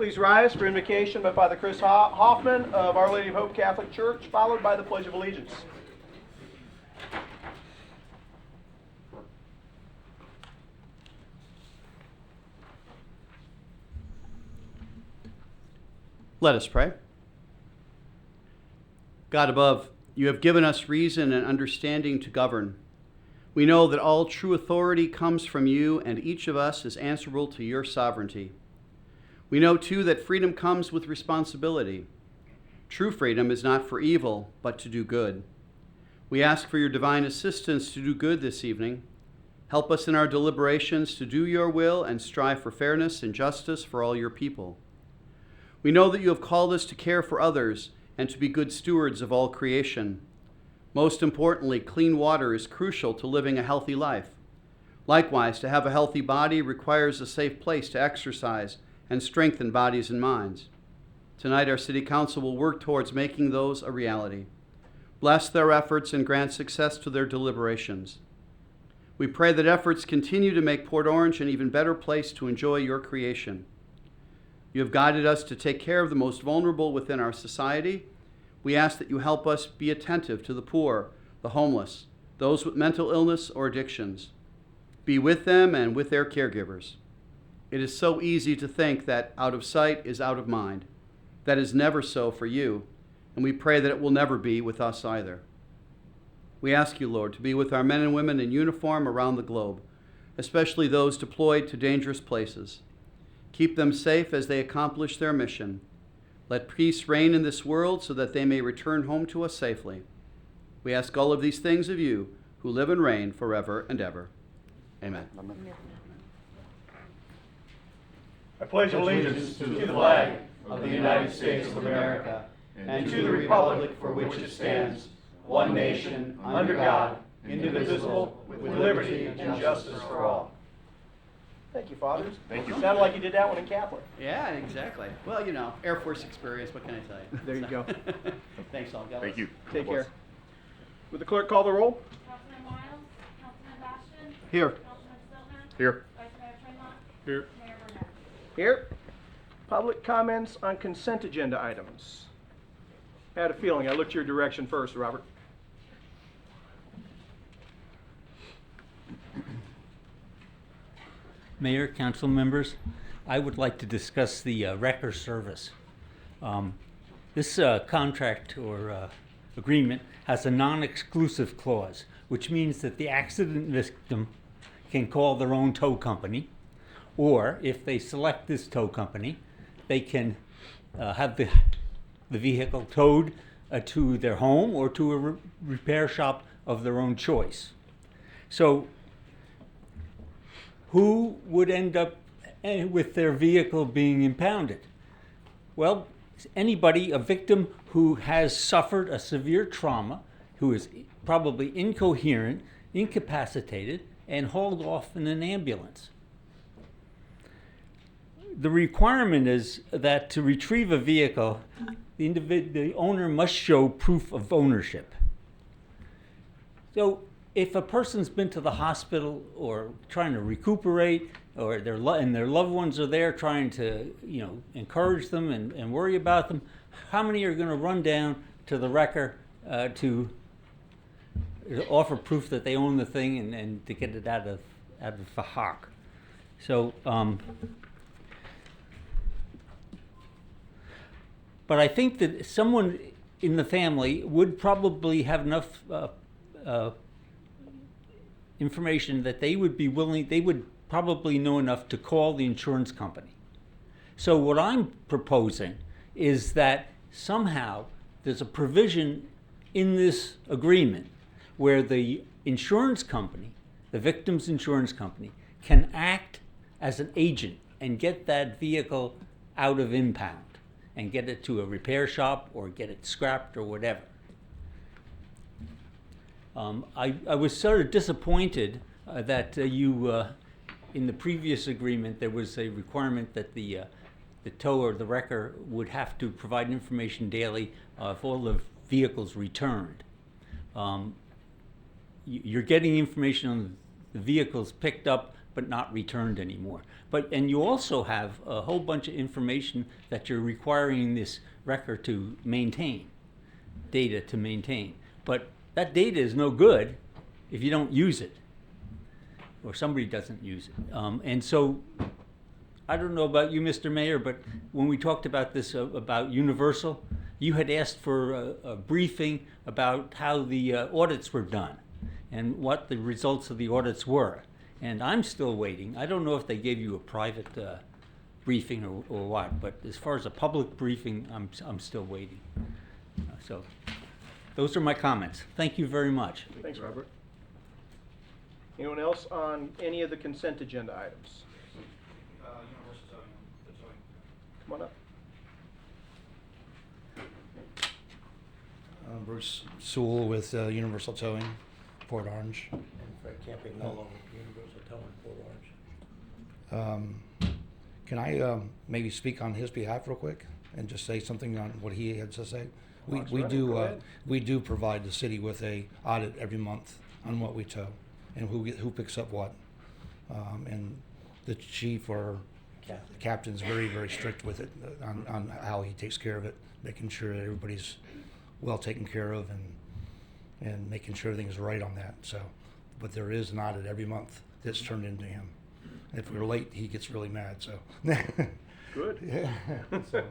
Please rise for invocation by Father Chris Hoffman of Our Lady of Hope Catholic Church, followed by the Pledge of Allegiance. Let us pray. God above, you have given us reason and understanding to govern. We know that all true authority comes from you, and each of us is answerable to your sovereignty. We know, too, that freedom comes with responsibility. True freedom is not for evil, but to do good. We ask for your divine assistance to do good this evening. Help us in our deliberations to do your will and strive for fairness and justice for all your people. We know that you have called us to care for others and to be good stewards of all creation. Most importantly, clean water is crucial to living a healthy life. Likewise, to have a healthy body requires a safe place to exercise and strengthen bodies and minds. Tonight, our City Council will work towards making those a reality. Bless their efforts and grant success to their deliberations. We pray that efforts continue to make Port Orange an even better place to enjoy your creation. You have guided us to take care of the most vulnerable within our society. We ask that you help us be attentive to the poor, the homeless, those with mental illness or addictions. Be with them and with their caregivers. It is so easy to think that out of sight is out of mind. That is never so for you, and we pray that it will never be with us either. We ask you, Lord, to be with our men and women in uniform around the globe, especially those deployed to dangerous places. Keep them safe as they accomplish their mission. Let peace reign in this world so that they may return home to us safely. We ask all of these things of you, who live and reign forever and ever. Amen. I pledge allegiance to the flag of the United States of America and to the republic for which it stands, one nation, under God, indivisible, with liberty and justice for all. Thank you, fathers. Thank you. Sounded like you did that one in Catholic. Yeah, exactly. Well, you know, Air Force experience, what can I tell you? There you go. Thanks, all. God Thank bless. you. Take care. Would the clerk call the roll? Councilman Miles, Councilman Bastian, Here. Councilman Stillman, Here. Vice Mayor Tremont, Here. Mayor Burnett. Here. Public comments on consent agenda items. I had a feeling. I looked your direction first, Robert. Mayor, council members, I would like to discuss the wrecker service. This contract or agreement has a non-exclusive clause, which means that the accident victim can call their own tow company, or if they select this tow company, they can have the vehicle towed to their home or to a repair shop of their own choice. So who would end up with their vehicle being impounded? Well, anybody, a victim who has suffered a severe trauma, who is probably incoherent, incapacitated, and hauled off in an ambulance. The requirement is that to retrieve a vehicle, the owner must show proof of ownership. So if a person's been to the hospital or trying to recuperate, or their loved ones are there trying to, encourage them and worry about them, how many are going to run down to the wrecker to offer proof that they own the thing and to get it out of the hock? So, but I think that someone in the family would probably have enough information that they would probably know enough to call the insurance company. So what I'm proposing is that somehow there's a provision in this agreement where the insurance company, the victim's insurance company, can act as an agent and get that vehicle out of impound and get it to a repair shop or get it scrapped or whatever. I was sort of disappointed that in the previous agreement, there was a requirement that the tow or the wrecker would have to provide information daily of all the vehicles returned. You're getting information on the vehicles picked up but not returned anymore. And you also have a whole bunch of information that you're requiring this record to maintain, data to maintain. But that data is no good if you don't use it, or somebody doesn't use it. And so, I don't know about you, Mr. Mayor, but when we talked about this, about Universal, you had asked for a briefing about how the audits were done and what the results of the audits were. And I'm still waiting. I don't know if they gave you a private briefing or what, but as far as a public briefing, I'm still waiting. So those are my comments. Thank you very much. Thanks, Robert. Anyone else on any of the consent agenda items? Come on up. Bruce Sewell with Universal Towing, Port Orange. And Fred Camping, no longer Universal Towing, Port Orange. Can I maybe speak on his behalf real quick and just say something on what he had to say? Clock's We running, do go ahead. we do provide the city with a audit every month on what we tow and who picks up what, and the chief or the captain's very, very strict with it on how he takes care of it, making sure that everybody's well taken care of and making sure everything's right on that. So, but there is an audit every month that's turned into him. If we're late, he gets really mad. So, Good. yeah. So,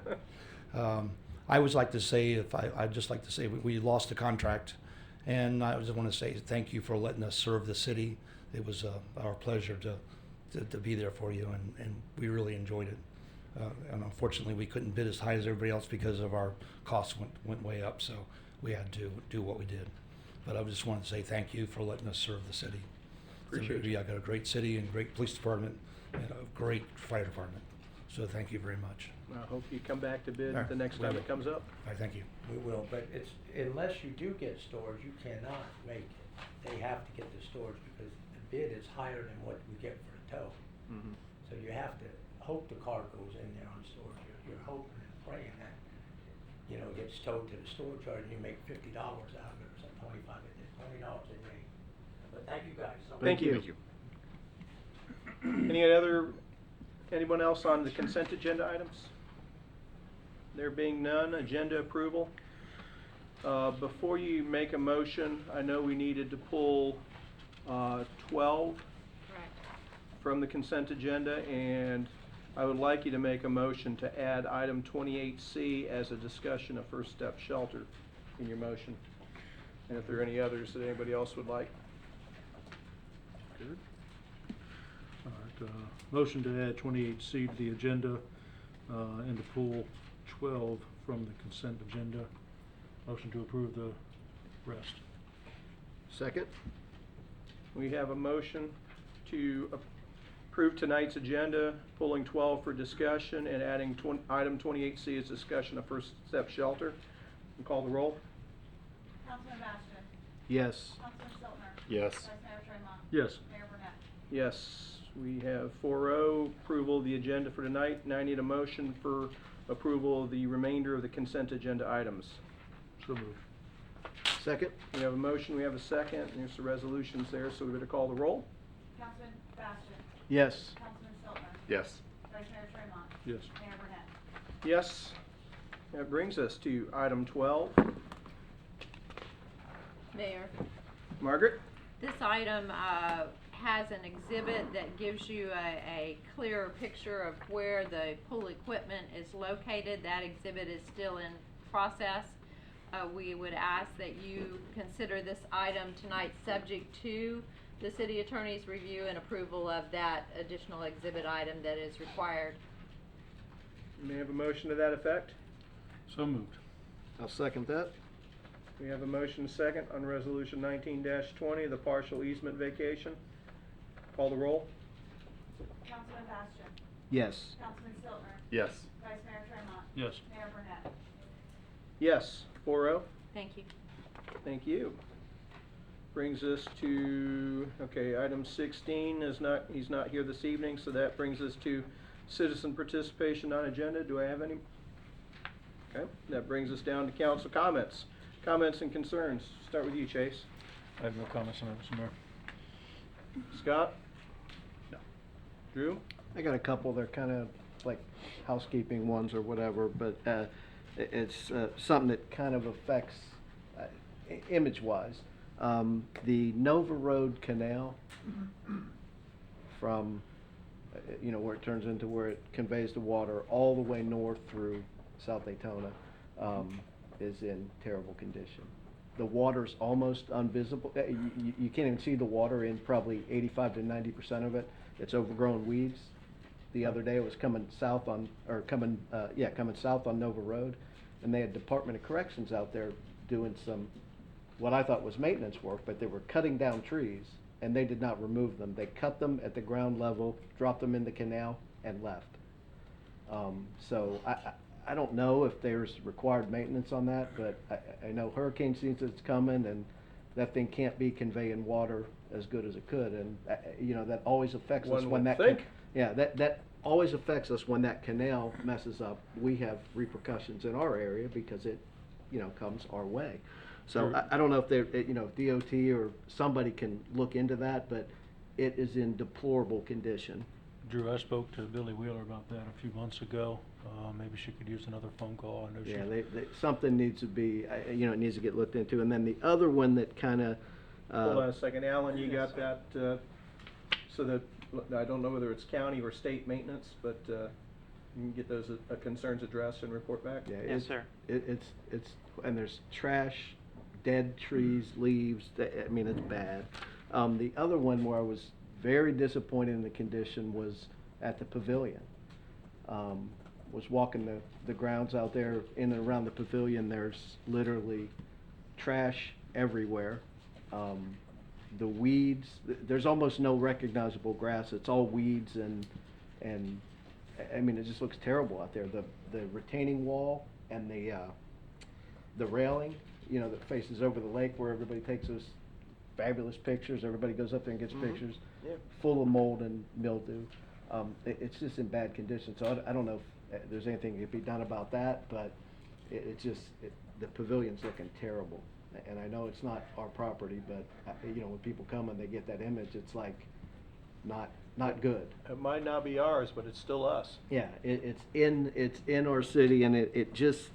I would like to say, I'd just like to say we lost a contract, and I just want to say thank you for letting us serve the city. It was our pleasure to be there for you, and we really enjoyed it. And unfortunately, we couldn't bid as high as everybody else because of our costs went way up, so we had to do what we did. But I just wanted to say thank you for letting us serve the city. Appreciate you. I got a great city and great police department and a great fire department. So thank you very much. I hope you come back to bid All right, the next we time will. it comes up. I thank you. We will, but it's, unless you do get storage, you cannot make it. They have to get the storage because the bid is higher than what we get for the tow. Mhm. So you have to hope the car goes in there on storage. You're hoping and praying that, it gets towed to the storage yard and you make $50 out of it or something, $25, $20 a day. But thank you guys so much. Thank you. Anyone else on the consent agenda items? There being none, agenda approval. Before you make a motion, I know we needed to pull 12 from the consent agenda, and I would like you to make a motion to add item 28C as a discussion of First Step Shelter in your motion. And if there are any others that anybody else would like. Good. All right, motion to add 28C to the agenda, and to pull 12 from the consent agenda. Motion to approve the rest. Second. We have a motion to approve tonight's agenda, pulling 12 for discussion and adding item 28C as discussion of First Step Shelter. And call the roll. Councilman Bastian. Yes. Councilman Stiltner. Yes. Vice Mayor Tremont. Yes. Mayor Burnett. Yes. We have 4-0 approval of the agenda for tonight. Now I need a motion for approval of the remainder of the consent agenda items. So moved. Second. We have a motion, we have a second, and there's the resolutions there, so we better call the roll. Councilman Bastian. Yes. Councilman Stiltner. Yes. Vice Mayor Tremont. Yes. Mayor Burnett. Yes. That brings us to item 12. Mayor, Margaret? this item has an exhibit that gives you a clearer picture of where the pool equipment is located. That exhibit is still in process. We would ask that you consider this item tonight subject to the city attorney's review and approval of that additional exhibit item that is required. May I have a motion to that effect? So moved. I'll second that. We have a motion second on resolution 19-20, the partial easement vacation. Call the roll. Councilman Bastian. Yes. Councilman Stiltner. Yes. Vice Mayor Tremont. Yes. Mayor Burnett. Yes. 4-0. Thank you. Thank you. Brings us to, okay, item 16 is not, he's not here this evening, so that brings us to citizen participation on agenda. Do I have any? Okay, that brings us down to council comments. Comments and concerns. Start with you, Chase. I have no comments on that, Mr. Mayor. Scott? Drew? I got a couple, they're kind of like housekeeping ones or whatever, but it's something that kind of affects, image-wise. The Nova Road Canal from, where it turns into where it conveys the water all the way north through South Daytona, is in terrible condition. The water's almost invisible. You can't even see the water in probably 85 to 90% of it. It's overgrown weeds. The other day it was coming south on Nova Road, and they had Department of Corrections out there doing some, what I thought was maintenance work, but they were cutting down trees, and they did not remove them. They cut them at the ground level, dropped them in the canal, and left. So I don't know if there's required maintenance on that, but I know hurricane season's coming, and that thing can't be conveying water as good as it could, and that always affects us One when would that. think. Yeah, that always affects us when that canal messes up. We have repercussions in our area because it, comes our way. So I don't know if there, DOT or somebody can look into that, but it is in deplorable condition. Drew, I spoke to Billy Wheeler about that a few months ago. Maybe she could use another phone call. I know she. Yeah, something needs to be, it needs to get looked into. And then the other one that kind of. Hold on a second, Alan, you got that, so that, I don't know whether it's county or state maintenance, but you can get those concerns addressed and report back? Yeah, Yes, sir. It's, and there's trash, dead trees, leaves, it's bad. The other one where I was very disappointed in the condition was at the pavilion. Was walking the grounds out there in and around the pavilion, there's literally trash everywhere. The weeds, there's almost no recognizable grass, it's all weeds and it just looks terrible out there. The retaining wall and the railing, that faces over the lake where everybody takes those fabulous pictures, everybody goes up there and gets pictures, Yeah. full of mold and mildew. It's just in bad condition, so I don't know if there's anything that can be done about that, but the pavilion's looking terrible. And I know it's not our property, but, when people come and they get that image, it's like, not good. It might not be ours, but it's still us. Yeah, it's in our city, and it just,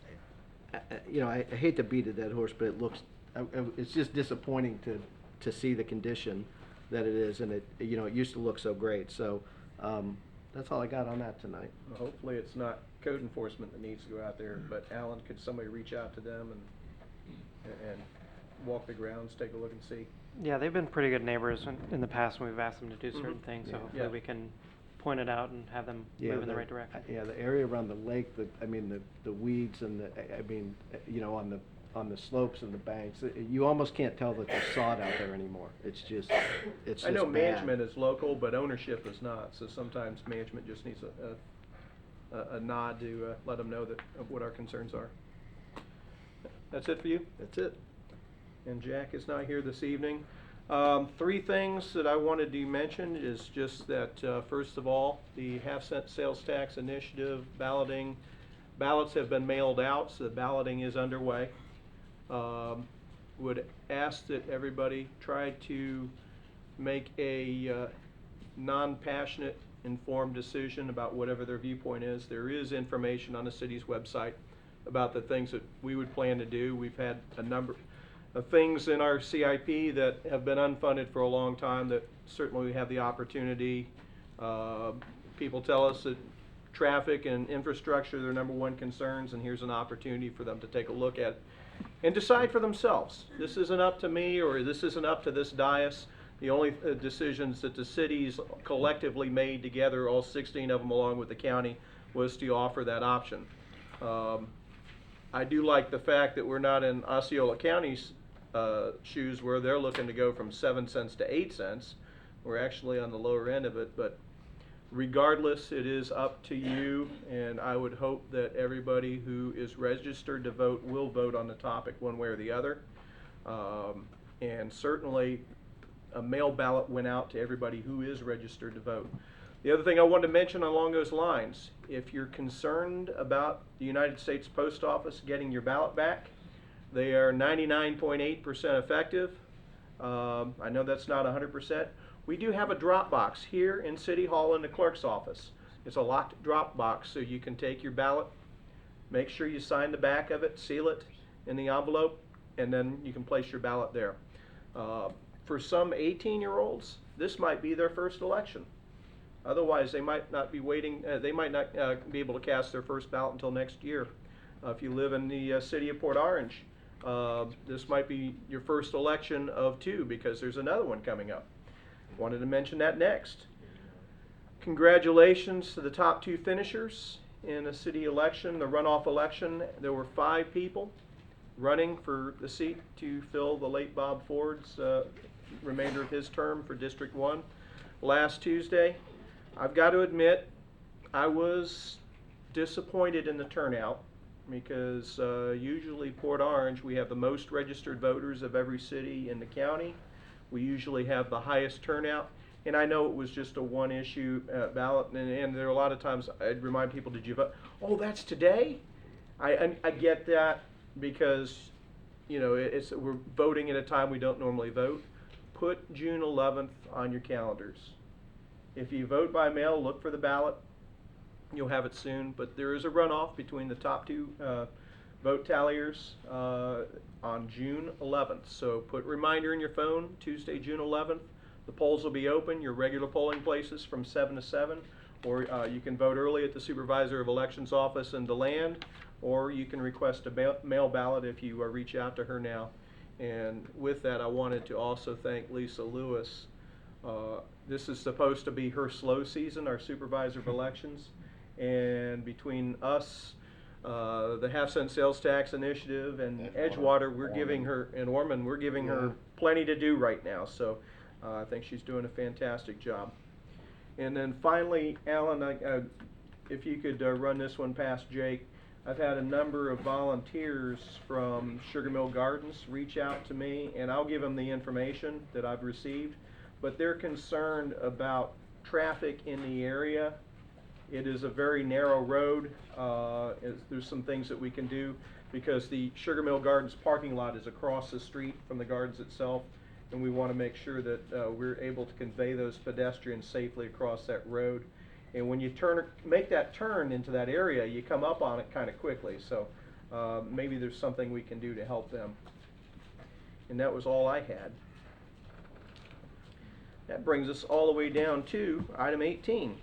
I hate to beat a dead horse, but it's just disappointing to see the condition that it is, and it used to look so great, so, that's all I got on that tonight. Well, hopefully it's not code enforcement that needs to go out there, but Alan, could somebody reach out to them and walk the grounds, take a look and see? Yeah, they've been pretty good neighbors in the past when we've asked them to do certain things, so Yeah. hopefully Yeah. we can point it out and have them move in the right direction. Yeah, the area around the lake, the weeds and on the slopes and the banks, you almost can't tell that there's sod out there anymore. It's just I know bad. management is local, but ownership is not, so sometimes management just needs a nod to let them know of what our concerns are. That's it for you? That's it. And Jack is not here this evening. Three things that I wanted to mention is just that, first of all, the half-cent sales tax initiative ballots have been mailed out, so the balloting is underway. Would ask that everybody try to make a non-passionate, informed decision about whatever their viewpoint is. There is information on the city's website about the things that we would plan to do. We've had a number of things in our CIP that have been unfunded for a long time that certainly we have the opportunity. People tell us that traffic and infrastructure are their number one concerns, and here's an opportunity for them to take a look at and decide for themselves. This isn't up to me, or this isn't up to this dais. The only decisions that the cities collectively made together, all 16 of them along with the county, was to offer that option. I do like the fact that we're not in Osceola County's shoes where they're looking to go from 7 cents to 8 cents. We're actually on the lower end of it, but regardless, it is up to you, and I would hope that everybody who is registered to vote will vote on the topic one way or the other. And certainly, a mail ballot went out to everybody who is registered to vote. The other thing I wanted to mention along those lines, if you're concerned about the United States Post Office getting your ballot back, they are 99.8% effective. I know that's not 100%. We do have a drop box here in City Hall in the clerk's office. It's a locked drop box, so you can take your ballot, make sure you sign the back of it, seal it in the envelope, and then you can place your ballot there. For some 18-year-olds, this might be their first election. Otherwise, they might not be waiting, they might not be able to cast their first ballot until next year. If you live in the city of Port Orange, this might be your first election of 2 because there's another one coming up. Wanted to mention that next. Congratulations to the top 2 finishers in the city election, the runoff election. There were 5 people running for the seat to fill the late Bob Ford's remainder of his term for District 1 last Tuesday. I've got to admit, I was disappointed in the turnout because usually Port Orange, we have the most registered voters of every city in the county. We usually have the highest turnout, and I know it was just a one-issue ballot, and there are a lot of times I'd remind people, did you vote? Oh, that's today? I get that because, you know, we're voting at a time we don't normally vote. Put June 11th on your calendars. If you vote by mail, look for the ballot. You'll have it soon, but there is a runoff between the top 2 vote talliers on June 11th. So put a reminder in your phone, Tuesday, June 11th. The polls will be open, your regular polling places from 7 to 7, or you can vote early at the Supervisor of Elections office in DeLand, or you can request a mail ballot if you reach out to her now. And with that, I wanted to also thank Lisa Lewis. This is supposed to be her slow season, our Supervisor of Elections. And between us, the half-cent sales tax initiative, and Edgewater, we're giving her, and Ormond, we're giving her plenty to do right now. So I think she's doing a fantastic job. And then finally, Alan, if you could run this one past Jake. I've had a number of volunteers from Sugar Mill Gardens reach out to me, and I'll give them the information that I've received. But they're concerned about traffic in the area. It is a very narrow road. There's some things that we can do because the Sugar Mill Gardens parking lot is across the street from the gardens itself, and we want to make sure that we're able to convey those pedestrians safely across that road. And when you make that turn into that area, you come up on it kind of quickly. So maybe there's something we can do to help them. And that was all I had. That brings us all the way down to item 18.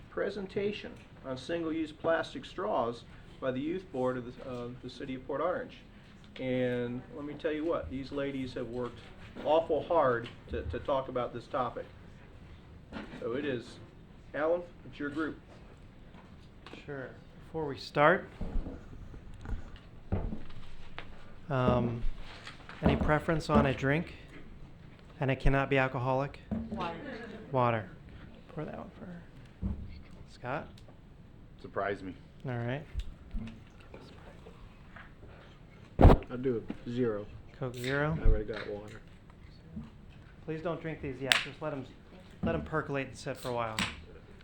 Presentation on single-use plastic straws by the Youth Board of the City of Port Orange. And let me tell you what, these ladies have worked awful hard to talk about this topic. So it is, Alan, it's your group. Sure. Before we start, any preference on a drink? And it cannot be alcoholic? Water. Water. Pour that one for her. Scott? Surprise me. All right. I'll do a 0. Coke 0. I already got water. Please don't drink these yet. Just let them percolate and sit for a while.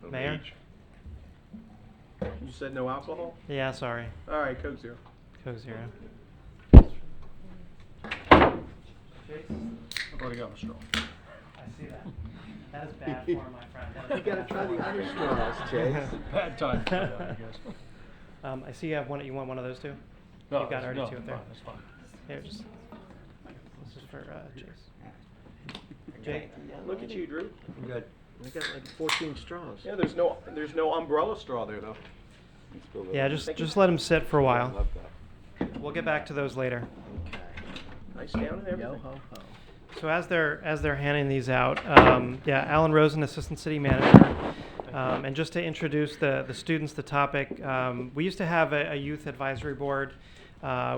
Mayor? You said no alcohol? Yeah, sorry. All right, Coke 0. Coke 0. I've already got a straw. I see that. That is bad form, my friend. That is You gotta bad try the form. other straws, Chase. Bad time for that, I guess. I see you have one. You want one of those too? No, You've got already no, 2 up there. fine, that's fine. Here, just. This is for Chase. Jake? Look at you, Drew. Good. I got like 14 straws. Yeah, there's no umbrella straw there though. Yeah, just let them sit for a while. We'll get back to those later. Nice down and everything. Yo ho ho. So as they're handing these out, yeah, Alan Rosen, Assistant City Manager, and just to introduce the students, the topic, we used to have a youth advisory board.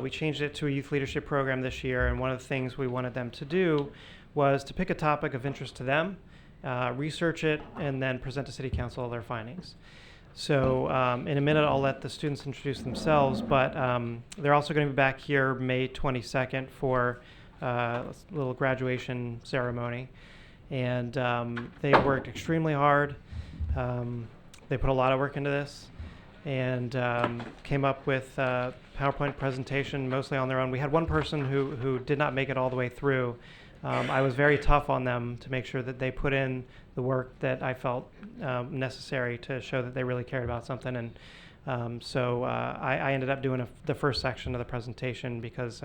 We changed it to a youth leadership program this year, and one of the things we wanted them to do was to pick a topic of interest to them, research it, and then present to City Council their findings. So in a minute, I'll let the students introduce themselves, but they're also going to be back here May 22nd for a little graduation ceremony. And they worked extremely hard. They put a lot of work into this. and came up with a PowerPoint presentation mostly on their own. We had one person who did not make it all the way through. I was very tough on them to make sure that they put in the work that I felt necessary to show that they really cared about something. And so I ended up doing the first section of the presentation because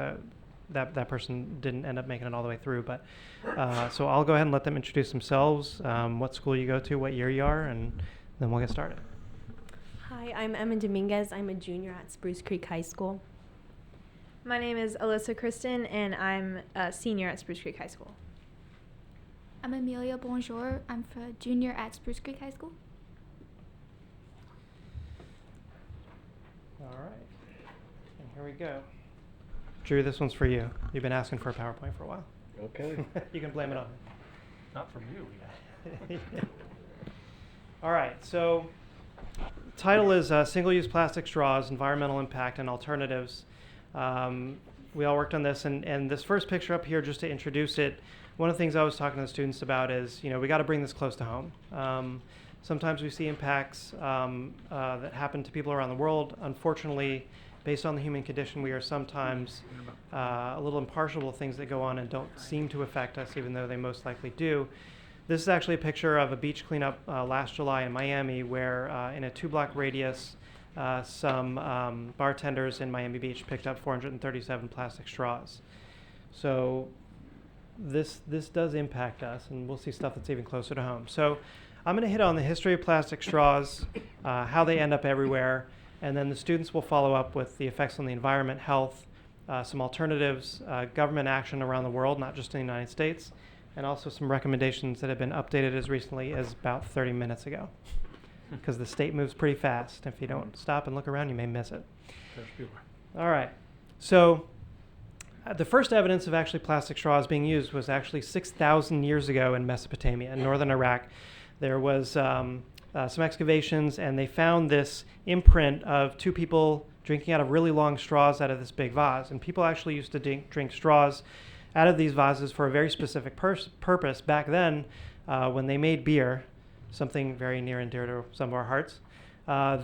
that person didn't end up making it all the way through. But so I'll go ahead and let them introduce themselves, what school you go to, what year you are, and then we'll get started. Hi, I'm Emma Dominguez. I'm a junior at Spruce Creek High School. My name is Alyssa Kristen, and I'm a senior at Spruce Creek High School. I'm Amelia Bonjour. I'm a junior at Spruce Creek High School. All right, and here we go. Drew, this one's for you. You've been asking for a PowerPoint for a while. Okay. You can blame it on me. Not from you. All right, so title is Single-Use Plastic Straws, Environmental Impact and Alternatives. We all worked on this, and this first picture up here, just to introduce it, one of the things I was talking to the students about is, we got to bring this close to home. Sometimes we see impacts that happen to people around the world. Unfortunately, based on the human condition, we are sometimes a little impartial to things that go on and don't seem to affect us, even though they most likely do. This is actually a picture of a beach cleanup last July in Miami, where in a 2-block radius, some bartenders in Miami Beach picked up 437 plastic straws. So this does impact us, and we'll see stuff that's even closer to home. So I'm going to hit on the history of plastic straws, how they end up everywhere, and then the students will follow up with the effects on the environment, health, some alternatives, government action around the world, not just in the United States, and also some recommendations that have been updated as recently as about 30 minutes ago. Because the state moves pretty fast. If you don't stop and look around, you may miss it. All right. So the first evidence of actually plastic straws being used was actually 6,000 years ago in Mesopotamia, in northern Iraq. There was some excavations, and they found this imprint of 2 people drinking out of really long straws out of this big vase. And people actually used to drink straws out of these vases for a very specific purpose. Back then, when they made beer, something very near and dear to some of our hearts,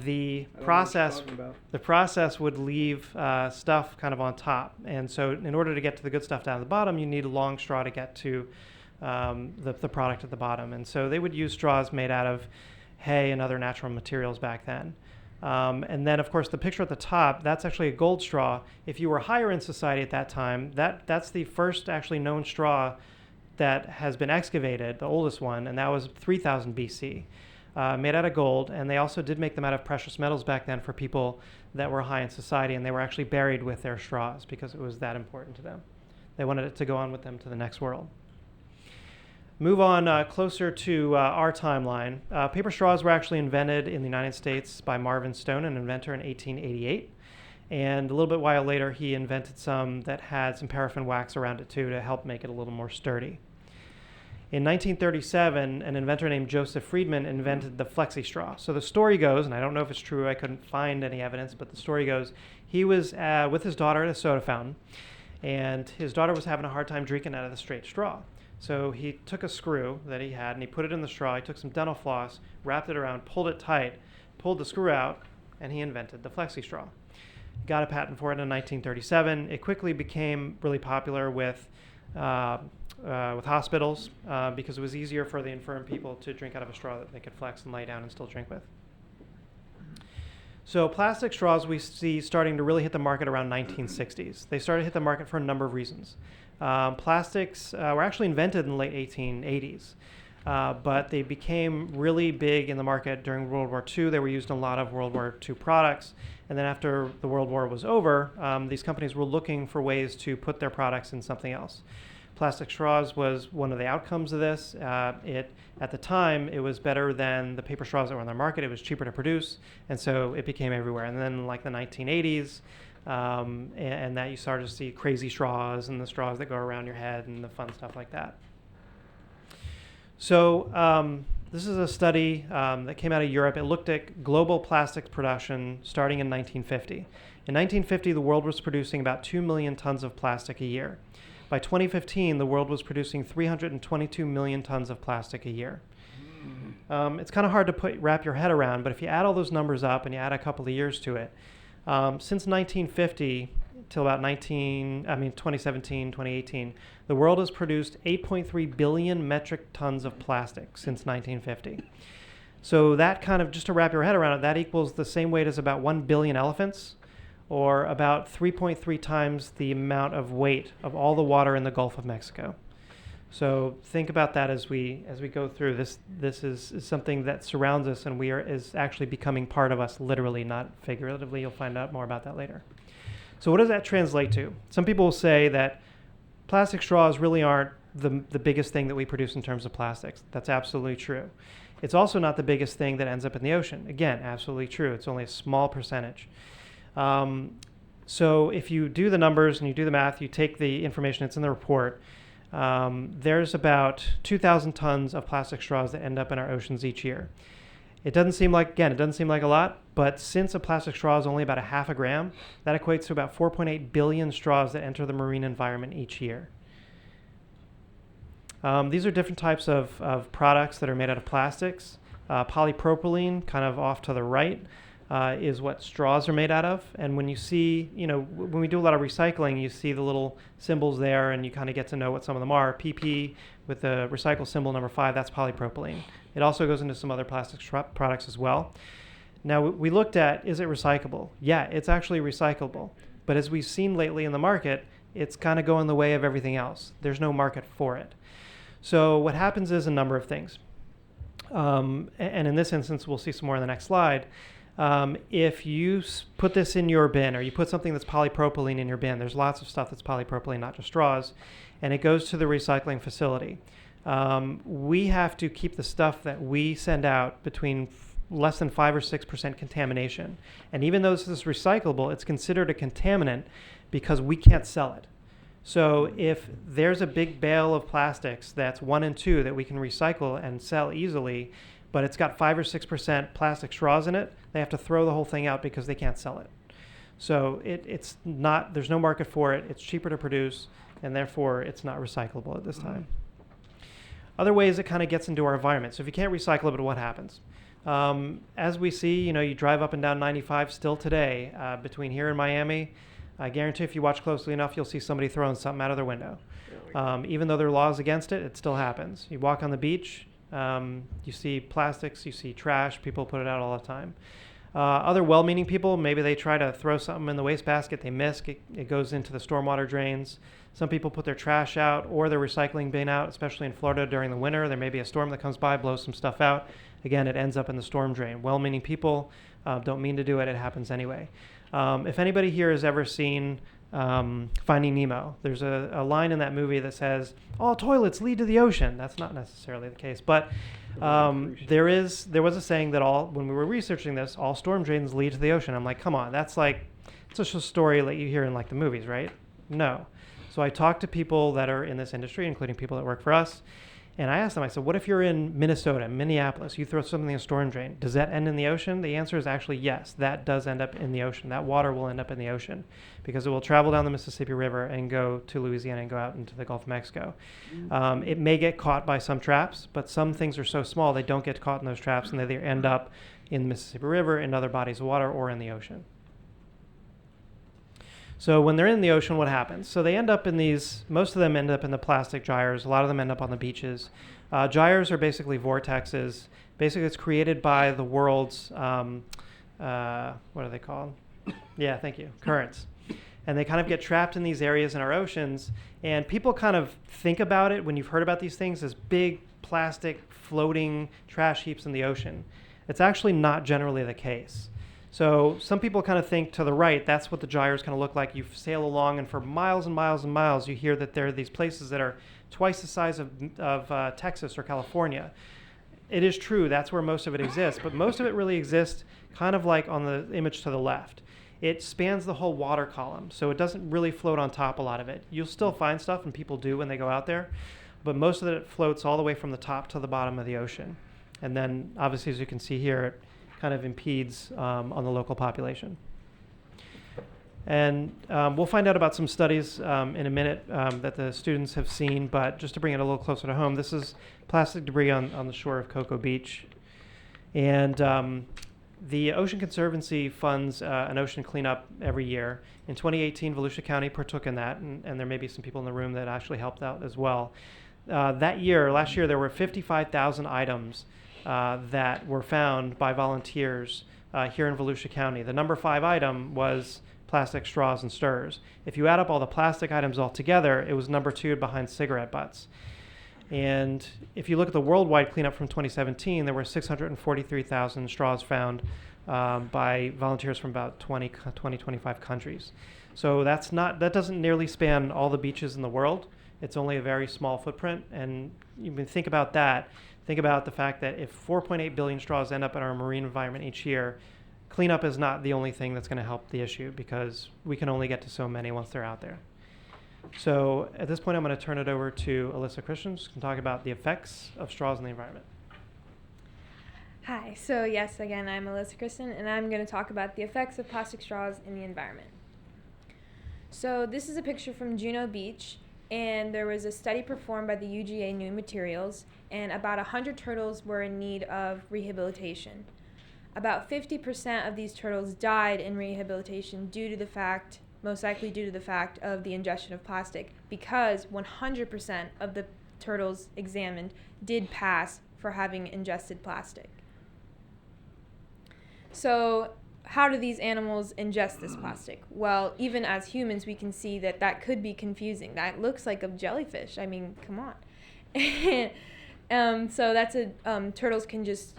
the process would leave stuff kind of on top. And so in order to get to the good stuff down at the bottom, you need a long straw to get to the product at the bottom. And so they would use straws made out of hay and other natural materials back then. And then, of course, the picture at the top, that's actually a gold straw. If you were higher in society at that time, that's the first actually known straw that has been excavated, the oldest one, and that was 3000 BC, made out of gold. And they also did make them out of precious metals back then for people that were high in society, and they were actually buried with their straws because it was that important to them. They wanted it to go on with them to the next world. Move on closer to our timeline. Paper straws were actually invented in the United States by Marvin Stone, an inventor, in 1888. And a little bit while later, he invented some that had some paraffin wax around it too to help make it a little more sturdy. In 1937, an inventor named Joseph Friedman invented the flexi straw. So the story goes, and I don't know if it's true, I couldn't find any evidence, but the story goes, he was with his daughter at a soda fountain, and his daughter was having a hard time drinking out of the straight straw. So he took a screw that he had, and he put it in the straw. He took some dental floss, wrapped it around, pulled it tight, pulled the screw out, and he invented the flexi straw. Got a patent for it in 1937. It quickly became really popular with hospitals because it was easier for the infirm people to drink out of a straw that they could flex and lay down and still drink with. So plastic straws we see starting to really hit the market around 1960s. They started to hit the market for a number of reasons. Plastics were actually invented in the late 1880s, but they became really big in the market during World War II. They were used in a lot of World War II products. And then after the World War was over, these companies were looking for ways to put their products in something else. Plastic straws was one of the outcomes of this. At the time, it was better than the paper straws that were on the market. It was cheaper to produce, and so it became everywhere. And then like the 1980s, and that you started to see crazy straws and the straws that go around your head and the fun stuff like that. So this is a study that came out of Europe. It looked at global plastics production starting in 1950. In 1950, the world was producing about 2 million tons of plastic a year. By 2015, the world was producing 322 million tons of plastic a year. It's kind of hard to wrap your head around, but if you add all those numbers up and you add a couple of years to it, since 1950 till about 2017, 2018, the world has produced 8.3 billion metric tons of plastic since 1950. So that kind of, just to wrap your head around it, that equals the same weight as about 1 billion elephants, or about 3.3 times the amount of weight of all the water in the Gulf of Mexico. So think about that as we go through this. This is something that surrounds us, and is actually becoming part of us, literally, not figuratively. You'll find out more about that later. So what does that translate to? Some people will say that plastic straws really aren't the biggest thing that we produce in terms of plastics. That's absolutely true. It's also not the biggest thing that ends up in the ocean. Again, absolutely true. It's only a small percentage. So if you do the numbers and you do the math, you take the information that's in the report, there's about 2,000 tons of plastic straws that end up in our oceans each year. It doesn't seem like a lot, but since a plastic straw is only about a half a gram, that equates to about 4.8 billion straws that enter the marine environment each year. These are different types of products that are made out of plastics. Polypropylene, kind of off to the right, is what straws are made out of. And when you see, when we do a lot of recycling, you see the little symbols there, and you kind of get to know what some of them are. PP with the recycle symbol number 5, that's polypropylene. It also goes into some other plastic products as well. Now, we looked at, is it recyclable? Yeah, it's actually recyclable. But as we've seen lately in the market, it's kind of going the way of everything else. There's no market for it. So what happens is a number of things. And in this instance, we'll see some more in the next slide. If you put this in your bin, or you put something that's polypropylene in your bin, there's lots of stuff that's polypropylene, not just straws, and it goes to the recycling facility. We have to keep the stuff that we send out between less than 5 or 6% contamination. And even though this is recyclable, it's considered a contaminant because we can't sell it. So if there's a big bale of plastics that's 1 and 2 that we can recycle and sell easily, but it's got 5 or 6% plastic straws in it, they have to throw the whole thing out because they can't sell it. So it's not, there's no market for it, it's cheaper to produce, and therefore it's not recyclable at this time. Other ways it kind of gets into our environment. So if you can't recycle it, what happens? As we see, you drive up and down 95 still today between here and Miami. I guarantee if you watch closely enough, you'll see somebody throwing something out of their window. Even though there are laws against it, it still happens. You walk on the beach, you see plastics, you see trash, people put it out all the time. Other well-meaning people, maybe they try to throw something in the wastebasket, they miss, it goes into the stormwater drains. Some people put their trash out or their recycling bin out, especially in Florida during the winter. There may be a storm that comes by, blows some stuff out. Again, it ends up in the storm drain. Well-meaning people don't mean to do it, it happens anyway. If anybody here has ever seen Finding Nemo, there's a line in that movie that says, all toilets lead to the ocean. That's not necessarily the case, but there was a saying that when we were researching this, all storm drains lead to the ocean. I'm like, come on, it's just a story that you hear in the movies, right? No. So I talked to people that are in this industry, including people that work for us, and I asked them, I said, what if you're in Minnesota, Minneapolis, you throw something in a storm drain, does that end in the ocean? The answer is actually yes, that does end up in the ocean. That water will end up in the ocean because it will travel down the Mississippi River and go to Louisiana and go out into the Gulf of Mexico. It may get caught by some traps, but some things are so small they don't get caught in those traps, and they either end up in the Mississippi River, in other bodies of water, or in the ocean. So when they're in the ocean, what happens? So they end up in most of them end up in the plastic gyres. A lot of them end up on the beaches. Gyres are basically vortexes. Basically, it's created by the world's, what are they called? Yeah, thank you, currents. And they kind of get trapped in these areas in our oceans. And people kind of think about it, when you've heard about these things, as big plastic floating trash heaps in the ocean. It's actually not generally the case. So some people kind of think to the right, that's what the gyres kind of look like. You sail along, and for miles and miles and miles, you hear that there are these places that are twice the size of Texas or California. It is true, that's where most of it exists, but most of it really exists kind of like on the image to the left. It spans the whole water column, so it doesn't really float on top a lot of it. You'll still find stuff, and people do when they go out there, but most of it floats all the way from the top to the bottom of the ocean. And then, obviously, as you can see here, it kind of impedes on the local population. And we'll find out about some studies in a minute that the students have seen, but just to bring it a little closer to home, this is plastic debris on the shore of Cocoa Beach. And the Ocean Conservancy funds an ocean cleanup every year. In 2018, Volusia County partook in that, and there may be some people in the room that actually helped out as well. Last year, there were 55,000 items that were found by volunteers here in Volusia County. The number 5 item was plastic straws and stirrers. If you add up all the plastic items all together, it was number 2 behind cigarette butts. And if you look at the worldwide cleanup from 2017, there were 643,000 straws found by volunteers from about 25 countries. So that doesn't nearly span all the beaches in the world. It's only a very small footprint. And you can think about that. Think about the fact that if 4.8 billion straws end up in our marine environment each year, cleanup is not the only thing that's going to help the issue, because we can only get to so many once they're out there. So at this point, I'm going to turn it over to Alyssa Christian, who can talk about the effects of straws in the environment. Hi, so yes, again, I'm Alyssa Christian, and I'm going to talk about the effects of plastic straws in the environment. So this is a picture from Juno Beach, and there was a study performed by the UGA New Materials, and about 100 turtles were in need of rehabilitation. About 50% of these turtles died in rehabilitation most likely due to the fact of the ingestion of plastic, because 100% of the turtles examined did pass for having ingested plastic. So how do these animals ingest this plastic? Well, even as humans, we can see that could be confusing. That looks like a jellyfish. I mean, come on. So that's turtles can just,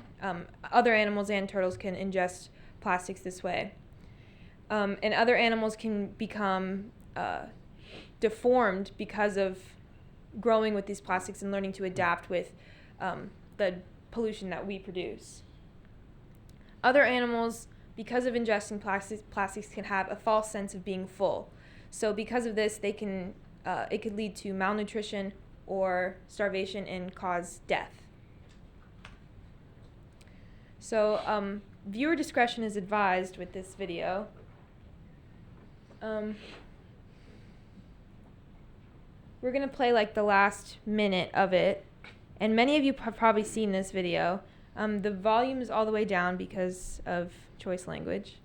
other animals and turtles can ingest plastics this way. And other animals can become deformed because of growing with these plastics and learning to adapt with the pollution that we produce. Other animals, because of ingesting plastics, can have a false sense of being full. So because of this, it could lead to malnutrition or starvation and cause death. So viewer discretion is advised with this video. We're going to play like the last minute of it, and many of you have probably seen this video. The volume is all the way down because of choice language.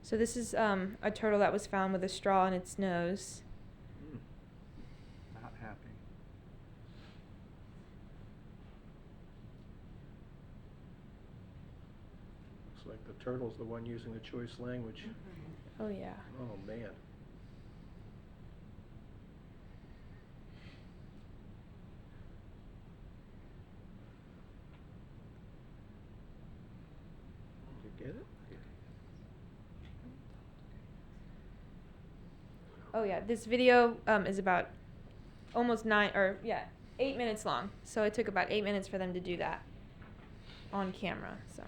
So this is a turtle that was found with a straw in its nose. Not happy. Looks like the turtle's the one using the choice language. Oh yeah. Oh man. Did you get it? Oh yeah, this video is about almost 8 minutes long. So it took about 8 minutes for them to do that on camera. So.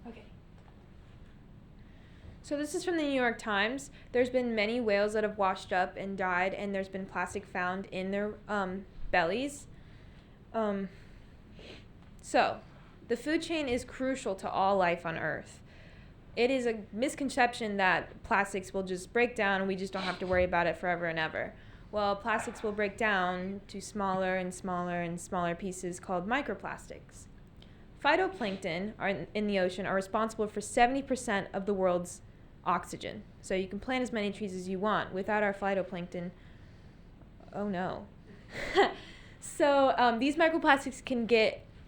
Okay. So this is from the New York Times. There's been many whales that have washed up and died, and there's been plastic found in their bellies. So, the food chain is crucial to all life on Earth. It is a misconception that plastics will just break down and we just don't have to worry about it forever and ever. Well, plastics will break down to smaller and smaller and smaller pieces called microplastics. Phytoplankton in the ocean are responsible for 70% of the world's oxygen. So you can plant as many trees as you want. Without our phytoplankton, oh no. So these microplastics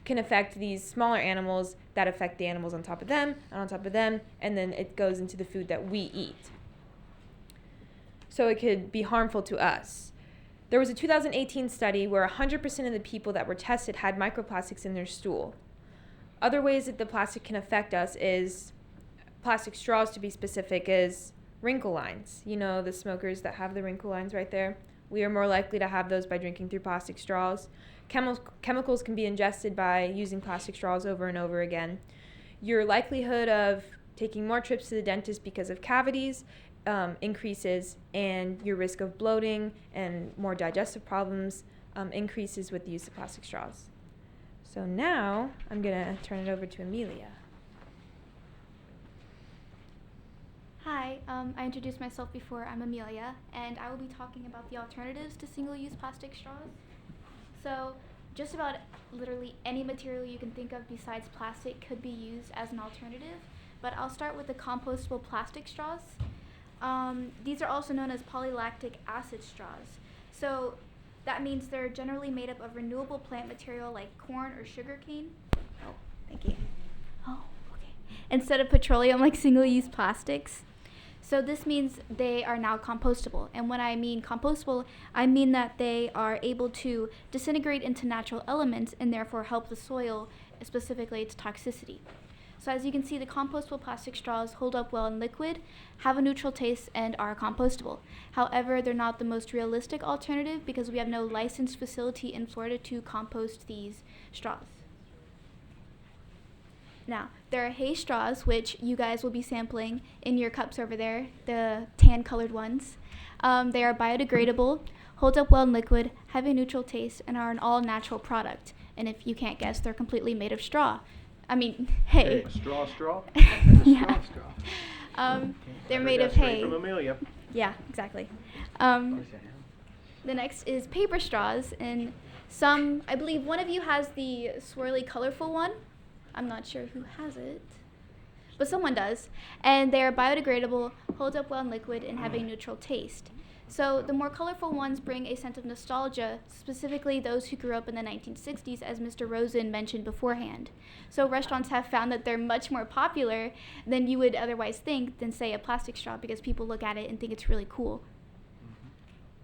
can affect these smaller animals that affect the animals on top of them, and on top of them, and then it goes into the food that we eat. So it could be harmful to us. There was a 2018 study where 100% of the people that were tested had microplastics in their stool. Other ways that the plastic can affect us is, plastic straws to be specific, is wrinkle lines. You know, the smokers that have the wrinkle lines right there? We are more likely to have those by drinking through plastic straws. Chemicals can be ingested by using plastic straws over and over again. Your likelihood of taking more trips to the dentist because of cavities increases, and your risk of bloating and more digestive problems increases with the use of plastic straws. So now I'm going to turn it over to Amelia. Hi, I introduced myself before. I'm Amelia, and I will be talking about the alternatives to single-use plastic straws. So, just about literally any material you can think of besides plastic could be used as an alternative, but I'll start with the compostable plastic straws. These are also known as polylactic acid straws. So, that means they're generally made up of renewable plant material like corn or sugarcane. Oh, thank you. Oh, okay. Instead of petroleum like single-use plastics. So this means they are now compostable. And when I mean compostable, I mean that they are able to disintegrate into natural elements and therefore help the soil, specifically its toxicity. So as you can see, the compostable plastic straws hold up well in liquid, have a neutral taste, and are compostable. However, they're not the most realistic alternative because we have no licensed facility in Florida to compost these straws. Now, there are hay straws, which you guys will be sampling in your cups over there, the tan-colored ones. They are biodegradable, hold up well in liquid, have a neutral taste, and are an all-natural product. And if you can't guess, they're completely made of straw. I mean, hay. Straw? Yeah. They're made of hay. From Amelia. Yeah, exactly. The next is paper straws, and some, I believe one of you has the swirly, colorful one. I'm not sure who has it, but someone does. And they're biodegradable, hold up well in liquid, and have a neutral taste. So the more colorful ones bring a sense of nostalgia, specifically those who grew up in the 1960s, as Mr. Rosen mentioned beforehand. So restaurants have found that they're much more popular than you would otherwise think than, say, a plastic straw, because people look at it and think it's really cool.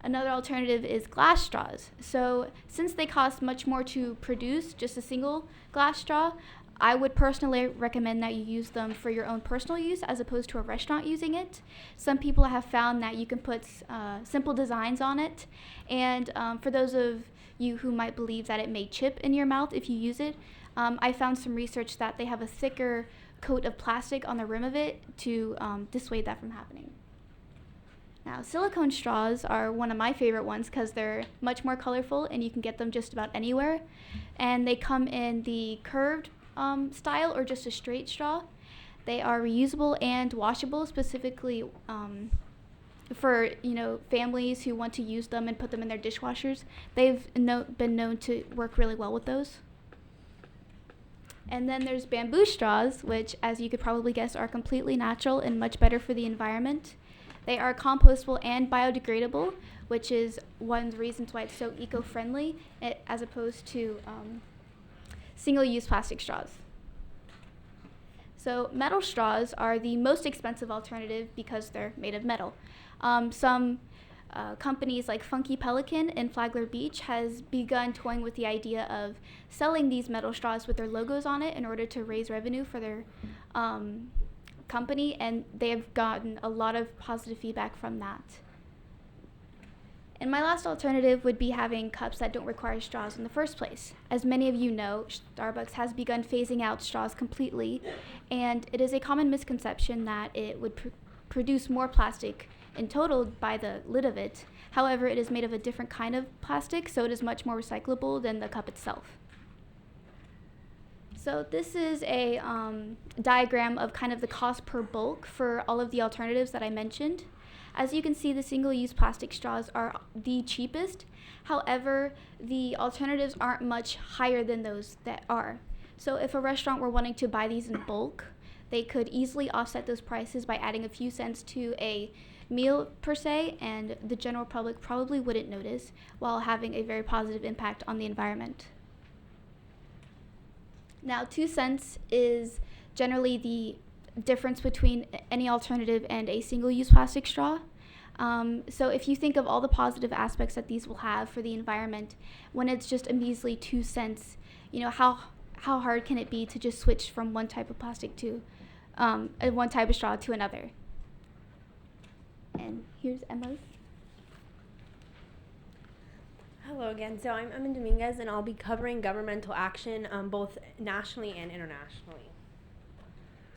Another alternative is glass straws. So since they cost much more to produce, just a single glass straw, I would personally recommend that you use them for your own personal use as opposed to a restaurant using it. Some people have found that you can put simple designs on it. And for those of you who might believe that it may chip in your mouth if you use it, I found some research that they have a thicker coat of plastic on the rim of it to dissuade that from happening. Now, silicone straws are one of my favorite ones because they're much more colorful and you can get them just about anywhere. And they come in the curved style or just a straight straw. They are reusable and washable, specifically for families who want to use them and put them in their dishwashers. They've been known to work really well with those. And then there's bamboo straws, which, as you could probably guess, are completely natural and much better for the environment. They are compostable and biodegradable, which is one of the reasons why it's so eco-friendly as opposed to single-use plastic straws. So metal straws are the most expensive alternative because they're made of metal. Some companies like Funky Pelican in Flagler Beach has begun toying with the idea of selling these metal straws with their logos on it in order to raise revenue for their company, and they have gotten a lot of positive feedback from that. And my last alternative would be having cups that don't require straws in the first place. As many of you know, Starbucks has begun phasing out straws completely, and it is a common misconception that it would produce more plastic in total by the lid of it. However, it is made of a different kind of plastic, so it is much more recyclable than the cup itself. So this is a diagram of kind of the cost per bulk for all of the alternatives that I mentioned. As you can see, the single-use plastic straws are the cheapest. However, the alternatives aren't much higher than those that are. So if a restaurant were wanting to buy these in bulk, they could easily offset those prices by adding a few cents to a meal per se, and the general public probably wouldn't notice, while having a very positive impact on the environment. Now, 2 cents is generally the difference between any alternative and a single-use plastic straw. So if you think of all the positive aspects that these will have for the environment, when it's just a measly 2 cents, how hard can it be to just switch from one type of plastic to one type of straw to another? And here's Emma's. Hello again. So I'm Emma Dominguez, and I'll be covering governmental action both nationally and internationally.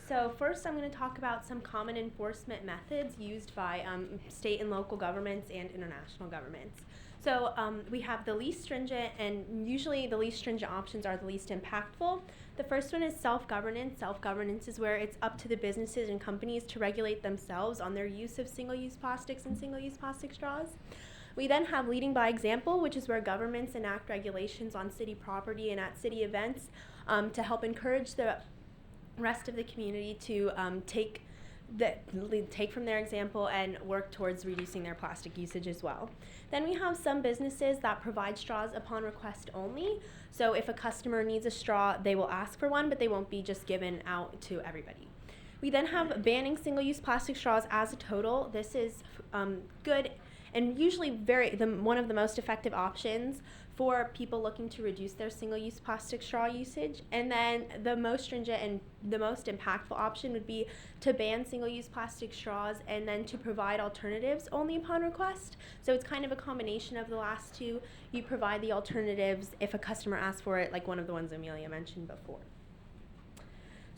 So first, I'm going to talk about some common enforcement methods used by state and local governments and international governments. So we have the least stringent, and usually the least stringent options are the least impactful. The first one is self-governance. Self-governance is where it's up to the businesses and companies to regulate themselves on their use of single-use plastics and single-use plastic straws. We then have leading by example, which is where governments enact regulations on city property and at city events to help encourage the rest of the community to take from their example and work towards reducing their plastic usage as well. Then we have some businesses that provide straws upon request only. So if a customer needs a straw, they will ask for one, but they won't be just given out to everybody. We then have banning single-use plastic straws as a total. This is good and usually one of the most effective options for people looking to reduce their single-use plastic straw usage. And then the most stringent and the most impactful option would be to ban single-use plastic straws and then to provide alternatives only upon request. So it's kind of a combination of the last two. You provide the alternatives if a customer asks for it, like one of the ones Amelia mentioned before.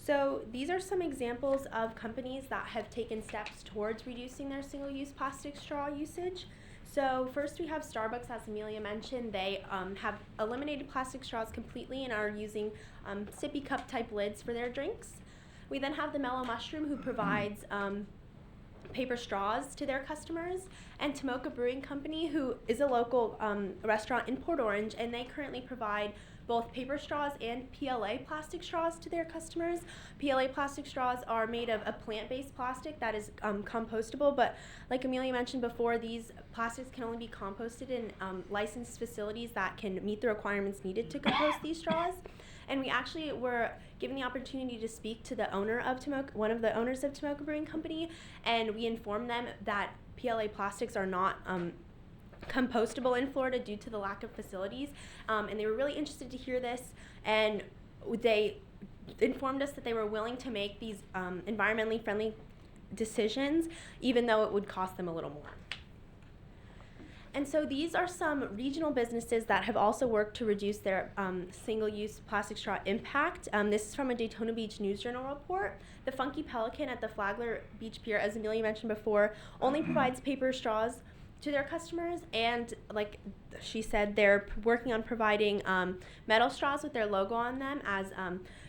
So these are some examples of companies that have taken steps towards reducing their single-use plastic straw usage. So first we have Starbucks, as Amelia mentioned. They have eliminated plastic straws completely and are using sippy cup type lids for their drinks. We then have the Mellow Mushroom, who provides paper straws to their customers, and Tomoka Brewing Company, who is a local restaurant in Port Orange, and they currently provide both paper straws and PLA plastic straws to their customers. PLA plastic straws are made of a plant-based plastic that is compostable, but like Amelia mentioned before, these plastics can only be composted in licensed facilities that can meet the requirements needed to compost these straws. And we actually were given the opportunity to speak to the owner of one of the owners of Tomoka Brewing Company, and we informed them that PLA plastics are not compostable in Florida due to the lack of facilities, and they were really interested to hear this, and they informed us that they were willing to make these environmentally friendly decisions even though it would cost them a little more. And so these are some regional businesses that have also worked to reduce their single-use plastic straw impact. This is from a Daytona Beach News Journal report. The Funky Pelican at the Flagler Beach Pier, as Amelia mentioned before, only provides paper straws to their customers, and like she said, they're working on providing metal straws with their logo on them as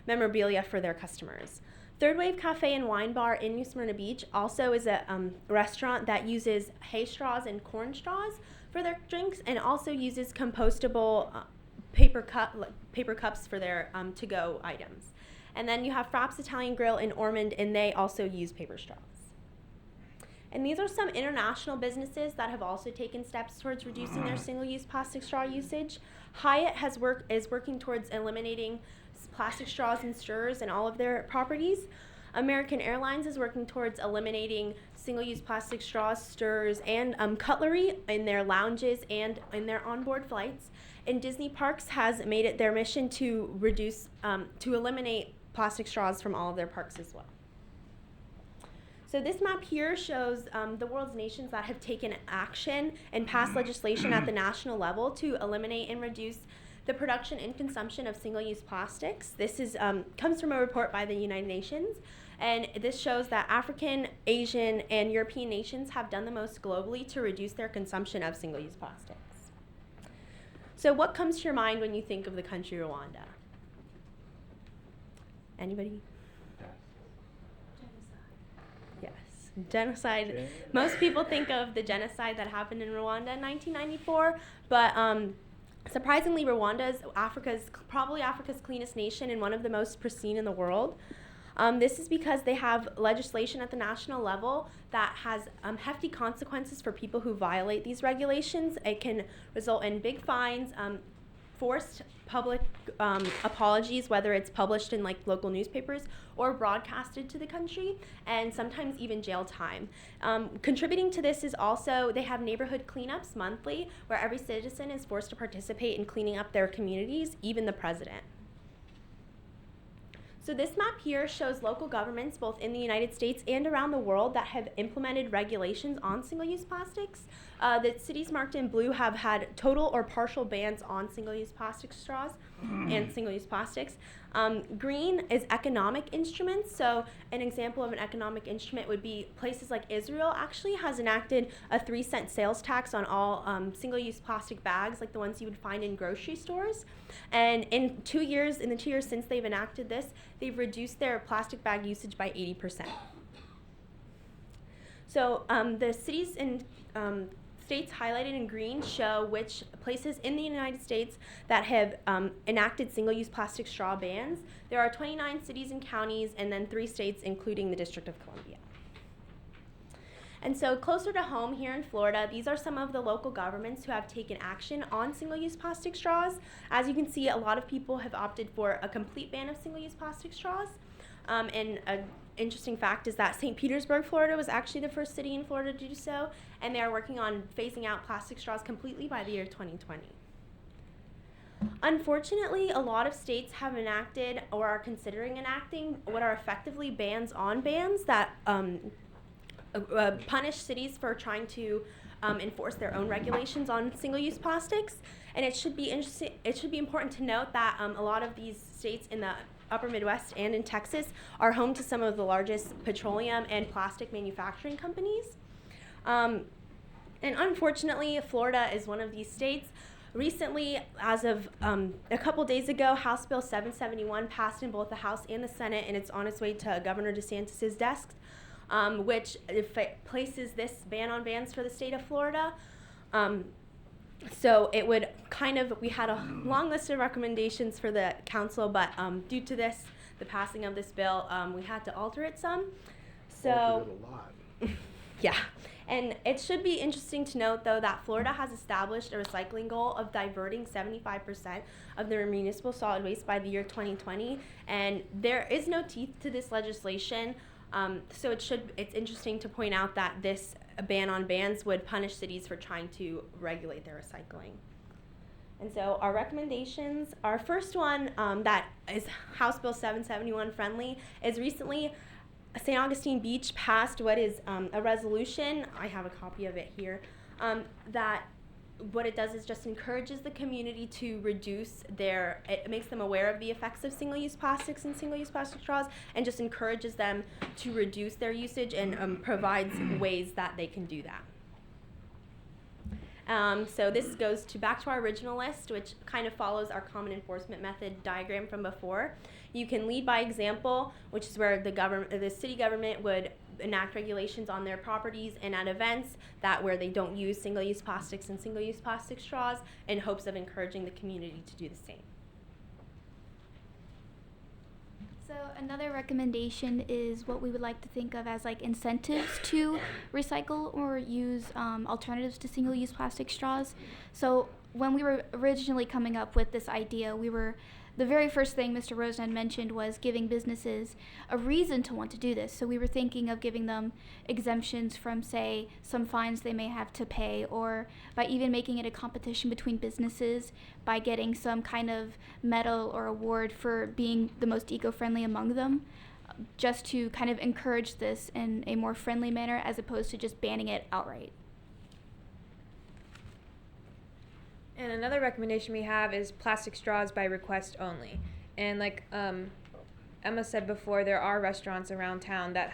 memorabilia for their customers. Third Wave Cafe and Wine Bar in New Smyrna Beach also is a restaurant that uses hay straws and corn straws for their drinks, and also uses compostable paper cups for their to-go items. And then you have Frapp's Italian Grill in Ormond, and they also use paper straws. And these are some international businesses that have also taken steps towards reducing their single-use plastic straw usage. Hyatt is working towards eliminating plastic straws and stirrers in all of their properties. American Airlines is working towards eliminating single-use plastic straws, stirrers, and cutlery in their lounges and in their onboard flights. And Disney Parks has made it their mission to eliminate plastic straws from all of their parks as well. So this map here shows the world's nations that have taken action and passed legislation at the national level to eliminate and reduce the production and consumption of single-use plastics. This comes from a report by the United Nations, and this shows that African, Asian, and European nations have done the most globally to reduce their consumption of single-use plastics. So what comes to your mind when you think of the country Rwanda? Anybody? Genocide. Most people think of the genocide that happened in Rwanda in 1994, but surprisingly, Rwanda is probably Africa's cleanest nation and one of the most pristine in the world. This is because they have legislation at the national level that has hefty consequences for people who violate these regulations. It can result in big fines, forced public apologies, whether it's published in like local newspapers or broadcasted to the country, and sometimes even jail time. Contributing to this is also they have neighborhood cleanups monthly where every citizen is forced to participate in cleaning up their communities, even the president. So this map here shows local governments both in the United States and around the world that have implemented regulations on single-use plastics. The cities marked in blue have had total or partial bans on single-use plastic straws, and single-use plastics. Green is economic instruments. So an example of an economic instrument would be places like Israel actually has enacted a 3-cent sales tax on all single-use plastic bags, like the ones you would find in grocery stores. And in the 2 years since they've enacted this, they've reduced their plastic bag usage by 80%. So the cities and states highlighted in green show which places in the United States that have enacted single-use plastic straw bans. There are 29 cities and counties, and then 3 states, including the District of Columbia. And so closer to home here in Florida, these are some of the local governments who have taken action on single-use plastic straws. As you can see, a lot of people have opted for a complete ban of single-use plastic straws. And an interesting fact is that St. Petersburg, Florida was actually the first city in Florida to do so, and they are working on phasing out plastic straws completely by the year 2020. Unfortunately, a lot of states have enacted or are considering enacting what are effectively bans on bans that punish cities for trying to enforce their own regulations on single-use plastics. And it should be important to note that a lot of these states in the upper Midwest and in Texas are home to some of the largest petroleum and plastic manufacturing companies. And unfortunately, Florida is one of these states. Recently, as of a couple days ago, House Bill 771 passed in both the House and the Senate, and it's on its way to Governor DeSantis' desk, which places this ban on bans for the state of Florida. So it would we had a long list of recommendations for the council, but due to the passing of this bill, we had to alter it some. So, Altered it a lot. yeah. And it should be interesting to note, though, that Florida has established a recycling goal of diverting 75% of their municipal solid waste by the year 2020, and there is no teeth to this legislation. So it's interesting to point out that this ban on bans would punish cities for trying to regulate their recycling. And so our recommendations, our first one that is House Bill 771 friendly is recently St. Augustine Beach passed what is a resolution, I have a copy of it here, that what it does is just encourages the community to reduce it makes them aware of the effects of single-use plastics and single-use plastic straws, and just encourages them to reduce their usage and provides ways that they can do that. So this goes back to our original list, which kind of follows our common enforcement method diagram from before. You can lead by example, which is where the city government would enact regulations on their properties and at events where they don't use single-use plastics and single-use plastic straws, in hopes of encouraging the community to do the same. So another recommendation is what we would like to think of as like incentives to recycle or use alternatives to single-use plastic straws. So when we were originally coming up with this idea, the very first thing Mr. Rosen had mentioned was giving businesses a reason to want to do this. So we were thinking of giving them exemptions from, say, some fines they may have to pay, or by even making it a competition between businesses by getting some kind of medal or award for being the most eco-friendly among them, just to kind of encourage this in a more friendly manner as opposed to just banning it outright. And another recommendation we have is plastic straws by request only. And like Emma said before, there are restaurants around town that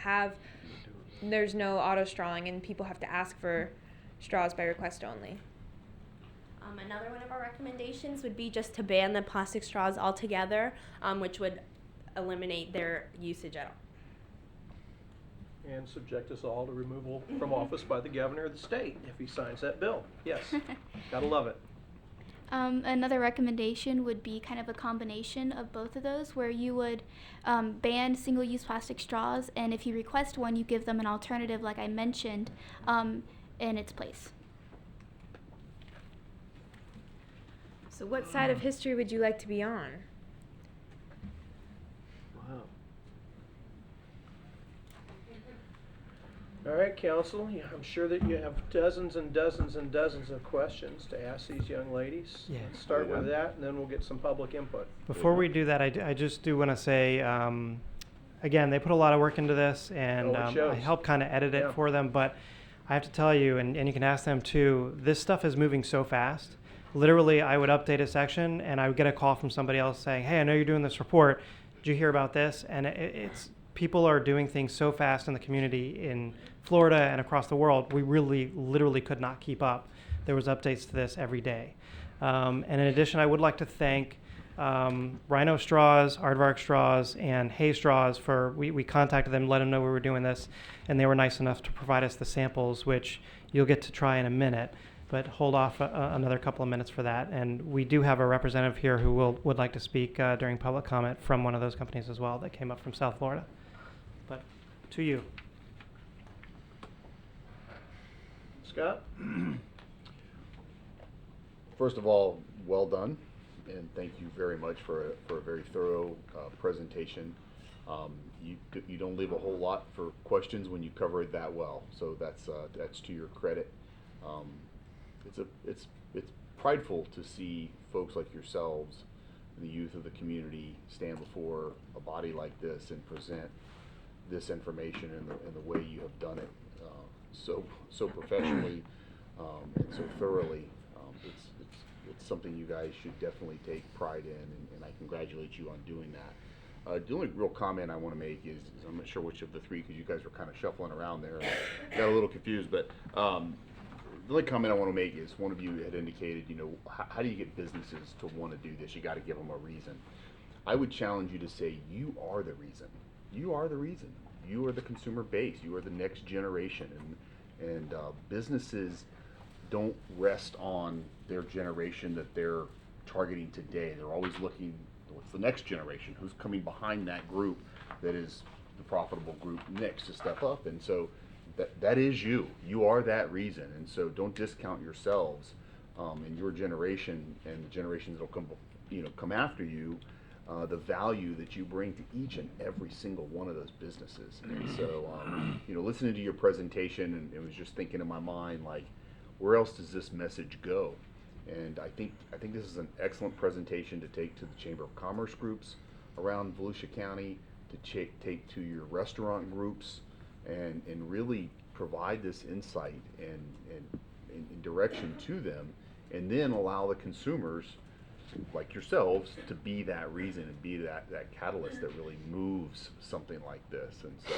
there's no auto strawing, and people have to ask for straws by request only. Another one of our recommendations would be just to ban the plastic straws altogether, which would eliminate their usage at all. And subject us all to removal from office by the governor of the state if he signs that bill. Yes, gotta love it. Another recommendation would be kind of a combination of both of those, where you would ban single-use plastic straws, and if you request one, you give them an alternative, like I mentioned, in its place. So what side of history would you like to be on? Wow. All right, council, I'm sure that you have dozens and dozens and dozens of questions to ask these young ladies. Yeah. Let's start with that, and then we'll get some public input. Before we do that, I just do want to say, again, they put a lot of work into this, and I helped kind of edit it for them, but I have to tell you, and you can ask them too, this stuff is moving so fast literally I would update a section and I would get a call from somebody else saying, hey, I know you're doing this report. Did you hear about this? And it's people are doing things so fast in the community in Florida and across the world, we really literally could not keep up. There was updates to this every day. And in addition, I would like to thank Rhino Straws, Aardvark Straws, and Hay Straws for, we contacted them, let them know we were doing this, and they were nice enough to provide us the samples, which you'll get to try in a minute, but hold off another couple of minutes for that. And we do have a representative here who would like to speak during public comment from one of those companies as well that came up from South Florida. But to you. Scott? First of all, well done, and thank you very much for a very thorough presentation. You don't leave a whole lot for questions when you cover it that well, so that's to your credit. It's prideful to see folks like yourselves and the youth of the community stand before a body like this and present this information in the way you have done it so professionally and so thoroughly. It's something you guys should definitely take pride in, and I congratulate you on doing that. The only real comment I want to make is I'm not sure which of the three, because you guys were kind of shuffling around there and got a little confused, but the only comment I want to make is one of you had indicated, how do you get businesses to want to do this? You got to give them a reason. I would challenge you to say you are the reason. You are the reason. You are the consumer base. You are the next generation, and businesses don't rest on their generation that they're targeting today. They're always looking, what's the next generation? Who's coming behind that group that is the profitable group next to step up? And so that is you. You are that reason. And so don't discount yourselves and your generation and the generations that will come after you, the value that you bring to each and every single one of those businesses. And so, listening to your presentation, and it was just thinking in my mind, like, where else does this message go? And I think this is an excellent presentation to take to the Chamber of Commerce groups around Volusia County, to take to your restaurant groups, and really provide this insight and direction to them, and then allow the consumers like yourselves to be that reason and be that catalyst that really moves something like this. And so,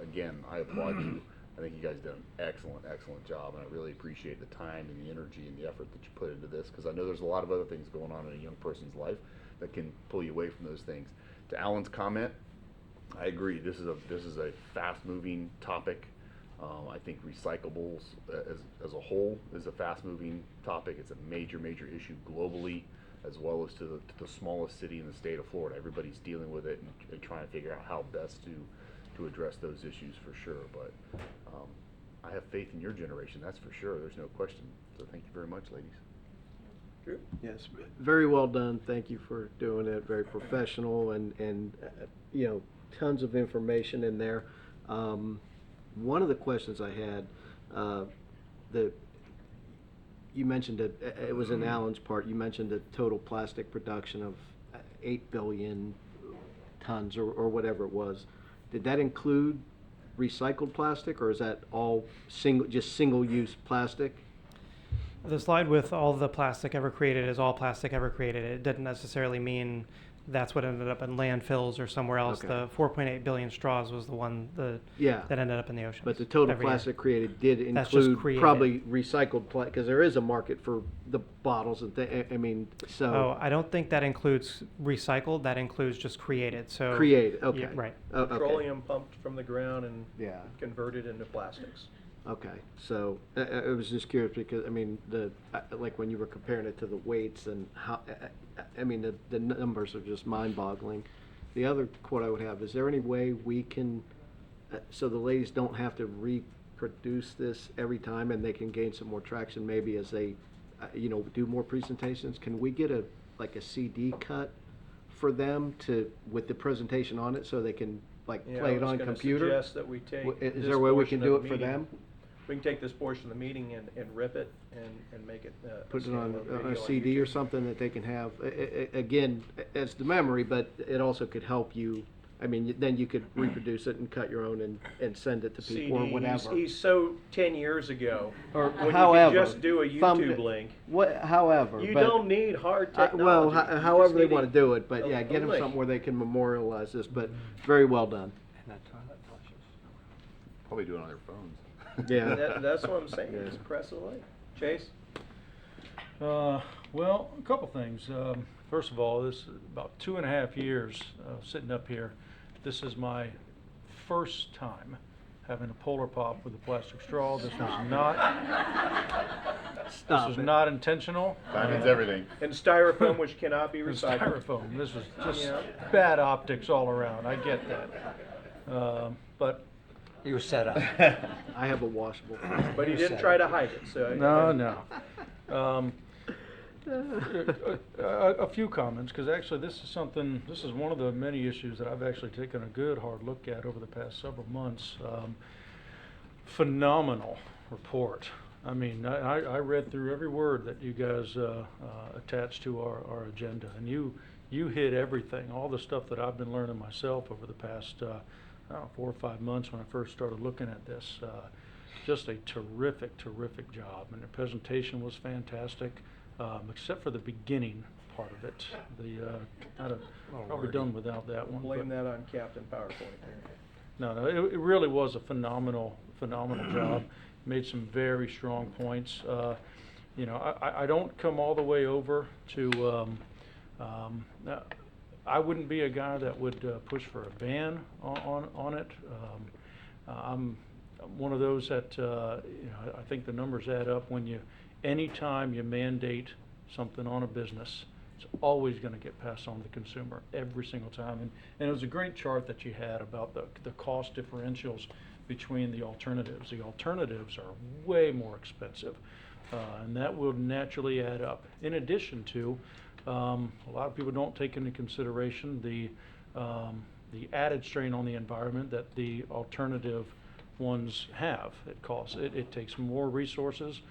again, I applaud you. I think you guys did an excellent job, and I really appreciate the time and the energy and the effort that you put into this, because I know there's a lot of other things going on in a young person's life that can pull you away from those things. To Alan's comment, I agree. This is a fast-moving topic. I think recyclables as a whole is a fast-moving topic. It's a major issue globally, as well as to the smallest city in the state of Florida. Everybody's dealing with it and trying to figure out how best to address those issues for sure. But I have faith in your generation, that's for sure. There's no question. So thank you very much, ladies. Drew? Yes, very well done. Thank you for doing it. Very professional and tons of information in there. One of the questions I had, you mentioned it was in Alan's part. You mentioned the total plastic production of 8 billion tons or whatever it was. Did that include recycled plastic, or is that all single-use plastic? The slide with all the plastic ever created is all plastic ever created. It didn't necessarily mean that's what ended up in landfills or somewhere else. Okay. The 4.8 billion straws was the one that ended up in the ocean. But the total plastic created did include probably recycled plastic, because there is a market for the bottles and so. Oh, I don't think that includes recycled. That includes just created. So created. Okay. Yeah, right. Okay. Petroleum pumped from the ground and converted into plastics. Okay, so I was just curious because like when you were comparing it to the weights and how, the numbers are just mind-boggling. The other quote I would have: is there any way we can, so the ladies don't have to reproduce this every time and they can gain some more traction maybe as they, do more presentations? Can we get a CD cut for them with the presentation on it so they can play it on computer? Suggest that we take. Is there a way we can do it for them? We can take this portion of the meeting and rip it and make it. Put it on a CD or something that they can have. Again, it's the memory, but it also could help you. I mean, then you could reproduce it and cut your own and send it to people or CD, whatever. he's so 10 years ago. Or when however, you could just do a thumb- YouTube link. However, You but- don't need hard technology. Well, You just however they need want to do it, but a- yeah, a get them link. something where they can memorialize this, but very well done. Probably do it on their phones. Yeah. That's what I'm saying, Yeah. just press a link. Chase? Well, a couple things. First of all, this is about 2.5 years sitting up here. This is my first time having a Polar Pop with a plastic straw. This was not. This was not intentional. That means everything. And styrofoam, which cannot be And recycled. styrofoam. This was just Yeah. bad optics all around. I get that. But You were set up. I have a washable. But he didn't try to hide it, so. no. A few comments, because actually this is one of the many issues that I've actually taken a good hard look at over the past several months. Phenomenal report. I mean, I read through every word that you guys attached to our agenda, and you hit everything, all the stuff that I've been learning myself over the past 4 or 5 months when I first started looking at this. Just a terrific job, and the presentation was fantastic. Except for the beginning part of it. I'd have probably done without that one. Blame but- that on Captain PowerPoint. No, it really was a phenomenal job. Made some very strong points. You know, I don't come all the way over to, I wouldn't be a guy that would push for a ban on it. I'm one of those that, you know, I think the numbers add up when anytime you mandate something on a business, it's always going to get passed on to the consumer every single time. And it was a great chart that you had about the cost differentials between the alternatives. The alternatives are way more expensive, and that will naturally add up. In addition to, a lot of people don't take into consideration the added strain on the environment that the alternative ones have. It takes more resources,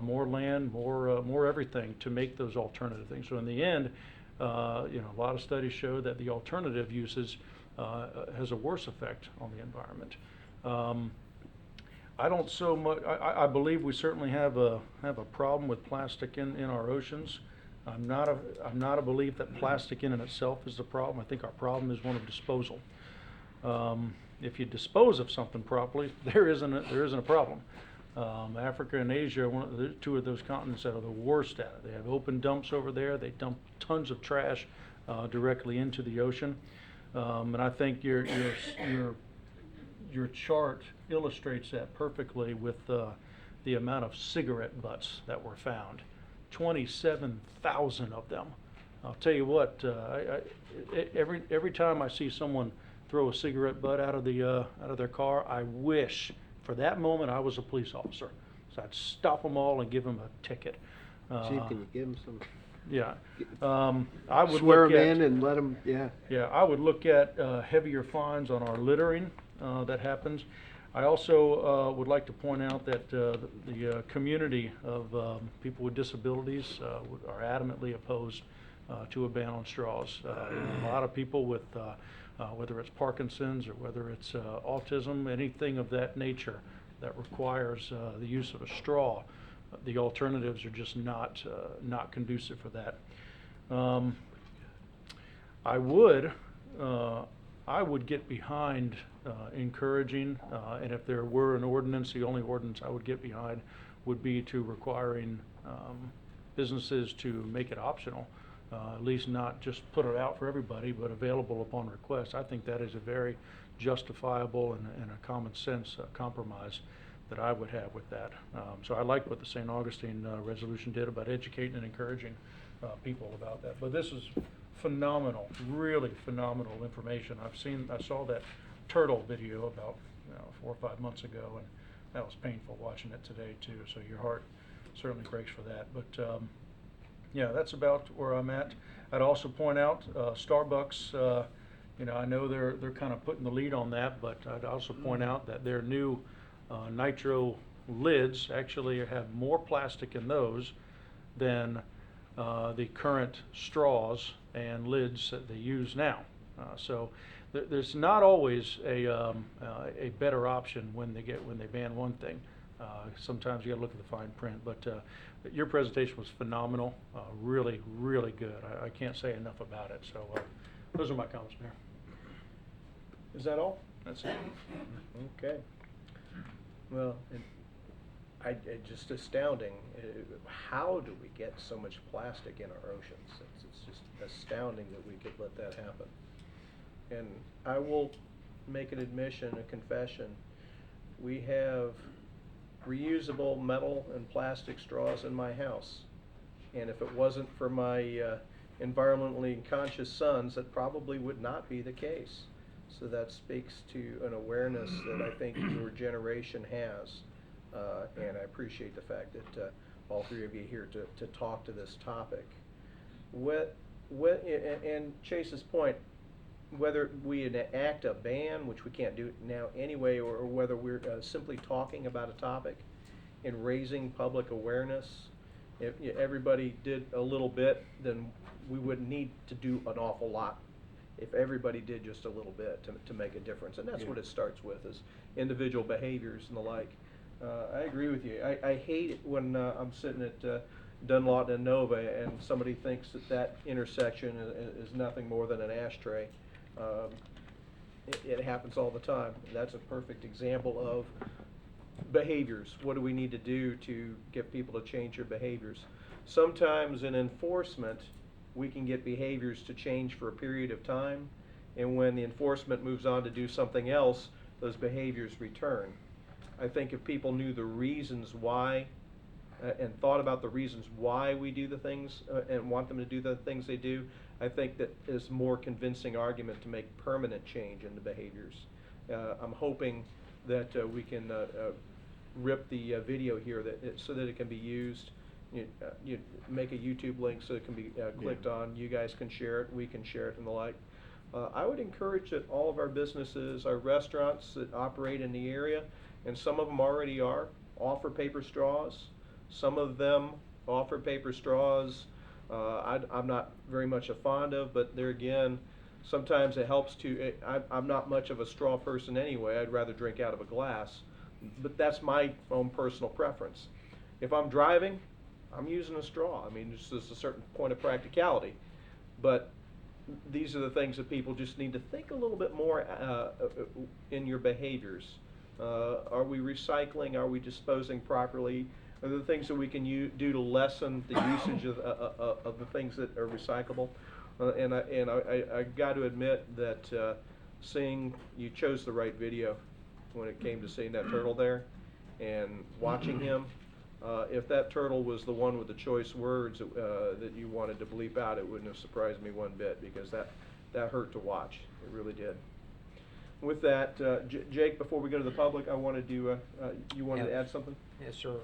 more land, more everything to make those alternative things. So in the end, you know, a lot of studies show that the alternative uses has a worse effect on the environment. I don't so much. I believe we certainly have a problem with plastic in our oceans. I'm not a belief that plastic in and itself is the problem. I think our problem is one of disposal. If you dispose of something properly, there isn't a problem. Africa and Asia are two of those continents that are the worst at it. They have open dumps over there. They dump tons of trash directly into the ocean. And I think your chart illustrates that perfectly with the amount of cigarette butts that were found. 27,000 of them. I'll tell you what. Every time I see someone throw a cigarette butt out of their car, I wish for that moment I was a police officer. So I'd stop them all and give them a ticket. Chief, can you give them some? Yeah. I would Swear look them at, in and let them, yeah. Yeah, I would look at heavier fines on our littering that happens. I also would like to point out that the community of people with disabilities are adamantly opposed to a ban on straws. A lot of people with whether it's Parkinson's or whether it's autism, anything of that nature that requires the use of a straw, the alternatives are just not conducive for that. I would get behind encouraging, and if there were an ordinance, the only ordinance I would get behind would be to requiring businesses to make it optional. At least not just put it out for everybody, but available upon request. I think that is a very justifiable and a common sense compromise that I would have with that. So I like what the St. Augustine resolution did about educating and encouraging people about that. But this is phenomenal, really phenomenal information. I saw that turtle video about 4 or 5 months ago, and that was painful watching it today too. So your heart certainly breaks for that. But yeah, that's about where I'm at. I'd also point out Starbucks. I know they're kind of putting the lead on that, but I'd also point out that their new nitro lids actually have more plastic in those than the current straws and lids that they use now. So there's not always a better option when they ban one thing. Sometimes you got to look at the fine print. But your presentation was phenomenal, really, really good. I can't say enough about it. So those are my comments, Mayor. Is that all? That's it. Okay. Well, just astounding. How do we get so much plastic in our oceans? It's just astounding that we could let that happen. And I will make an admission, a confession. We have reusable metal and plastic straws in my house. And if it wasn't for my environmentally conscious sons, that probably would not be the case. So that speaks to an awareness that I think your generation has. And I appreciate the fact that all three of you are here to talk to this topic. And Chase's point, whether we enact a ban, which we can't do now anyway, or whether we're simply talking about a topic and raising public awareness, if everybody did a little bit, then we wouldn't need to do an awful lot. If everybody did just a little bit to make a difference. And that's what it starts with, is individual behaviors and the like. I agree with you. I hate it when I'm sitting at Dunlawton and Nova and somebody thinks that intersection is nothing more than an ashtray. It happens all the time. That's a perfect example of behaviors. What do we need to do to get people to change their behaviors? Sometimes in enforcement, we can get behaviors to change for a period of time, and when the enforcement moves on to do something else, those behaviors return. I think if people knew the reasons why and thought about the reasons why we do the things and want them to do the things they do, I think that is more convincing argument to make permanent change in the behaviors. I'm hoping that we can rip the video here so that it can be used. You make a YouTube link so it can be clicked on. You guys can share it, we can share it, and the like. I would encourage that all of our businesses, our restaurants that operate in the area, and some of them already are, offer paper straws. Some of them offer paper straws I'm not very much a fond of, but there again, sometimes it helps to, I'm not much of a straw person anyway. I'd rather drink out of a glass, but that's my own personal preference. If I'm driving, I'm using a straw. I mean, there's a certain point of practicality, but these are the things that people just need to think a little bit more in your behaviors. Are we recycling? Are we disposing properly? Are there things that we can do to lessen the usage of the things that are recyclable? And I got to admit that you chose the right video when it came to seeing that turtle there and watching him. If that turtle was the one with the choice words that you wanted to bleep out, it wouldn't have surprised me one bit, because that hurt to watch. It really did. With that, Jake, before we go to the public, I wanted to, you wanted to add something? Yes, sir.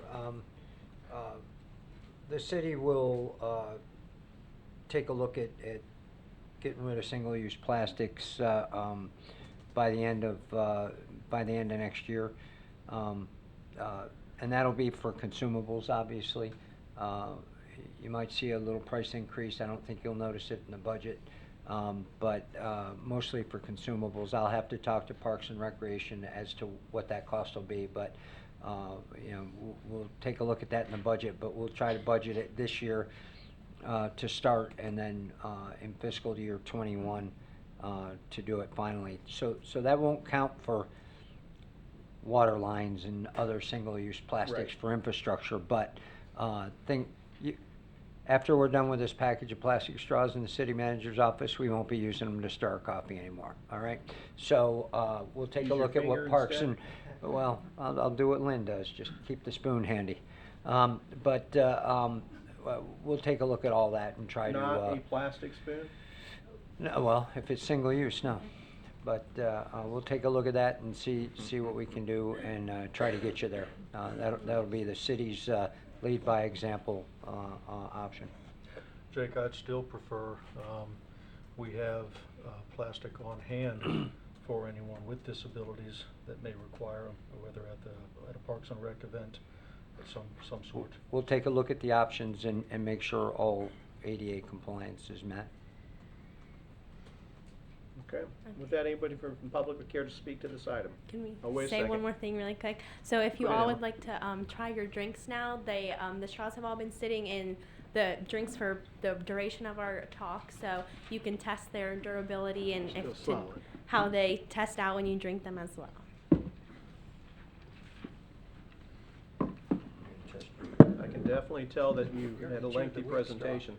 The city will take a look at getting rid of single-use plastics by the end of next year, and that'll be for consumables, obviously. You might see a little price increase. I don't think you'll notice it in the budget. But mostly for consumables. I'll have to talk to Parks and Recreation as to what that cost will be, but you know, we'll take a look at that in the budget, but we'll try to budget it this year to start, and then in fiscal year 21 to do it finally. So that won't count for water lines and other single-use plastics for infrastructure, but after we're done with this package of plastic straws in the city manager's office, we won't be using them to stir our coffee anymore, all right? So we'll take a look at what Parks and, well, I'll do what Lynn does, just keep the spoon handy. But we'll take a look at all that and try to... Not a plastic spoon? No, well, if it's single use, no. But we'll take a look at that and see what we can do and try to get you there. That'll be the city's lead by example option. Jake, I'd still prefer we have plastic on hand for anyone with disabilities that may require them, whether at a Parks and Rec event of some sort. We'll take a look at the options and make sure all ADA compliance is met. Okay. With that, anybody from the public would care to speak to this item? Can we Oh, wait a say second. one more thing really quick? So if you Go ahead, all would Ellen. like to try your drinks now, the straws have all been sitting in the drinks for the duration of our talk, so you can test their durability and Still if to, solid. how they test out when you drink them as well. I can definitely tell that you had a lengthy presentation.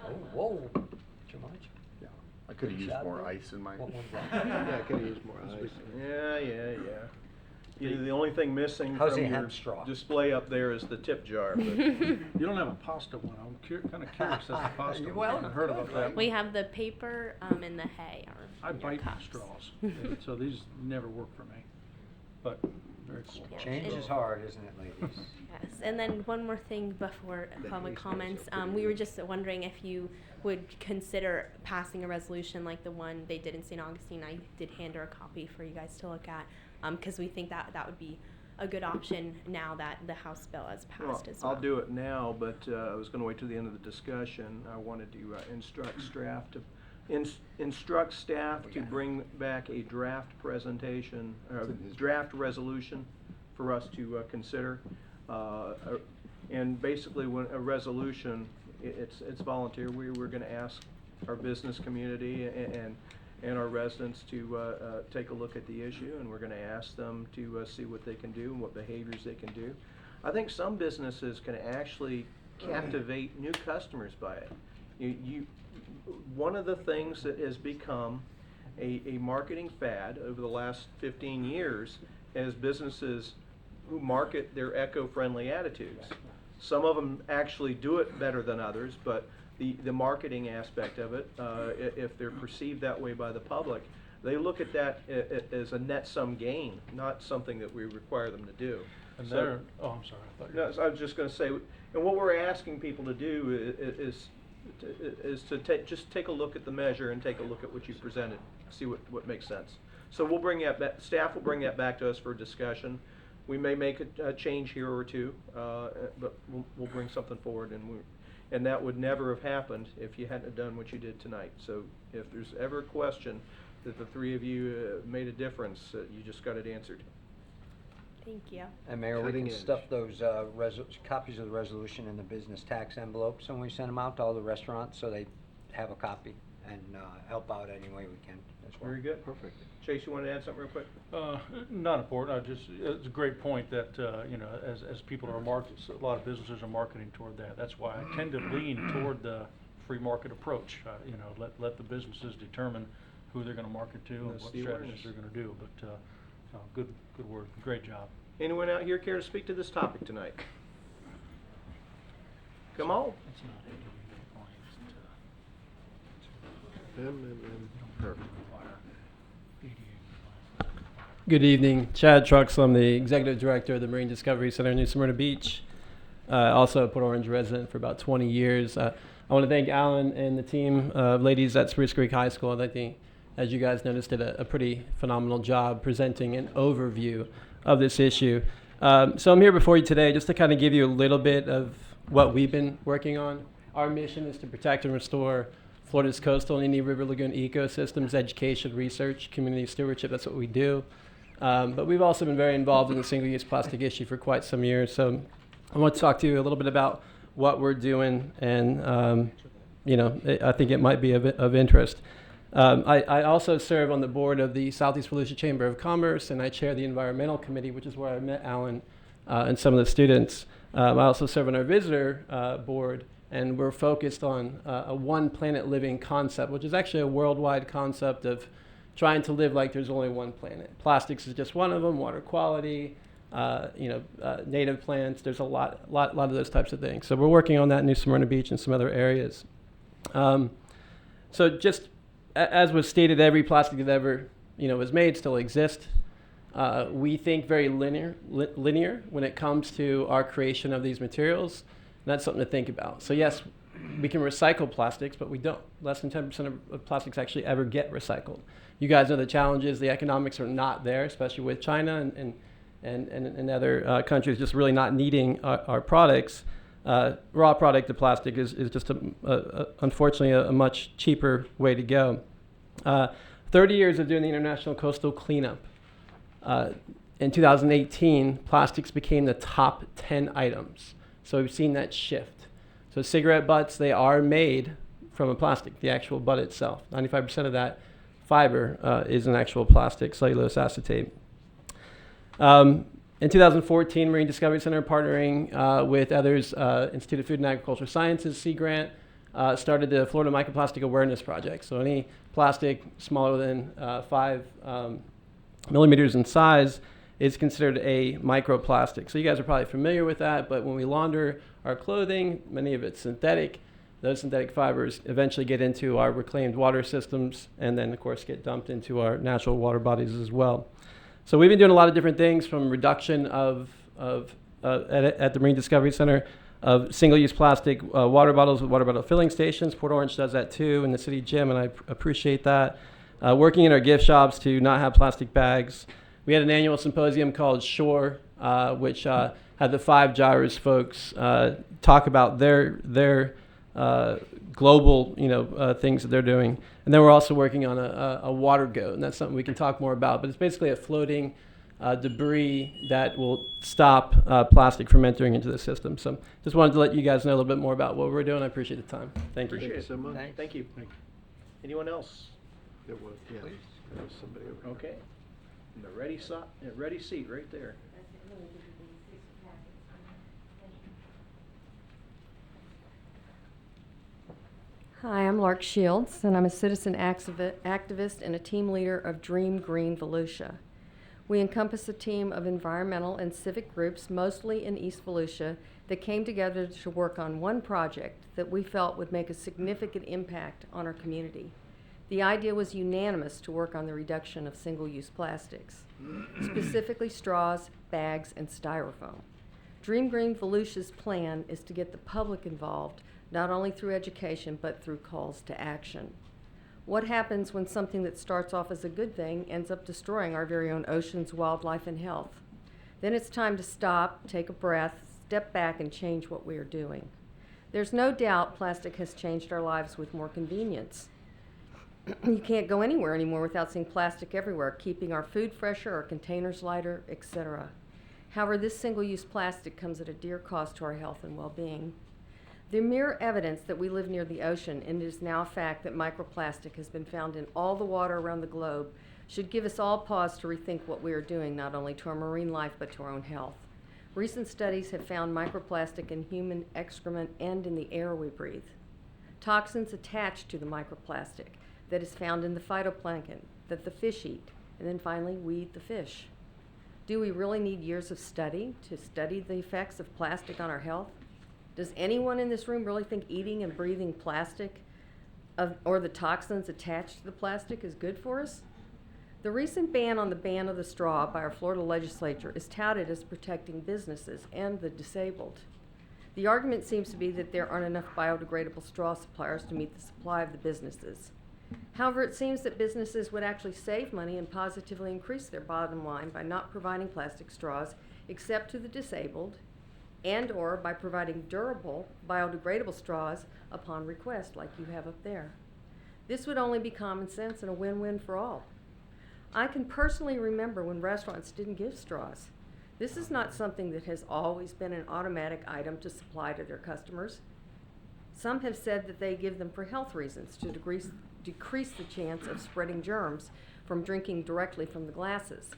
Oh, whoa, too much? I could have used Shot more there? ice in my. What one's that? Yeah, I could use more ice. Yeah. The only thing missing How's from he your have straw? display up there is the tip jar. But You don't have a pasta one. I'm kind of curious as to pasta one. Well, I haven't heard about that. We have the paper and the hay I on your bite my cups. straws, so these never work for me. But very cool. Yeah. Change is hard, isn't it, ladies? Yes, and then one more thing before public comments. We were just wondering if you would consider passing a resolution like the one they did in St. Augustine. I did hand her a copy for you guys to look at, because we think that would be a good option now that the House bill has passed as well. I'll do it now, but I was going to wait till the end of the discussion. I wanted to instruct staff to bring back a draft presentation, draft resolution for us to consider. And basically, when a resolution, it's volunteer. We're going to ask our business community and our residents to take a look at the issue, and we're going to ask them to see what they can do and what behaviors they can do. I think some businesses can actually captivate new customers by it. One of the things that has become a marketing fad over the last 15 years is businesses who market their eco-friendly attitudes. Some of them actually do it better than others, but the marketing aspect of it, if they're perceived that way by the public, they look at that as a net sum gain, not something that we require them to do. And So- they're, oh, I'm sorry. I thought you No, so I was just going to say, and what we're asking people to do is to just take a look at the measure and take a look at what you presented, see what makes sense. So we'll bring that back, staff will bring that back to us for discussion. We may make a change here or two, but we'll bring something forward, and that would never have happened if you hadn't done what you did tonight. So if there's ever a question that the three of you made a difference, you just got it answered. Thank you. And Mayor, we Cutting can edge. stuff those copies of the resolution in the business tax envelopes, and we send them out to all the restaurants so they have a copy and help out any way we can as well. Very good. Perfect. Chase, you want to add something real quick? Not important. It's a great point that, as people are a lot of businesses are marketing toward that. That's why I tend to lean toward the free market approach. Let the businesses determine who they're going to market to and That's what the strategies awareness. they're going to do. But good work. Great job. Anyone out here care to speak to this topic tonight? Come on. It's not Perfect. Good evening. Chad Truxell. I'm the Executive Director of the Marine Discovery Center in New Smyrna Beach. Also a Port Orange resident for about 20 years. I want to thank Alan and the team of ladies at Spruce Creek High School. I think, as you guys noticed, did a pretty phenomenal job presenting an overview of this issue. So I'm here before you today just to kind of give you a little bit of what we've been working on. Our mission is to protect and restore Florida's coastal and Indian River Lagoon ecosystems, education, research, community stewardship. That's what we do. But we've also been very involved in the single-use plastic issue for quite some years. So I want to talk to you a little bit about what we're doing, and I think it might be of interest. I also serve on the board of the Southeast Volusia Chamber of Commerce, and I chair the environmental committee, which is where I met Alan and some of the students. I also serve on our visitor board, and we're focused on a one planet living concept, which is actually a worldwide concept of trying to live like there's only one planet. Plastics is just one of them, water quality, native plants. There's a lot of those types of things. So we're working on that in New Smyrna Beach and some other areas. So just as was stated, every plastic that ever was made still exists. We think very linear when it comes to our creation of these materials. And that's something to think about. So yes, we can recycle plastics, but we don't. Less than 10% of plastics actually ever get recycled. You guys know the challenges. The economics are not there, especially with China and other countries just really not needing our products. Raw product of plastic is just unfortunately a much cheaper way to go. 30 years of doing the International Coastal Cleanup. In 2018, plastics became the top 10 items. So we've seen that shift. So cigarette butts, they are made from a plastic, the actual butt itself. 95% of that fiber is an actual plastic, cellulose acetate. In 2014, Marine Discovery Center, partnering with others, Institute of Food and Agricultural Sciences, Sea Grant, started the Florida Microplastic Awareness Project. So any plastic smaller than 5 millimeters in size is considered a microplastic. So you guys are probably familiar with that, but when we launder our clothing, many of it's synthetic. Those synthetic fibers eventually get into our reclaimed water systems and then, of course, get dumped into our natural water bodies as well. So we've been doing a lot of different things, from reduction at the Marine Discovery Center of single-use plastic water bottles with water bottle filling stations. Port Orange does that too in the city gym, and I appreciate that. Working in our gift shops to not have plastic bags. We had an annual symposium called SHORE, which had the 5 Gyres folks talk about their global, things that they're doing. And then we're also working on a water goat, and that's something we can talk more about. But it's basically a floating debris that will stop plastic from entering into the system. So just wanted to let you guys know a little bit more about what we're doing. I appreciate the time. Thank you. Appreciate it. so much. Thank you. Anyone else? There was, yeah, there was somebody over Okay. The ready seat right there. Hi, I'm Lark Shields, and I'm a citizen activist and a team leader of Dream Green Volusia. We encompass a team of environmental and civic groups, mostly in East Volusia, that came together to work on one project that we felt would make a significant impact on our community. The idea was unanimous to work on the reduction of single-use plastics, specifically straws, bags, and styrofoam. Dream Green Volusia's plan is to get the public involved, not only through education, but through calls to action. What happens when something that starts off as a good thing ends up destroying our very own oceans, wildlife, and health? Then it's time to stop, take a breath, step back, and change what we are doing. There's no doubt plastic has changed our lives with more convenience. You can't go anywhere anymore without seeing plastic everywhere, keeping our food fresher, our containers lighter, etc. However, this single-use plastic comes at a dear cost to our health and well-being. The mere evidence that we live near the ocean, and it is now a fact that microplastic has been found in all the water around the globe, should give us all pause to rethink what we are doing, not only to our marine life, but to our own health. Recent studies have found microplastic in human excrement and in the air we breathe. Toxins attached to the microplastic that is found in the phytoplankton that the fish eat, and then finally we eat the fish. Do we really need years of study to study the effects of plastic on our health? Does anyone in this room really think eating and breathing plastic or the toxins attached to the plastic is good for us? The recent ban on the straw by our Florida legislature is touted as protecting businesses and the disabled. The argument seems to be that there aren't enough biodegradable straw suppliers to meet the supply of the businesses. However, it seems that businesses would actually save money and positively increase their bottom line by not providing plastic straws except to the disabled, and or by providing durable, biodegradable straws upon request like you have up there. This would only be common sense and a win-win for all. I can personally remember when restaurants didn't give straws. This is not something that has always been an automatic item to supply to their customers. Some have said that they give them for health reasons, to decrease the chance of spreading germs from drinking directly from the glasses.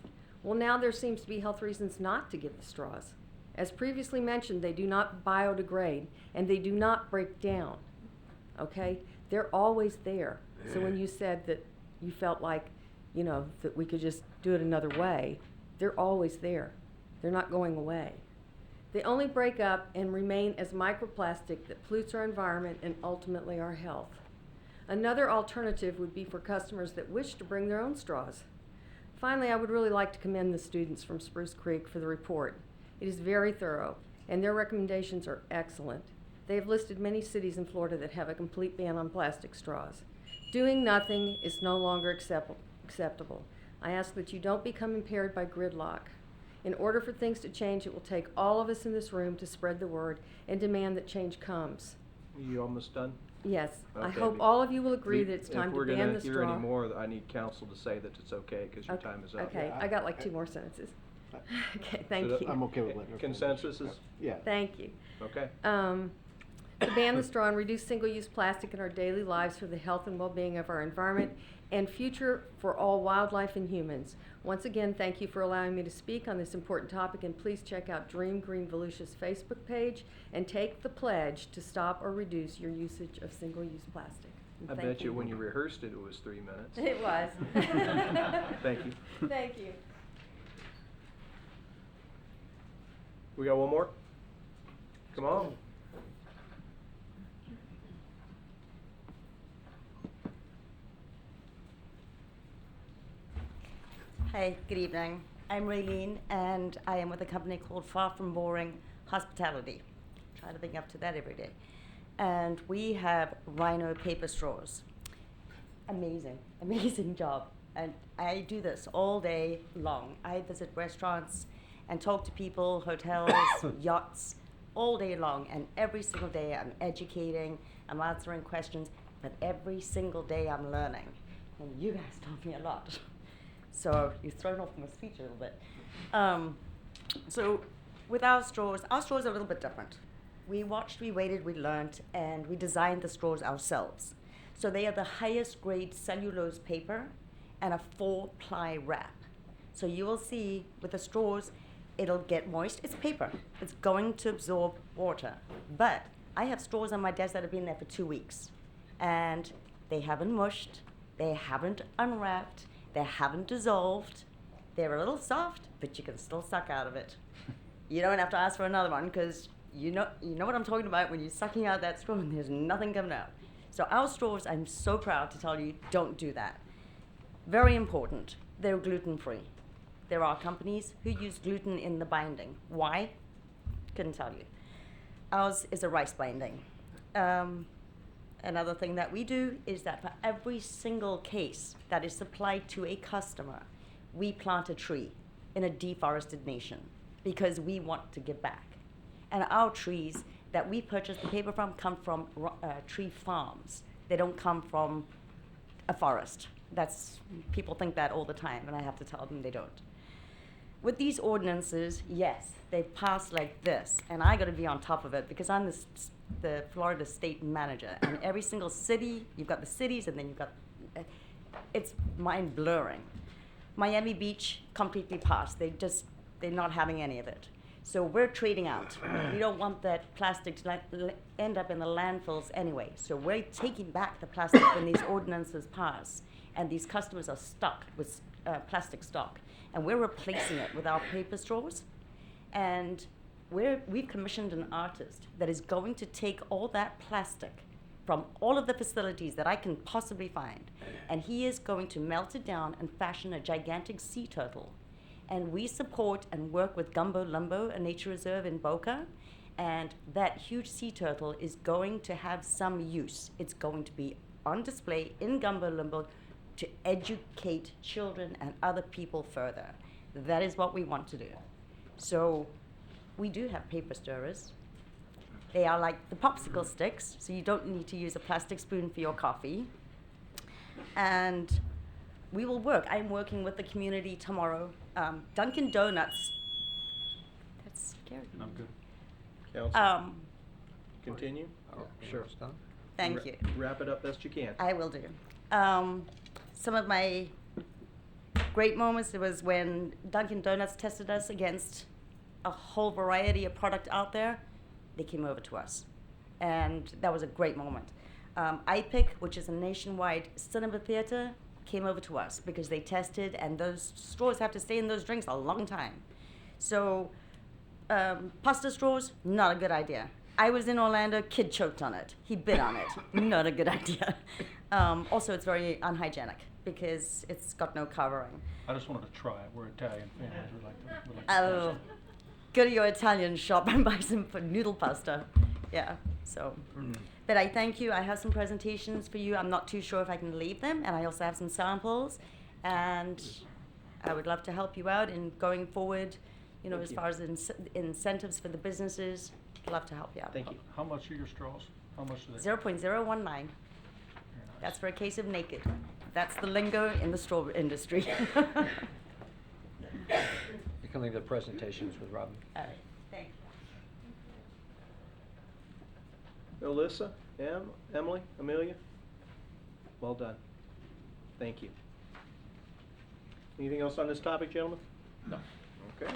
Well, now there seems to be health reasons not to give the straws. As previously mentioned, they do not biodegrade and they do not break down, okay? They're always there. So when you said that you felt like, that we could just do it another way, they're always there. They're not going away. They only break up and remain as microplastic that pollutes our environment and ultimately our health. Another alternative would be for customers that wish to bring their own straws. Finally, I would really like to commend the students from Spruce Creek for the report. It is very thorough, and their recommendations are excellent. They have listed many cities in Florida that have a complete ban on plastic straws. Doing nothing is no longer acceptable. I ask that you don't become impaired by gridlock. In order for things to change, it will take all of us in this room to spread the word and demand that change comes. You almost done? Yes, I Okay. hope all of you will agree that it's time If to we're ban gonna the hear straw. any more, I need council to say that it's okay, because your time is up. Okay, I got like 2 more sentences. Okay, thank you. I'm okay with letting her. Consensus is, Yeah. Thank you. okay. To ban the straw and reduce single-use plastic in our daily lives for the health and well-being of our environment and future for all wildlife and humans. Once again, thank you for allowing me to speak on this important topic, and please check out Dream Green Volusia's Facebook page and take the pledge to stop or reduce your usage of single-use plastic. And I thank bet you when you rehearsed it, it was 3 minutes. It was. Thank you. Thank you. We got one more? Come on. Hi, good evening. I'm Raylene, and I am with a company called Far From Boring Hospitality. Try to think up to that every day. And we have Rhino paper straws. Amazing, amazing job. And I do this all day long. I visit restaurants and talk to people, hotels, yachts, all day long. And every single day I'm educating, I'm answering questions, but every single day I'm learning. And you guys taught me a lot. So you've thrown off my speech a little bit. So with our straws are a little bit different. We watched, we waited, we learned, and we designed the straws ourselves. So they are the highest grade cellulose paper and a 4-ply wrap. So you will see with the straws, it'll get moist. It's paper. It's going to absorb water. But I have straws on my desk that have been there for 2 weeks. And they haven't mushed, they haven't unwrapped, they haven't dissolved. They're a little soft, but you can still suck out of it. You don't have to ask for another one, because you know what I'm talking about when you're sucking out that straw and there's nothing coming out. So our straws, I'm so proud to tell you, don't do that. Very important, they're gluten-free. There are companies who use gluten in the binding. Why? Couldn't tell you. Ours is a rice binding. Another thing that we do is that for every single case that is supplied to a customer, we plant a tree in a deforested nation because we want to give back. And our trees that we purchase the paper from come from tree farms. They don't come from a forest. People think that all the time, and I have to tell them they don't. With these ordinances, yes, they pass like this, and I got to be on top of it because I'm the Florida state manager, and every single city, you've got the cities, and then you've got, it's mind blurring. Miami Beach completely passed. They're not having any of it. So we're trading out. We don't want that plastic to end up in the landfills anyway. So we're taking back the plastic when these ordinances pass, and these customers are stuck with plastic stock, and we're replacing it with our paper straws. And we've commissioned an artist that is going to take all that plastic from all of the facilities that I can possibly find, and he is going to melt it down and fashion a gigantic sea turtle. And we support and work with Gumbo Lumbo, a nature reserve in Boca, and that huge sea turtle is going to have some use. It's going to be on display in Gumbo Lumbo to educate children and other people further. That is what we want to do. So we do have paper stirrers. They are like the popsicle sticks, so you don't need to use a plastic spoon for your coffee. And we will work. I'm working with the community tomorrow. Dunkin' Donuts. That's scary. I'm good. Council, continue? Sure. Thank you. Wrap it up best you can. I will do. Some of my great moments, it was when Dunkin' Donuts tested us against a whole variety of product out there. They came over to us, and that was a great moment. IPIC, which is a nationwide cinema theater, came over to us because they tested, and those straws have to stay in those drinks a long time. So pasta straws, not a good idea. I was in Orlando, kid choked on it. He bit on it. Not a good idea. Also, it's very unhygienic because it's got no covering. I just wanted to try it. We're Italian families. We like to Oh, go to your Italian shop and buy some noodle pasta. Yeah, so. But I thank you. I have some presentations for you. I'm not too sure if I can leave them, and I also have some samples. And I would love to help you out in going forward, you know, Thank as you. far as incentives for the businesses. I'd love to help you out. Thank you. How much are your straws? How much do they? 0.019. That's for a case of naked. That's the lingo in the straw industry. You can leave the presentations with Robin. All right, thank you. Alyssa, Emily, Amelia, well done. Thank you. Anything else on this topic, gentlemen? No. Okay.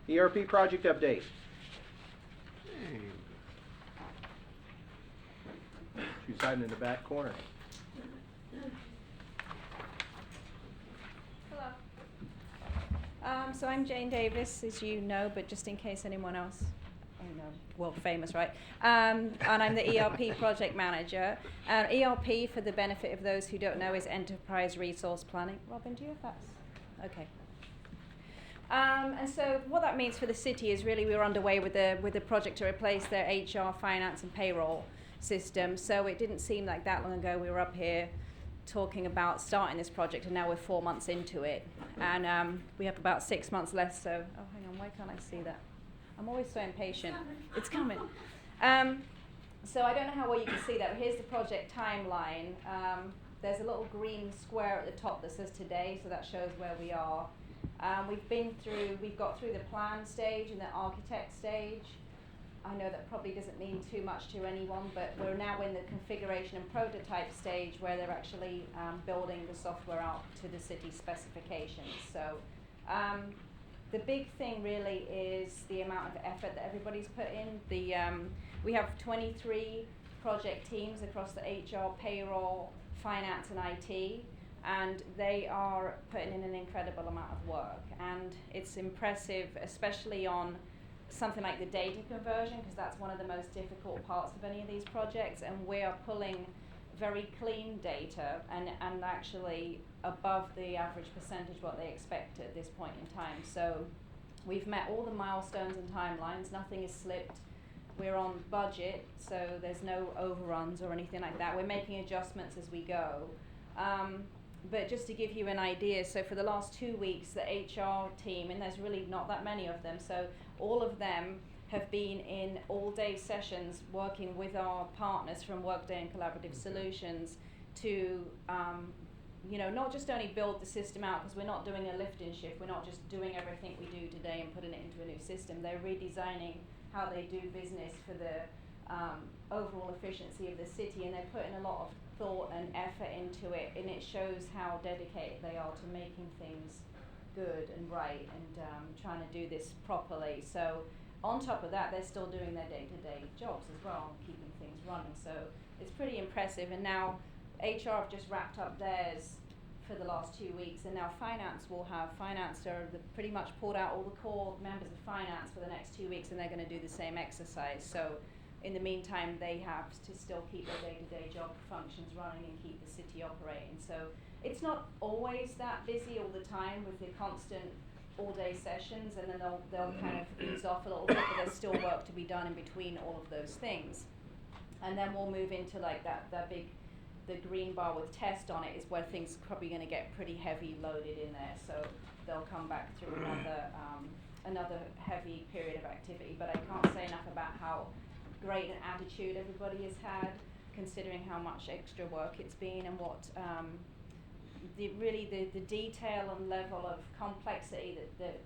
ERP project update. She's hiding in the back corner. Hello. So I'm Jane Davis, as you know, but just in case anyone else, world famous, right? And I'm the ERP project manager. ERP, for the benefit of those who don't know, is Enterprise Resource Planning. Robin, do you have that? Okay. And so what that means for the city is really we're underway with the project to replace their HR, finance, and payroll system. So it didn't seem like that long ago we were up here talking about starting this project, and now we're 4 months into it. And we have about 6 months left, so, oh, hang on, why can't I see that? I'm always so impatient. It's coming. So I don't know how well you can see that, but here's the project timeline. There's a little green square at the top that says today, so that shows where we are. We've got through the plan stage and the architect stage. I know that probably doesn't mean too much to anyone, but we're now in the configuration and prototype stage where they're actually building the software out to the city specifications. So the big thing really is the amount of effort that everybody's put in. We have 23 project teams across the HR, payroll, finance, and IT. And they are putting in an incredible amount of work. And it's impressive, especially on something like the data conversion, because that's one of the most difficult parts of any of these projects. And we are pulling very clean data and actually above the average percentage what they expect at this point in time. So we've met all the milestones and timelines. Nothing is slipped. We're on budget, so there's no overruns or anything like that. We're making adjustments as we go. But just to give you an idea, so for the last 2 weeks, the HR team, and there's really not that many of them, so all of them have been in all-day sessions working with our partners from Workday and Collaborative Solutions to, not just only build the system out, because we're not doing a lift and shift, we're not just doing everything we do today and putting it into a new system. They're redesigning how they do business for the overall efficiency of the city, and they're putting a lot of thought and effort into it, and it shows how dedicated they are to making things good and right and trying to do this properly. So on top of that, they're still doing their day-to-day jobs as well, keeping things running. So it's pretty impressive. And now HR have just wrapped up theirs for the last 2 weeks, and now finance are pretty much pulled out all the core members of finance for the next 2 weeks, and they're going to do the same exercise. So in the meantime, they have to still keep their day-to-day job functions running and keep the city operating. So it's not always that busy all the time with the constant all-day sessions, and then they'll kind of ease off a little bit, but there's still work to be done in between all of those things. And then we'll move into like the green bar with test on it is where things are probably going to get pretty heavy loaded in there. So they'll come back through another heavy period of activity. But I can't say enough about how great an attitude everybody has had, considering how much extra work it's been and what the detail and level of complexity that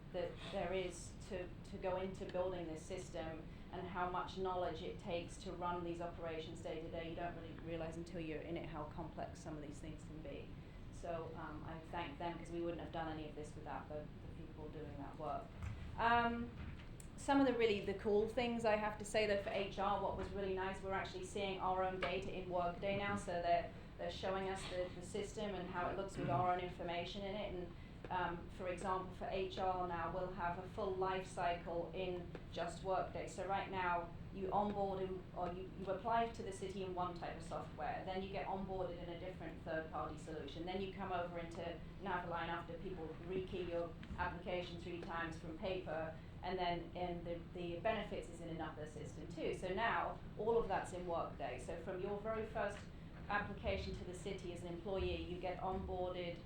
there is to go into building this system, and how much knowledge it takes to run these operations day to day. You don't really realize until you're in it how complex some of these things can be. So I thank them, because we wouldn't have done any of this without the people doing that work. Some of the cool things I have to say though for HR, what was really nice, we're actually seeing our own data in Workday now, so they're showing us the system and how it looks with our own information in it. And for example, for HR now, we'll have a full life cycle in just Workday. So right now, you onboard or you apply to the city in one type of software, then you get onboarded in a different third-party solution. Then you come over into Naviline after people rekey your application 3 times from paper, and then the benefits is in another system too. So now all of that's in Workday. So from your very first application to the city as an employee, you get onboarded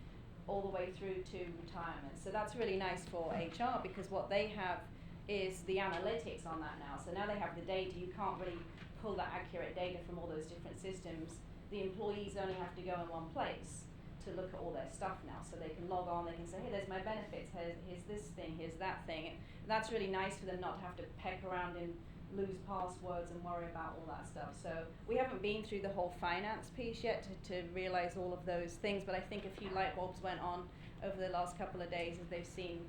all the way through to retirement. So that's really nice for HR, because what they have is the analytics on that now. So now they have the data. You can't really pull that accurate data from all those different systems. The employees only have to go in one place to look at all their stuff now. So they can log on, they can say, hey, there's my benefits, here's this thing, here's that thing. And that's really nice for them not to have to peck around and lose passwords and worry about all that stuff. So we haven't been through the whole finance piece yet to realize all of those things, but I think a few light bulbs went on over the last couple of days as they've seen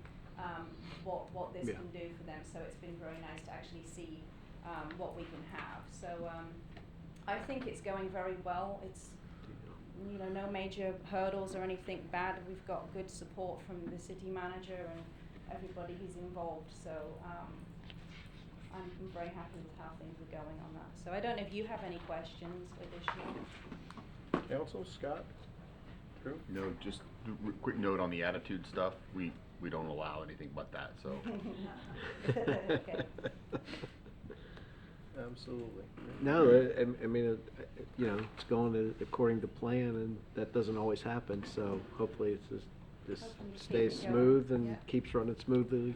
what this can do for them. So it's been very nice to actually see what we can have. So I think it's going very well. It's, you know, no major hurdles or anything bad. We've got good support from the city manager and everybody who's involved. So I'm very happy with how things are going on that. So I don't know if you have any questions additional. Council, Scott? Drew? No, just a quick note on the attitude stuff. We don't allow anything but that, so. Okay. Absolutely. No, I mean, you know, it's going according to plan, and that doesn't always happen, so hopefully it's just stays smooth and keeps running smoothly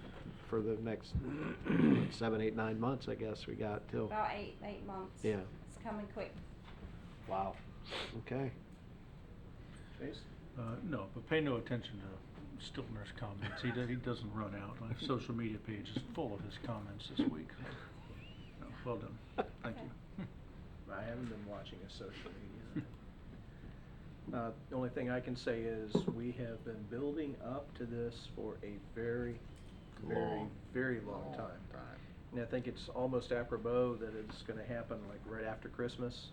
for the next 7, 8, 9 months, I guess we got till. About eight months. Yeah. It's coming quick. Wow. Okay. Chase? No, but pay no attention to Stiltner's comments. He doesn't run out. My social media page is full of his comments this week. No, well done. Thank you. I haven't been watching his social media. The only thing I can say is we have been building up to this for a very long time. And I think it's almost apropos that it's going to happen like right after Christmas,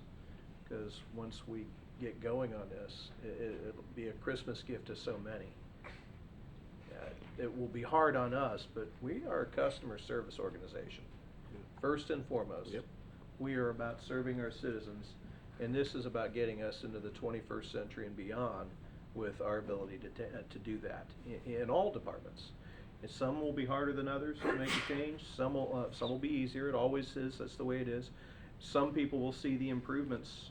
because once we get going on this, it'll be a Christmas gift to so many. It will be hard on us, but we are a customer service organization. First and foremost, we are about serving our citizens, and this is about getting us into the 21st century and beyond with our ability to do that in all departments. And some will be harder than others to make a change. Some will be easier. It always is. That's the way it is. Some people will see the improvements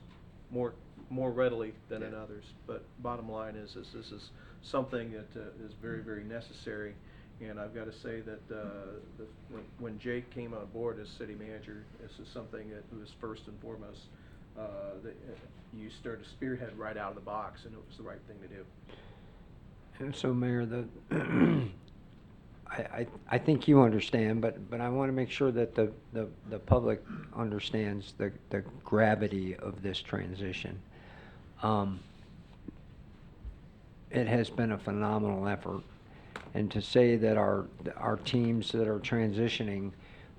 more readily than in others. But bottom line is this is something that is very necessary. And I've got to say that when Jake came on board as city manager, this is something that was first and foremost that you started to spearhead right out of the box, and it was the right thing to do. And so, Mayor, I think you understand, but I want to make sure that the public understands the gravity of this transition. It has been a phenomenal effort, and to say that our teams that are transitioning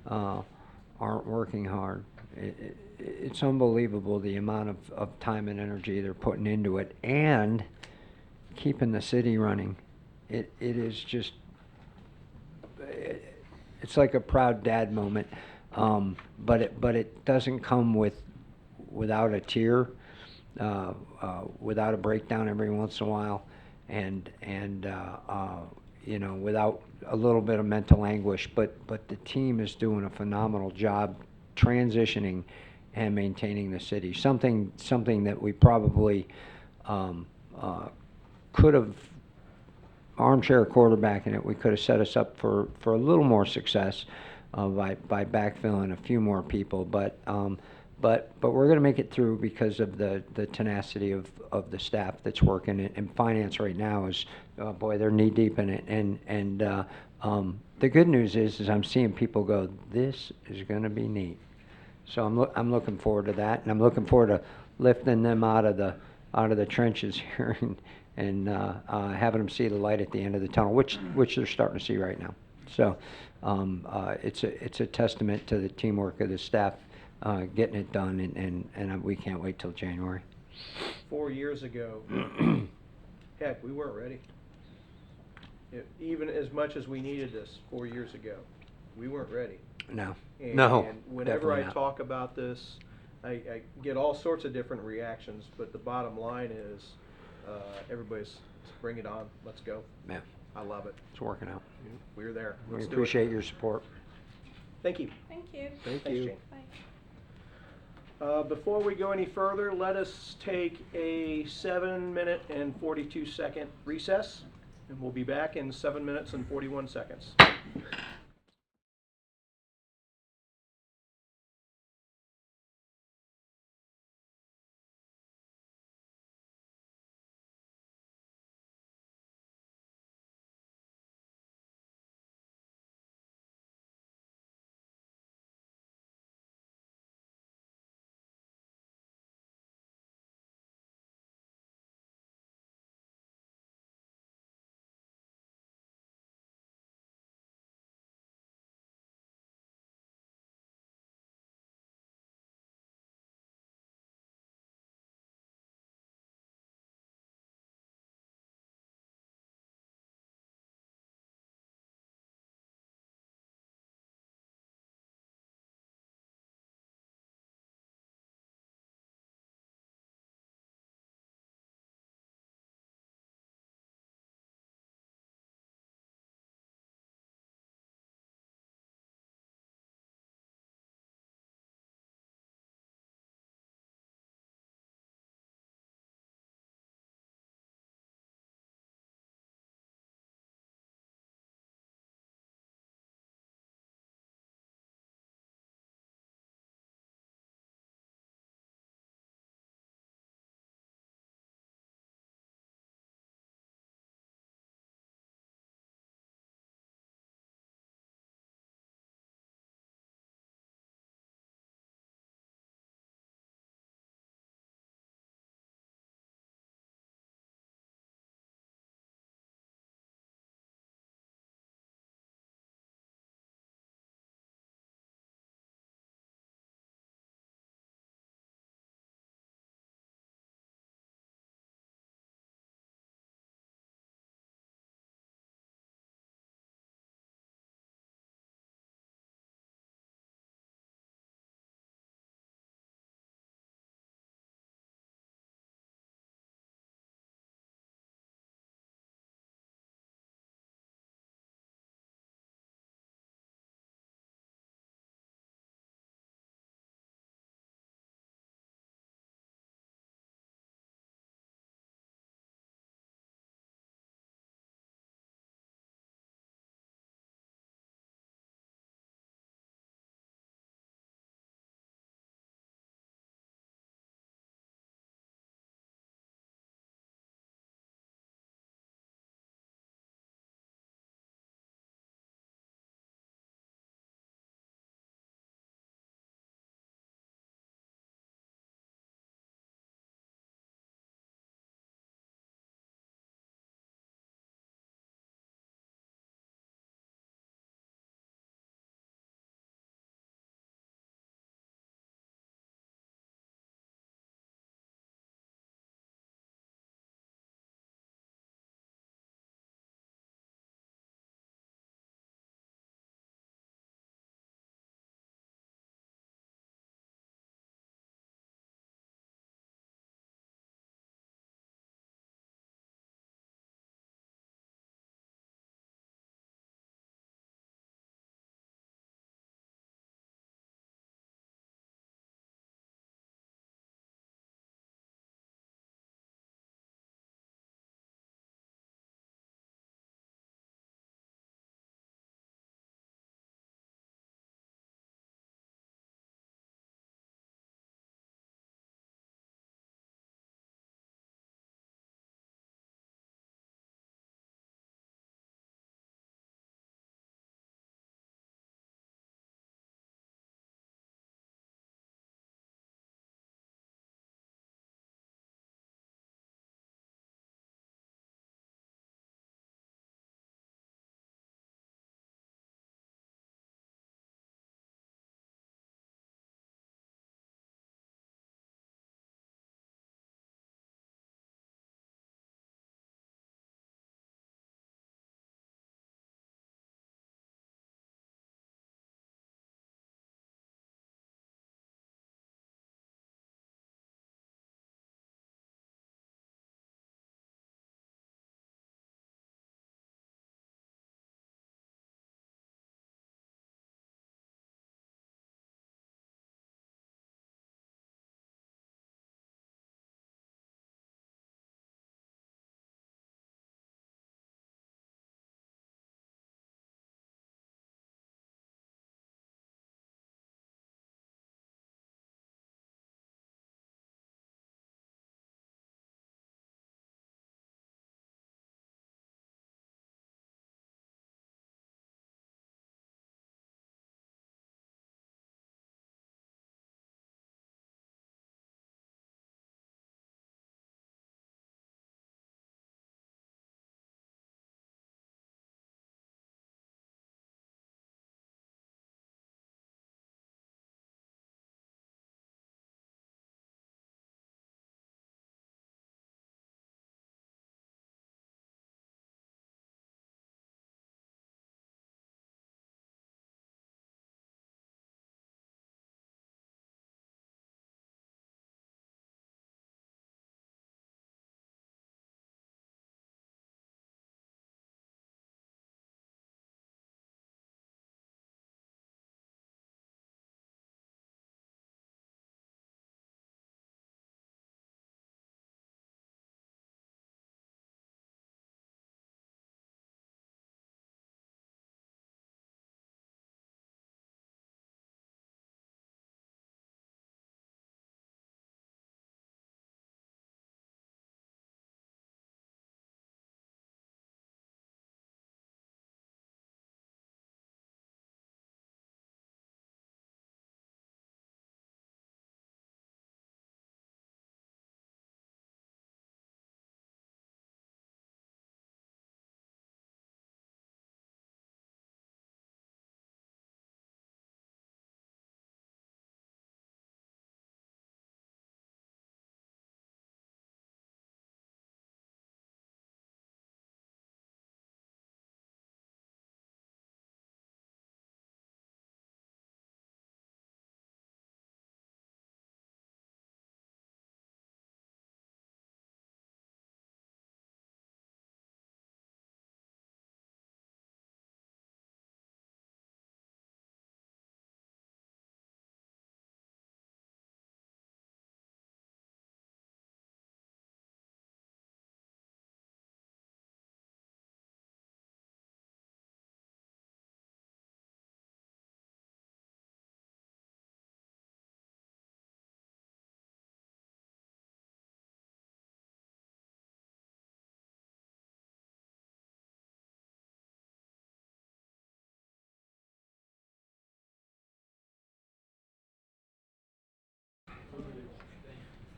aren't working hard, it's unbelievable the amount of time and energy they're putting into it, and keeping the city running. It is just, it's like a proud dad moment, but it doesn't come without a tear, without a breakdown every once in a while, and you know, without a little bit of mental anguish. But the team is doing a phenomenal job transitioning and maintaining the city. Something that we probably could have armchair quarterbacking it. We could have set us up for a little more success by backfilling a few more people. But we're going to make it through because of the tenacity of the staff that's working. And finance right now is, boy, they're knee deep in it. And the good news is I'm seeing people go, this is going to be neat. So I'm looking forward to that, and I'm looking forward to lifting them out of the trenches here and having them see the light at the end of the tunnel, which they're starting to see right now. So it's a testament to the teamwork of the staff getting it done, and we can't wait till January. 4 years ago, heck, we weren't ready. Even as much as we needed this 4 years ago, we weren't ready. No. And No. whenever I Definitely not. talk about this, I get all sorts of different reactions, but the bottom line is everybody's bring it on, let's go. Yeah. I love it. It's working out. We're there. We Let's do it. appreciate your support. Thank you. Thank you. Thanks, you. Jane. Before we go any further, let us take a 7-minute and 42-second recess, and we'll be back in 7 minutes and 41 seconds.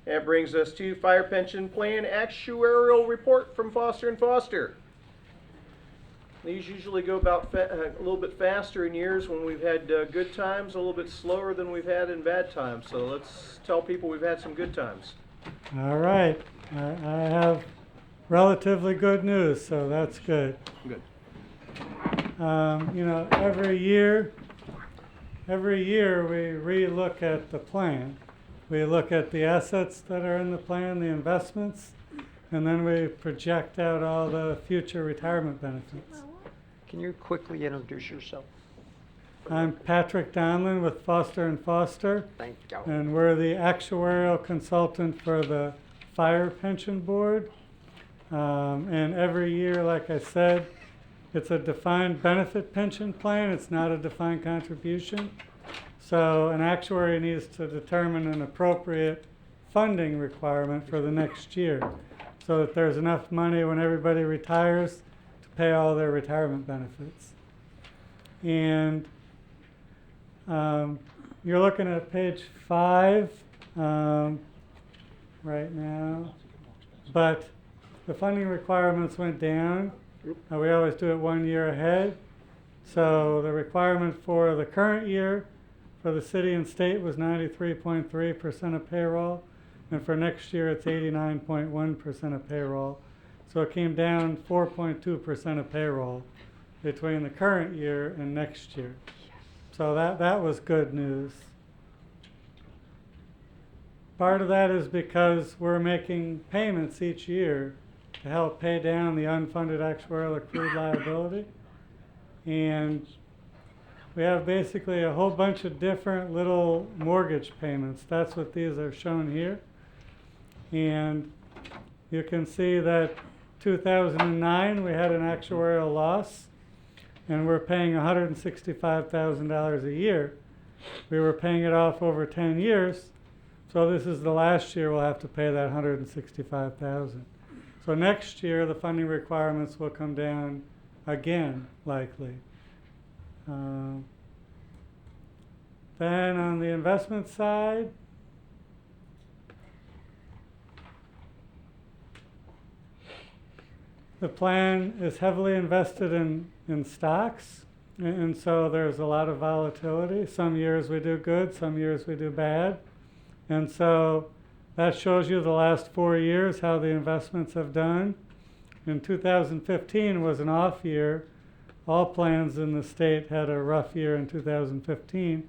That brings us to Fire Pension Plan Actuarial Report from Foster & Foster. These usually go about a little bit faster in years when we've had good times, a little bit slower than we've had in bad times. So let's tell people we've had some good times. All right. I have relatively good news, so that's good. Good. You know, every year we re-look at the plan. We look at the assets that are in the plan, the investments, and then we project out all the future retirement benefits. Can you quickly introduce yourself? I'm Patrick Donlin with Foster & Foster. Thank you. And we're the actuarial consultant for the Fire Pension Board. And every year, like I said, it's a defined benefit pension plan. It's not a defined contribution. So an actuary needs to determine an appropriate funding requirement for the next year so that there's enough money when everybody retires to pay all their retirement benefits. And you're looking at page 5 right now, but the funding requirements went down. We always do it 1 year ahead. So the requirement for the current year for the city and state was 93.3% of payroll, and for next year it's 89.1% of payroll. So it came down 4.2% of payroll between the current year and next year. So that was good news. Part of that is because we're making payments each year to help pay down the unfunded actuarial accrued liability. And we have basically a whole bunch of different little mortgage payments. That's what these are shown here. And you can see that 2009 we had an actuarial loss, and we're paying $165,000 a year. We were paying it off over 10 years, so this is the last year we'll have to pay that $165,000. So next year the funding requirements will come down again, likely. Then on the investment side, the plan is heavily invested in stocks, and so there's a lot of volatility. Some years we do good, some years we do bad. And so that shows you the last 4 years how the investments have done. In 2015 was an off year. All plans in the state had a rough year in 2015.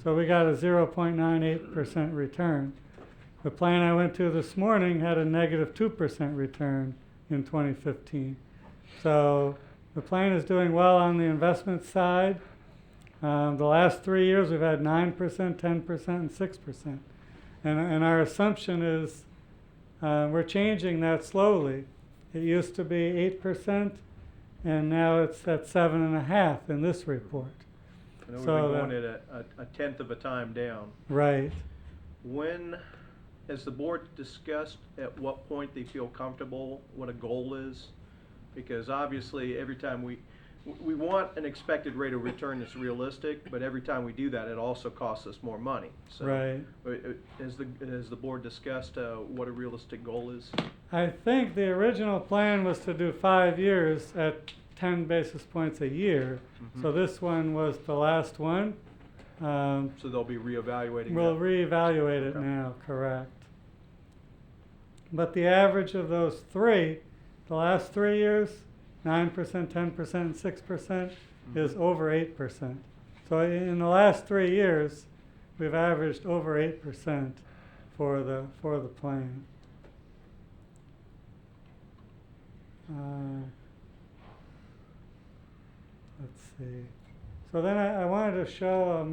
So we got a 0.98% return. The plan I went to this morning had a negative 2% return in 2015. So the plan is doing well on the investment side. The last 3 years we've had 9%, 10%, and 6%. And our assumption is we're changing that slowly. It used to be 8%, and now it's at 7.5% in this report. I know we've been going at a tenth of a time down. Right. When has the board discussed at what point they feel comfortable, what a goal is? Because obviously every time we want an expected rate of return that's realistic, but every time we do that, it also costs us more money. So right. Has the board discussed what a realistic goal is? I think the original plan was to do 5 years at 10 basis points a year. Mm-hmm. So this one was the last one. So they'll be reevaluating We'll that? reevaluate it now, correct. But the average of those three, the last 3 years, 9%, 10%, and 6% is over 8%. So in the last 3 years, we've averaged over 8% for the plan. Let's see. So then I wanted to show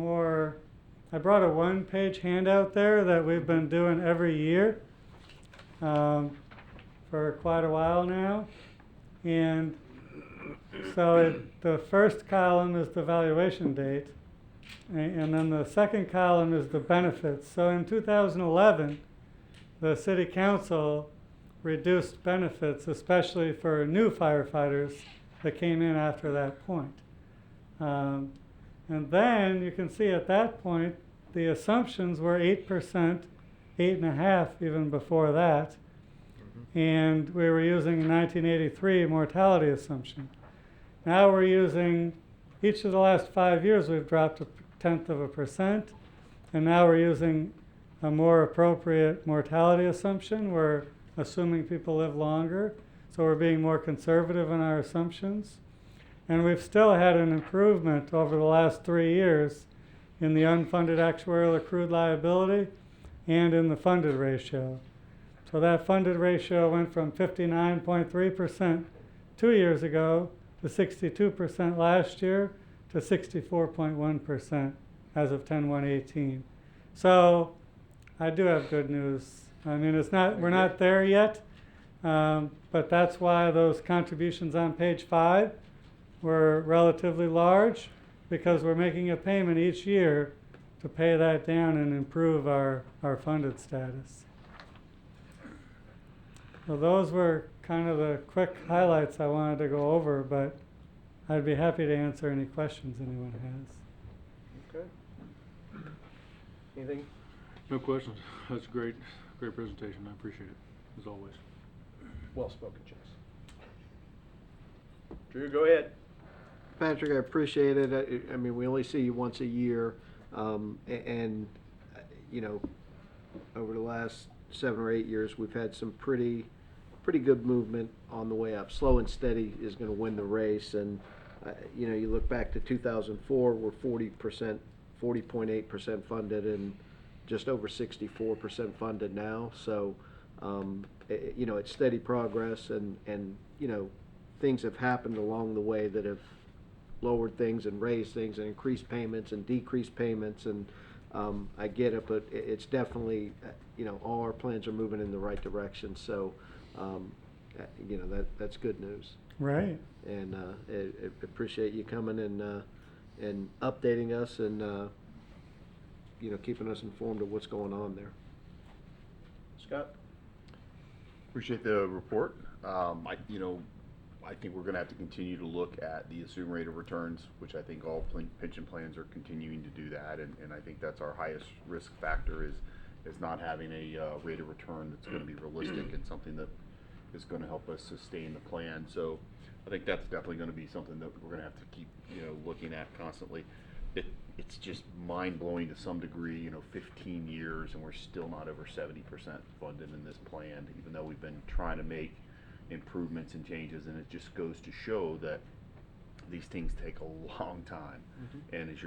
I brought a one-page handout there that we've been doing every year for quite a while now. And so the first column is the valuation date, and then the second column is the benefits. So in 2011, the City Council reduced benefits, especially for new firefighters that came in after that point. And then you can see at that point, the assumptions were 8% 8.5 even before that. And we were using a 1983 mortality assumption. Now we're using, each of the last 5 years we've dropped 0.1%, and now we're using a more appropriate mortality assumption. We're assuming people live longer, so we're being more conservative in our assumptions. And we've still had an improvement over the last 3 years in the unfunded actuarial accrued liability and in the funded ratio. So that funded ratio went from 59.3% 2 years ago to 62% last year to 64.1% as of 10/1/18. So I do have good news. I mean, we're not there yet, but that's why those contributions on page 5 were relatively large, because we're making a payment each year to pay that down and improve our funded status. So those were kind of the quick highlights I wanted to go over, but I'd be happy to answer any questions anyone has. Okay. Anything? No questions. That's great presentation. I appreciate it, as always. Well spoken, Chase. Drew, go ahead. Patrick, I appreciate it. I mean, we only see you once a year, and you know, over the last 7 or 8 years, we've had some pretty good movement on the way up. Slow and steady is going to win the race, and you know, you look back to 2004, we're 40.8% funded, and just over 64% funded now. So, you know, it's steady progress, and you know, things have happened along the way that have lowered things and raised things and increased payments and decreased payments, and I get it, but it's definitely, you know, all our plans are moving in the right direction. So, you know, that's good news. Right. And I appreciate you coming and updating us and you know, keeping us informed of what's going on there. Scott? Appreciate the report. I think we're going to have to continue to look at the assumed rate of returns, which I think all pension plans are continuing to do that, and I think that's our highest risk factor is not having a rate of return that's going to be realistic and something that is going to help us sustain the plan. So I think that's definitely going to be something that we're going to have to keep, you know, looking at constantly. It's just mind-blowing to some degree, you know, 15 years and we're still not over 70% funded in this plan, even though we've been trying to make improvements and changes, and it just goes to show that these things take a long time. And as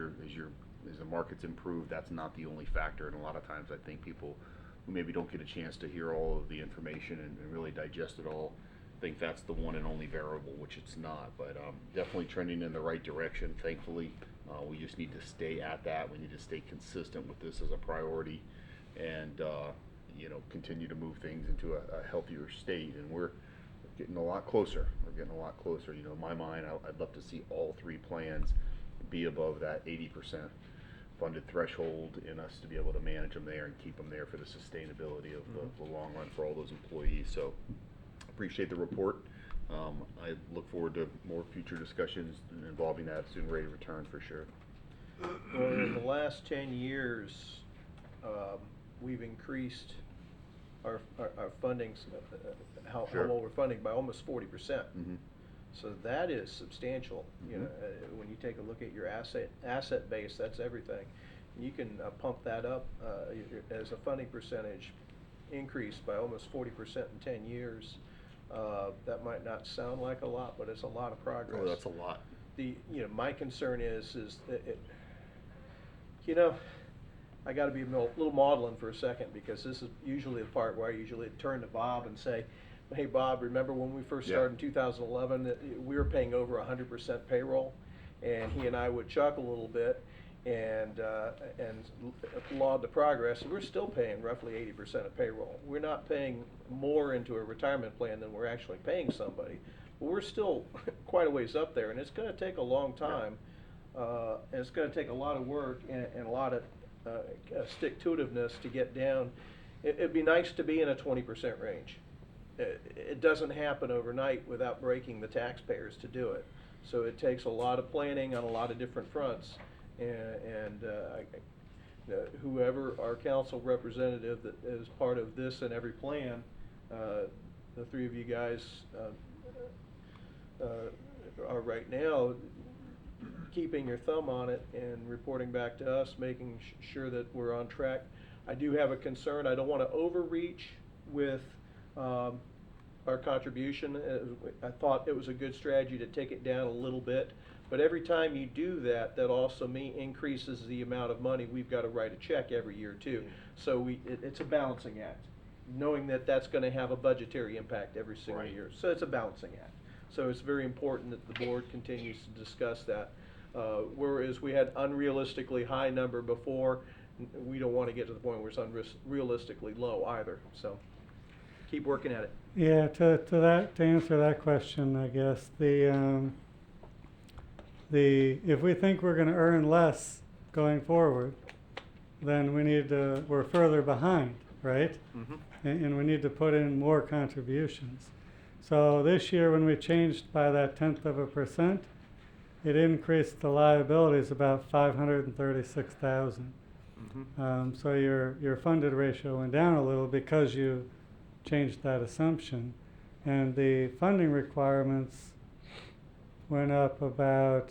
the markets improve, that's not the only factor, and a lot of times I think people who maybe don't get a chance to hear all of the information and really digest it all think that's the one and only variable, which it's not. But definitely trending in the right direction, thankfully. We just need to stay at that. We need to stay consistent with this as a priority, and you know, continue to move things into a healthier state. And we're getting a lot closer. We're getting a lot closer. You know, in my mind, I'd love to see all 3 plans be above that 80% funded threshold in us to be able to manage them there and keep them there for the sustainability of the long run for all those employees. So appreciate the report. I look forward to more future discussions involving that assumed rate of return for sure. Well, in the last 10 years, we've increased our fundings, how well we're funding by almost 40%. So that is substantial. You know, when you take a look at your asset base, that's everything. You can pump that up as a funding percentage increase by almost 40% in 10 years. That might not sound like a lot, but it's a lot of progress. Oh, that's a lot. My concern is that you know, I got to be a little maudlin for a second, because this is usually the part where I usually turn to Bob and say, hey Bob, remember when we first started in 2011 that we were paying over 100% payroll? And he and I would chuckle a little bit and laud the progress. We're still paying roughly 80% of payroll. We're not paying more into a retirement plan than we're actually paying somebody. But we're still quite a ways up there, and it's going to take a long time. And it's going to take a lot of work and a lot of stick-to-itiveness to get down. It'd be nice to be in a 20% range. It doesn't happen overnight without breaking the taxpayers to do it. So it takes a lot of planning on a lot of different fronts. And whoever our council representative that is part of this and every plan, the three of you guys are right now keeping your thumb on it and reporting back to us, making sure that we're on track. I do have a concern. I don't want to overreach with our contribution. I thought it was a good strategy to take it down a little bit, but every time you do that, that also increases the amount of money we've got to write a check every year too. So it's a balancing act, knowing that that's going to have a budgetary impact every single year. So it's a balancing act. So it's very important that the board continues to discuss that. Whereas we had unrealistically high number before, we don't want to get to the point where it's unrealistically low either. So keep working at it. Yeah, to answer that question, I guess if we think we're going to earn less going forward, then we're further behind, right? Mm-hmm. And we need to put in more contributions. So this year, when we changed by that 0.1%, it increased the liabilities about $536,000. Mm-hmm. So your funded ratio went down a little because you changed that assumption, and the funding requirements went up about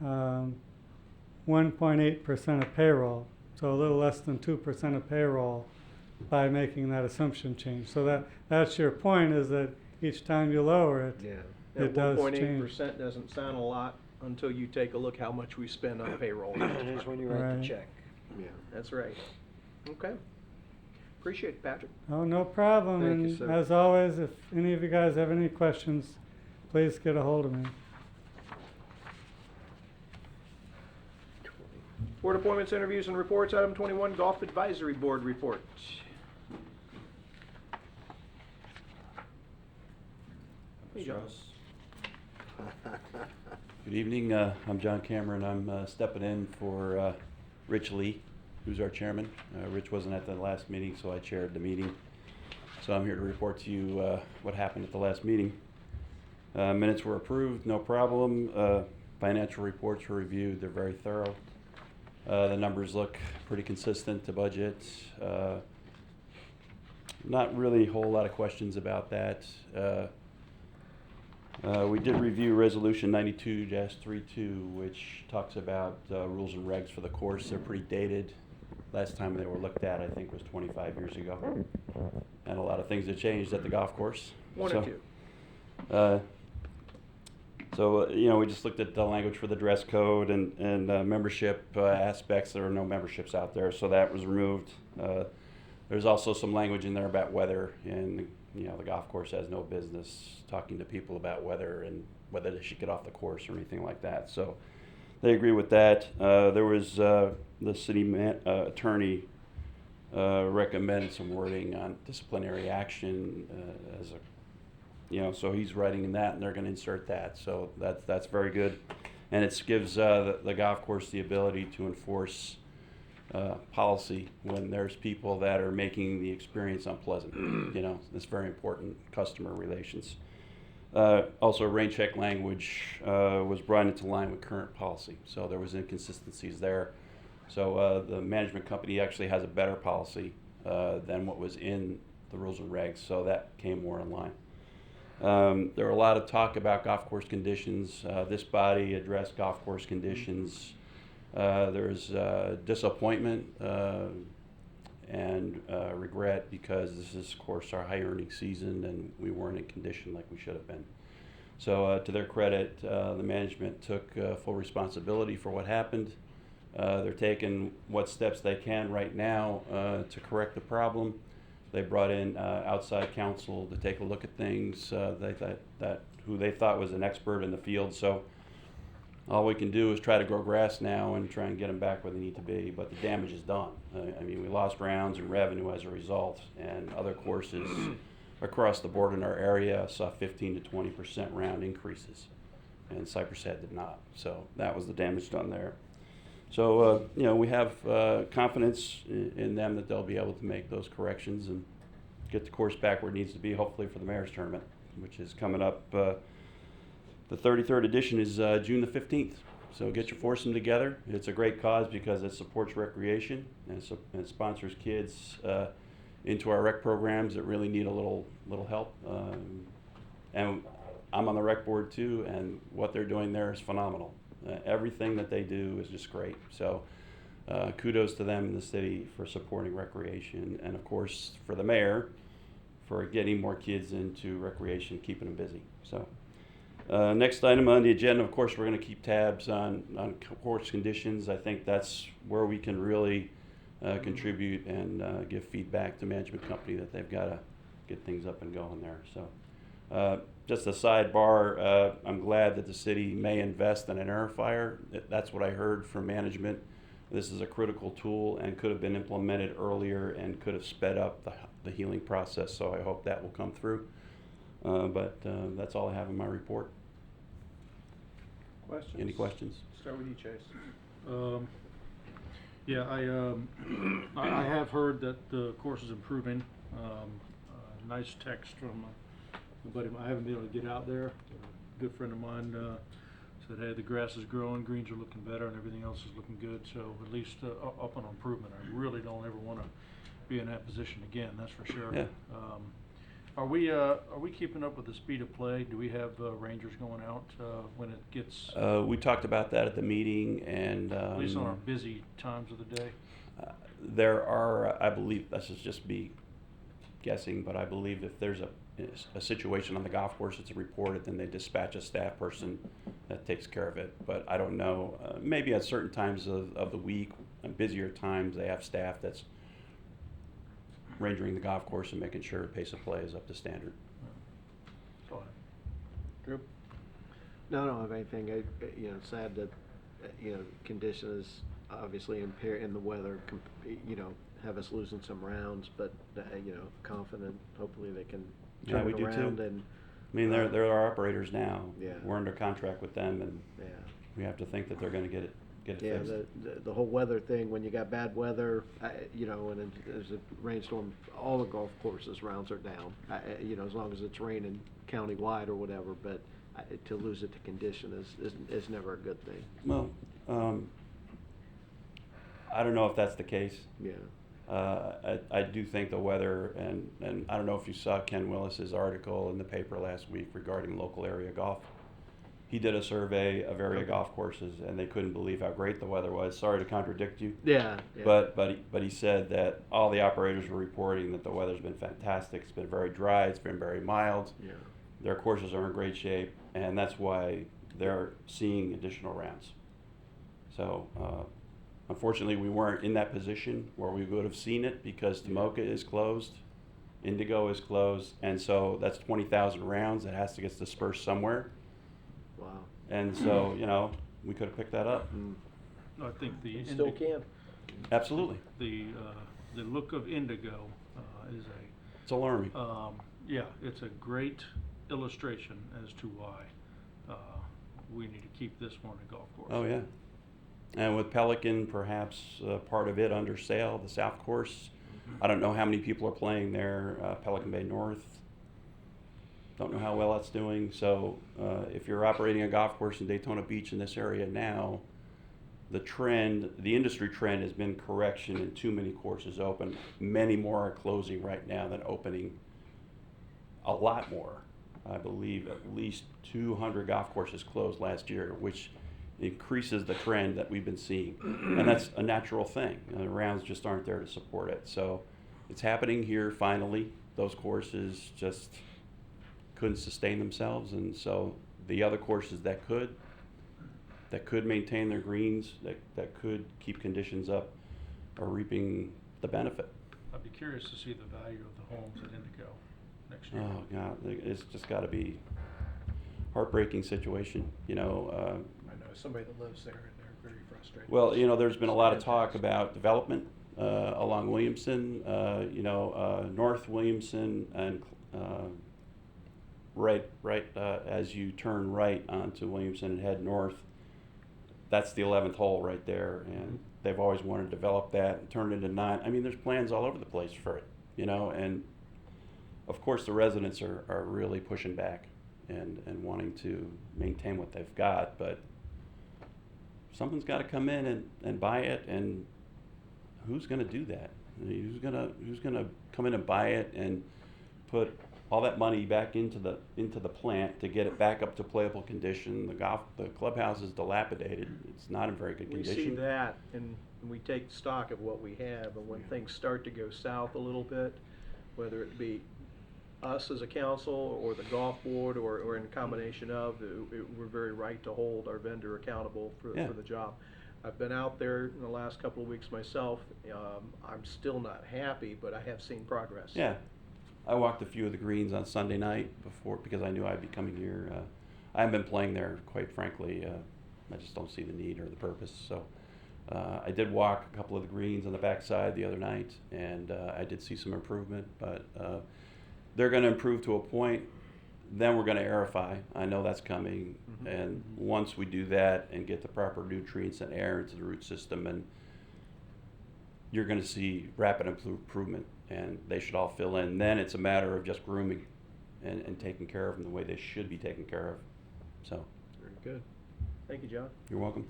1.8% of payroll, so a little less than 2% of payroll by making that assumption change. So that's your point, is that each time you lower it, it does change. 1.8% doesn't sound a lot until you take a look how much we spend on payroll. It is when you write Right. the check. Yeah. That's right. Okay. Appreciate it, Patrick. Oh, no problem. Thank you, And sir. as always, if any of you guys have any questions, please get a hold of me. Board appointments, interviews, and reports. Item 21, Golf Advisory Board report. Hey, John. Good evening. I'm John Cameron. I'm stepping in for Rich Lee, who's our chairman. Rich wasn't at the last meeting, so I chaired the meeting. So I'm here to report to you what happened at the last meeting. Minutes were approved, no problem. Financial reports were reviewed. They're very thorough. The numbers look pretty consistent to budget. Not really a whole lot of questions about that. We did review Resolution 92-32, which talks about rules and regs for the course. They're pretty dated. Last time they were looked at, I think, was 25 years ago. And a lot of things have changed at the golf course. One or two. So, we just looked at the language for the dress code and membership aspects. There are no memberships out there, so that was removed. There's also some language in there about weather, and the golf course has no business talking to people about weather and whether they should get off the course or anything like that. So they agree with that. There was the city attorney recommended some wording on disciplinary action as a so he's writing in that, and they're going to insert that. So that's very good, and it gives the golf course the ability to enforce policy when there's people that are making the experience unpleasant. It's very important, customer relations. Also, rain check language was brought into line with current policy, so there was inconsistencies there. So the management company actually has a better policy than what was in the rules and regs, so that came more in line. There were a lot of talk about golf course conditions. This body addressed golf course conditions. There's disappointment and regret because this is, of course, our high earning season and we weren't in condition like we should have been. So to their credit, the management took full responsibility for what happened. They're taking what steps they can right now to correct the problem. They brought in outside counsel to take a look at things who they thought was an expert in the field. So all we can do is try to grow grass now and try and get them back where they need to be, but the damage is done. We lost rounds and revenue as a result, and other courses across the board in our area saw 15 to 20% round increases, and Cypress Head did not. So that was the damage done there. So, we have confidence in them that they'll be able to make those corrections and get the course back where it needs to be, hopefully for the Mayor's Tournament, which is coming up. The 33rd edition is June the 15th. So get your foursome together. It's a great cause because it supports recreation and it sponsors kids into our rec programs that really need a little help. And I'm on the rec board too, and what they're doing there is phenomenal. Everything that they do is just great. So kudos to them in the city for supporting recreation, and of course for the mayor for getting more kids into recreation, keeping them busy. So next item on the agenda, of course, we're going to keep tabs on course conditions. I think that's where we can really contribute and give feedback to management company that they've got to get things up and going there. So just a sidebar, I'm glad that the city may invest in an aerifier. That's what I heard from management. This is a critical tool and could have been implemented earlier and could have sped up the healing process, so I hope that will come through. But that's all I have in my report. Questions? Any questions? Start with you, Chase. Yeah, I have heard that the course is improving. Nice text from a buddy. I haven't been able to get out there. A good friend of mine said, hey, the grass is growing, greens are looking better, and everything else is looking good. So at least up on improvement. I really don't ever want to be in that position again. That's for sure. Yeah. Are we keeping up with the speed of play? Do we have rangers going out when it gets? We talked about that at the meeting, and At least on our busy times of the day. there are, I believe, this is just me guessing, but I believe if there's a situation on the golf course that's reported, then they dispatch a staff person that takes care of it. But I don't know. Maybe at certain times of the week, and busier times, they have staff that's rangering the golf course and making sure pace of play is up to standard. Drew? No, I don't have anything. Sad that, condition is obviously in the weather, have us losing some rounds, but, confident, hopefully they can Yeah, turn we it do around too. and. I mean, they're our operators now. Yeah. We're under contract with them, and Yeah. we have to think that they're going to get it Yeah, fixed. the whole weather thing, when you got bad weather, and there's a rainstorm, all the golf courses rounds are down. As long as it's raining countywide or whatever, but to lose it to condition is never a good thing. Well, I don't know if that's the case. Yeah. I do think the weather, and I don't know if you saw Ken Willis's article in the paper last week regarding local area golf. He did a survey of area golf courses, and they couldn't believe how great the weather was. Sorry to contradict you. Yeah. But he said that all the operators were reporting that the weather's been fantastic. It's been very dry. It's been very mild. Yeah. Their courses are in great shape, and that's why they're seeing additional rounds. So, unfortunately, we weren't in that position where we would have seen it because Tomoka is closed, Indigo is closed, and so that's 20,000 rounds that has to get dispersed somewhere. Wow. And so, we could have picked that up. I think the You still can. Absolutely. The look of Indigo is It's alarming. yeah, it's a great illustration as to why we need to keep this one a golf course. Oh, yeah. And with Pelican, perhaps part of it under sale, the South Course. I don't know how many people are playing there. Pelican Bay North. Don't know how well that's doing. So if you're operating a golf course in Daytona Beach in this area now, the industry trend has been correction and too many courses open. Many more are closing right now than opening. A lot more. I believe at least 200 golf courses closed last year, which increases the trend that we've been seeing. And that's a natural thing. The rounds just aren't there to support it. So it's happening here finally. Those courses just couldn't sustain themselves, and so the other courses that could maintain their greens, that could keep conditions up, are reaping the benefit. I'd be curious to see the value of the homes at Indigo next year. Oh God, it's just got to be heartbreaking situation, I know somebody that lives there, and they're very frustrated. Well, there's been a lot of talk about development along Williamson, North Williamson, and right as you turn right onto Williamson and head north. That's the 11th hole right there, and they've always wanted to develop that and turn it into 9. I mean, there's plans all over the place for it, and of course the residents are really pushing back and wanting to maintain what they've got, but someone's got to come in and buy it, and who's going to do that? Who's gonna come in and buy it and put all that money back into the plant to get it back up to playable condition? The clubhouse is dilapidated. It's not in very good We condition. see that, and we take stock of what we have, and when things start to go south a little bit, whether it be us as a council or the golf board or in a combination of, we're very right to hold our vendor accountable for the job. I've been out there in the last couple of weeks myself. I'm still not happy, but I have seen progress. Yeah, I walked a few of the greens on Sunday night because I knew I'd be coming here. I haven't been playing there, quite frankly. I just don't see the need or the purpose. So I did walk a couple of the greens on the backside the other night, and I did see some improvement. But they're going to improve to a point. Then we're going to aerify. I know that's coming. And once we do that and get the proper nutrients and air into the root system, and you're going to see rapid improvement, and they should all fill in. Then it's a matter of just grooming and taking care of them the way they should be taken care of. So. Very good. Thank you, John. You're welcome.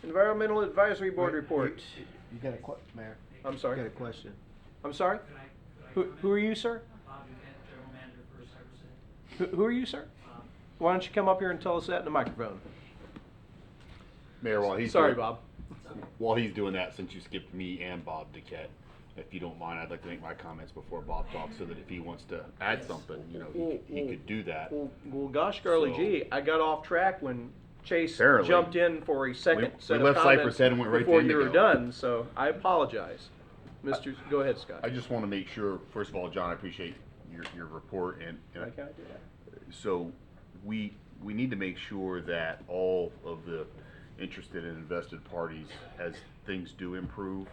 Environmental Advisory Board report. You got a Mayor? I'm sorry? You got a question? I'm sorry? Who are you, sir? Who are you, sir? Why don't you come up here and tell us that in the microphone? Mayor, while he's Sorry, doing, Bob. While he's doing that, since you skipped me and Bob Duquette, if you don't mind, I'd like to make my comments before Bob talks, so that if he wants to add something, he could do that. Well, gosh, golly gee, I got off track when Chase Apparently. jumped in for a second We set left of comments Cypress Head and went right to before you were Indigo. done, so I apologize. Go ahead, Scott. I just want to make sure, first of all, John, I appreciate your report, and Why can't I do that? so we need to make sure that all of the interested and invested parties, as things do improve,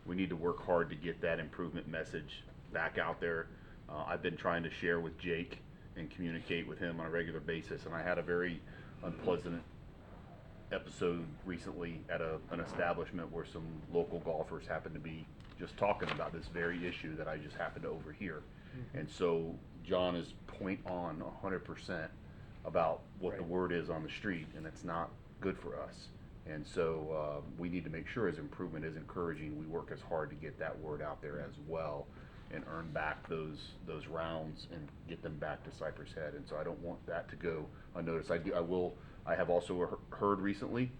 we need to work hard to get that improvement message back out there. I've been trying to share with Jake and communicate with him on a regular basis, and I had a very unpleasant episode recently at an establishment where some local golfers happened to be just talking about this very issue that I just happened to overhear. And so John is point on 100% about what the word is on the street, and it's not good for us. And so we need to make sure, as improvement is encouraging, we work as hard to get that word out there as well, and earn back those rounds and get them back to Cypress Head. And so I don't want that to go unnoticed. I have also heard recently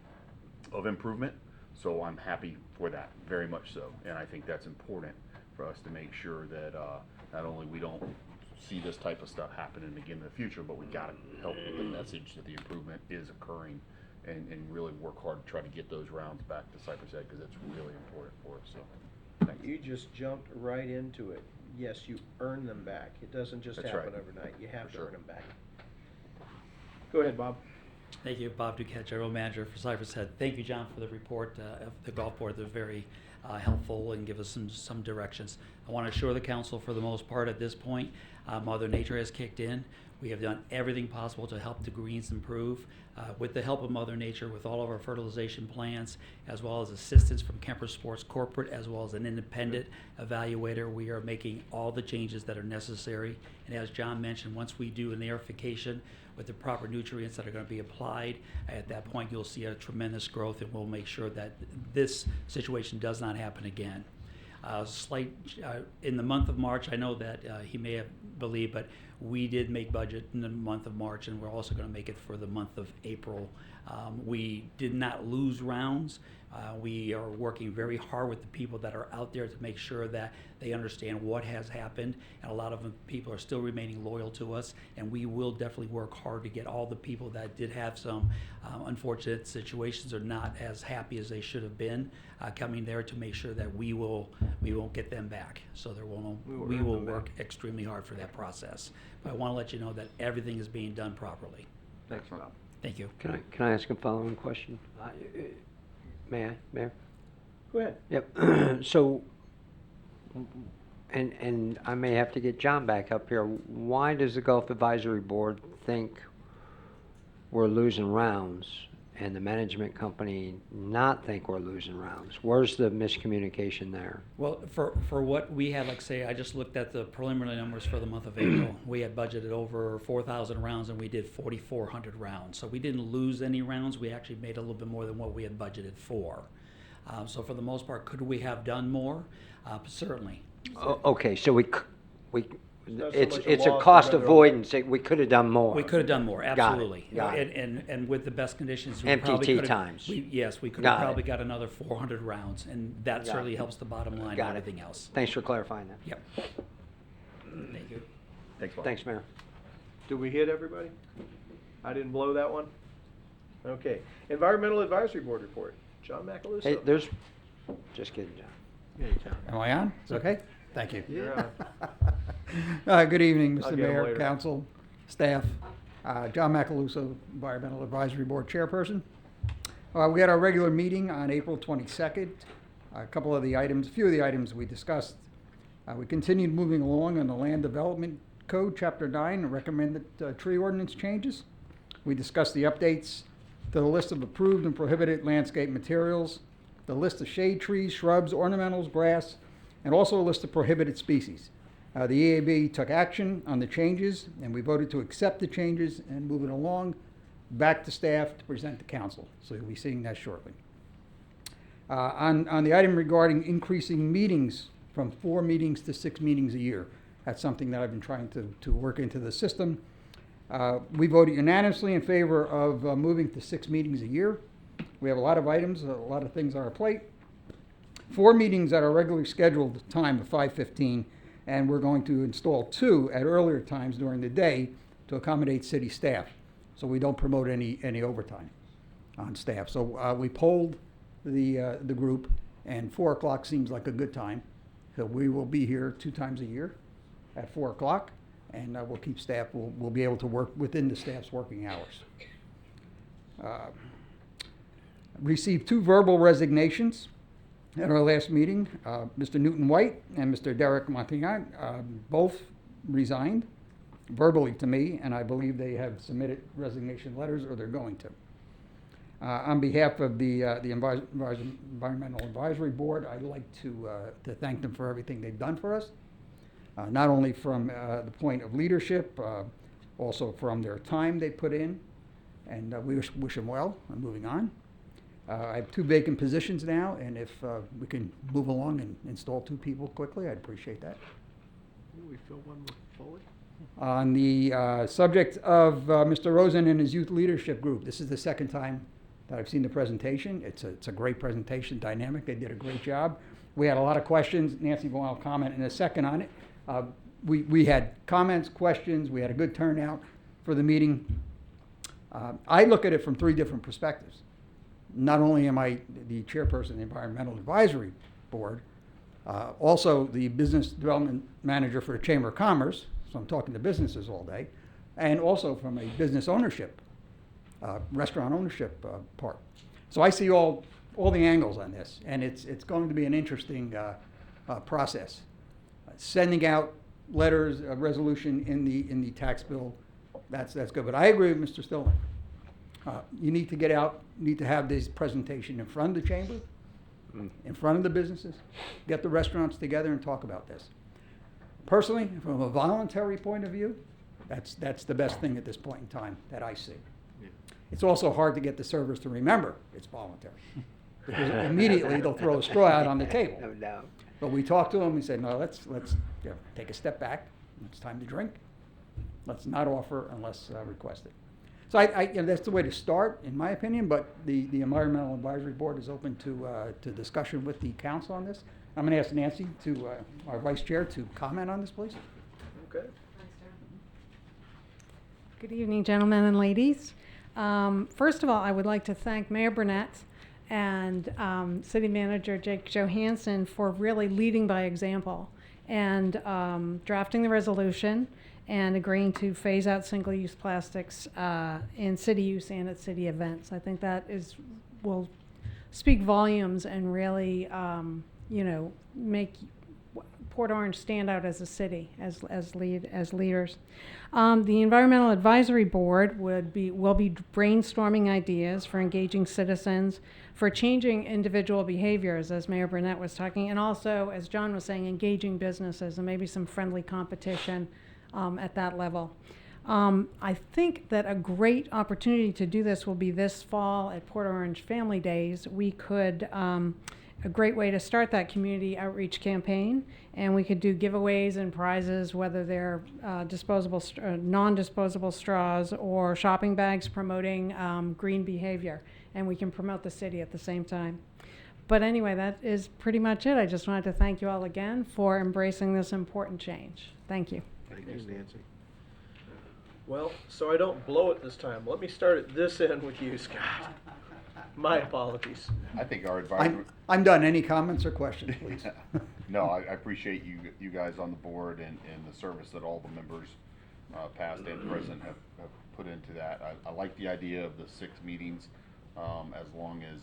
of improvement, so I'm happy for that, very much so. And I think that's important for us to make sure that not only we don't see this type of stuff happening again in the future, but we got to help with the message that the improvement is occurring, and really work hard to try to get those rounds back to Cypress Head, because it's really important for us. So, thanks. You just jumped right into it. Yes, you earn them back. It doesn't just That's happen right. overnight. You have For to sure. earn them back. Go ahead, Bob. Thank you, Bob Duquette, General Manager for Cypress Head. Thank you, John, for the report of the golf board. They're very helpful and give us some directions. I want to assure the council, for the most part at this point, Mother Nature has kicked in. We have done everything possible to help the greens improve. With the help of Mother Nature, with all of our fertilization plans, as well as assistance from Kemper Sports Corporate, as well as an independent evaluator, we are making all the changes that are necessary. And as John mentioned, once we do an aerification with the proper nutrients that are going to be applied, at that point you'll see a tremendous growth, and we'll make sure that this situation does not happen again. In the month of March, I know that he may have believed, but we did make budget in the month of March, and we're also going to make it for the month of April. We did not lose rounds. We are working very hard with the people that are out there to make sure that they understand what has happened, and a lot of people are still remaining loyal to us, and we will definitely work hard to get all the people that did have some unfortunate situations or not as happy as they should have been coming there, to make sure that we won't get them back. So we will work extremely hard for that process. But I want to let you know that everything is being done properly. Thanks, Bob. Thank you. Can I ask a following question? May I, Mayor? Go ahead. Yep. So, and I may have to get John back up here. Why does the Golf Advisory Board think we're losing rounds? and the management company not think we're losing rounds? Where's the miscommunication there? Well, for what we had, like say, I just looked at the preliminary numbers for the month of April. We had budgeted over 4,000 rounds and we did 4,400 rounds. So we didn't lose any rounds. We actually made a little bit more than what we had budgeted for. So for the most part, could we have done more? Certainly. Okay, so not so it's much it's a a loss, cost but rather- avoidance. We could have done more. We could have done more, Got it, absolutely. got it. And with the best conditions, we MTT probably could have. times. Yes, we could Got have it. probably got another 400 rounds, and that Got certainly it. helps the bottom line Got and it. everything else. Thanks for clarifying that. Yep. Thank you. Thanks, Mark. Thanks, Mayor. Did we hit everybody? I didn't blow that one? Okay. Environmental Advisory Board report. John Macaluso. Hey, there's, just kidding, John. Am I on? It's okay? Thank you. You're on. Good evening, I'll Mr. get 'em Mayor, later. council, staff. John Macaluso, Environmental Advisory Board Chairperson. We had our regular meeting on April 22nd. A few of the items we discussed. We continued moving along on the Land Development Code, Chapter 9, and recommended tree ordinance changes. We discussed the updates to the list of approved and prohibited landscape materials, the list of shade trees, shrubs, ornamentals, grass, and also a list of prohibited species. The EAB took action on the changes, and we voted to accept the changes and move it along back to staff to present to council. So you'll be seeing that shortly. On the item regarding increasing meetings from 4 meetings to 6 meetings a year, that's something that I've been trying to work into the system. We voted unanimously in favor of moving to 6 meetings a year. We have a lot of items, a lot of things on our plate. 4 meetings at our regularly scheduled time of 5:15, and we're going to install 2 at earlier times during the day to accommodate city staff, so we don't promote any overtime on staff. So we polled the group, and 4 o'clock seems like a good time. So we will be here 2 times a year at 4 o'clock, and we'll keep staff. We'll be able to work within the staff's working hours. Received 2 verbal resignations at our last meeting. Mr. Newton White and Mr. Derek Montignac both resigned verbally to me, and I believe they have submitted resignation letters, or they're going to. On behalf of the Environmental Advisory Board, I'd like to thank them for everything they've done for us, not only from the point of leadership, also from their time they put in, and we wish them well. I'm moving on. I have 2 vacant positions now, and if we can move along and install 2 people quickly, I'd appreciate that. We fill one forward. On the subject of Mr. Rosen and his youth leadership group, this is the second time that I've seen the presentation. It's a great presentation, dynamic. They did a great job. We had a lot of questions. Nancy will comment in a second on it. We had comments, questions. We had a good turnout for the meeting. I look at it from 3 different perspectives. Not only am I the chairperson of the Environmental Advisory Board, also the business development manager for the Chamber of Commerce, so I'm talking to businesses all day, and also from a business ownership, restaurant ownership part. So I see all the angles on this, and it's going to be an interesting process. Sending out letters, a resolution in the tax bill, that's good. But I agree with Mr. Stillman. You need to get out, need to have this presentation in front of the chamber, in front of the businesses, get the restaurants together and talk about this. Personally, from a voluntary point of view, that's the best thing at this point in time that I see. Yeah. It's also hard to get the servers to remember it's voluntary, because immediately they'll throw a straw out on the table. No doubt. But we talked to them, we said, no, let's take a step back. It's time to drink. Let's not offer unless requested. So that's the way to start, in my opinion, but the Environmental Advisory Board is open to discussion with the council on this. I'm going to ask Nancy, our vice chair, to comment on this, please. Okay. Good evening, gentlemen and ladies. First of all, I would like to thank Mayor Burnett and City Manager Jake Johansson for really leading by example and drafting the resolution and agreeing to phase out single-use plastics in city use and at city events. I think that will speak volumes and really, make Port Orange stand out as a city, as leaders. The Environmental Advisory Board will be brainstorming ideas for engaging citizens, for changing individual behaviors, as Mayor Burnett was talking, and also, as John was saying, engaging businesses and maybe some friendly competition at that level. I think that a great opportunity to do this will be this fall at Port Orange Family Days. We could, a great way to start that community outreach campaign, and we could do giveaways and prizes, whether they're non-disposable straws or shopping bags promoting green behavior, and we can promote the city at the same time. But anyway, that is pretty much it. I just wanted to thank you all again for embracing this important change. Thank you. Thank you, Nancy. Well, so I don't blow it this time, let me start at this end with you, Scott. My apologies. I think our advisory. I'm done. Any comments or questions, please? No, I appreciate you guys on the board and the service that all the members, past and present, have put into that. I like the idea of the 6 meetings, as long as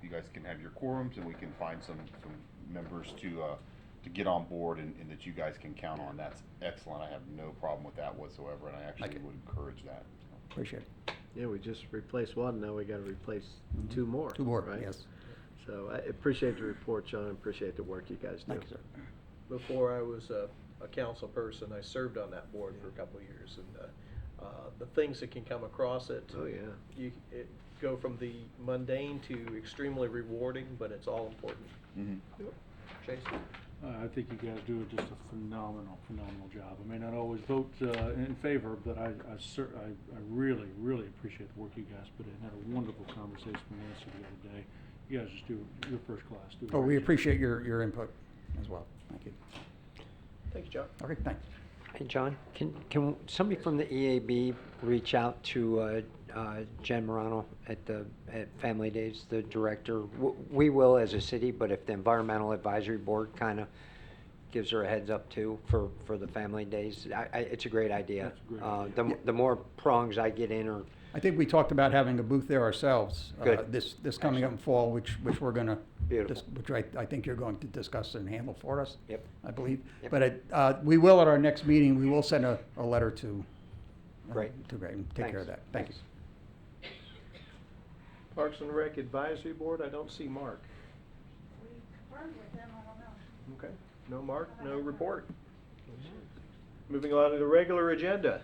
you guys can have your quorums and we can find some members to get on board and that you guys can count on. That's excellent. I have no problem with that whatsoever, and I actually would encourage that. Appreciate it. Yeah, we just replaced one, now we gotta replace 2 more. 2 more, right? yes. So I appreciate the report, John, appreciate the work you guys do. Thank you, sir. Before I was a council person, I served on that board for a couple of years, and the things that can come across it. Oh, yeah. It go from the mundane to extremely rewarding, but it's all important. Mm-hmm. Jason? I think you guys do just a phenomenal job. I may not always vote in favor, but I really, really appreciate the work you guys put in. Had a wonderful conversation with Nancy the other day. You guys just you're first class. Do a Oh, we great job. appreciate your input as well. Thank you. Thank you, John. Okay, thanks. Hey, John, can somebody from the EAB reach out to Jen Morano at Family Days, the director? We will as a city, but if the Environmental Advisory Board kind of gives her a heads up too for the Family Days, it's a great idea. That's a great idea. The more prongs I get in, or I think we talked about having a booth there ourselves. Good. This coming up in fall, which we're gonna, Beautiful. which I think you're going to discuss and handle for us. Yep. I believe. Yep. But we will at our next meeting, we will send a letter to. Great. To Greg and take care of that. Thank you. Parks and Rec Advisory Board, I don't see Mark. Okay, no Mark, no report. Moving on to the regular agenda.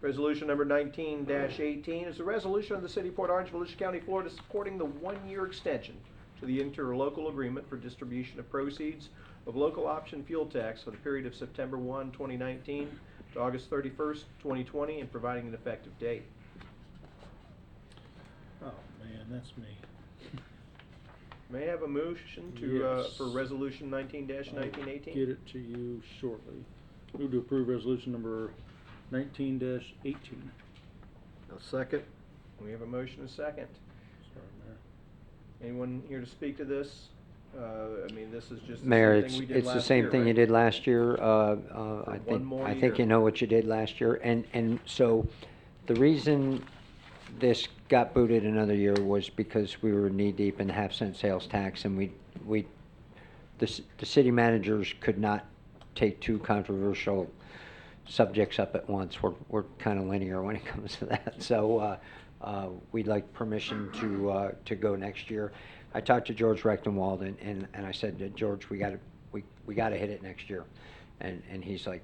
Resolution number 19-18 is a resolution of the City of Port Orange, Volusia County, Florida, supporting the 1-year extension to the interlocal agreement for distribution of proceeds of local option fuel tax for the period of September 1, 2019 to August 31st, 2020, and providing an effective date. Oh, man, that's me. May I have a motion to, Yes. for resolution 19-1918? Get it to you shortly. Move to approve resolution number 19-18. A second? We have a motion and a second. Sorry, Mayor. Anyone here to speak to this? I mean, this is just the Mayor, same thing we did it's the last same year, thing you right? did last year. one more I think year. you know what you did last year. And so the reason this got booted another year was because we were knee deep in the half-cent sales tax, and the city managers could not take 2 controversial subjects up at once. We're kind of linear when it comes to that. So we'd like permission to go next year. I talked to George Rechtenwald and I said to George, we got to hit it next year, and he's like,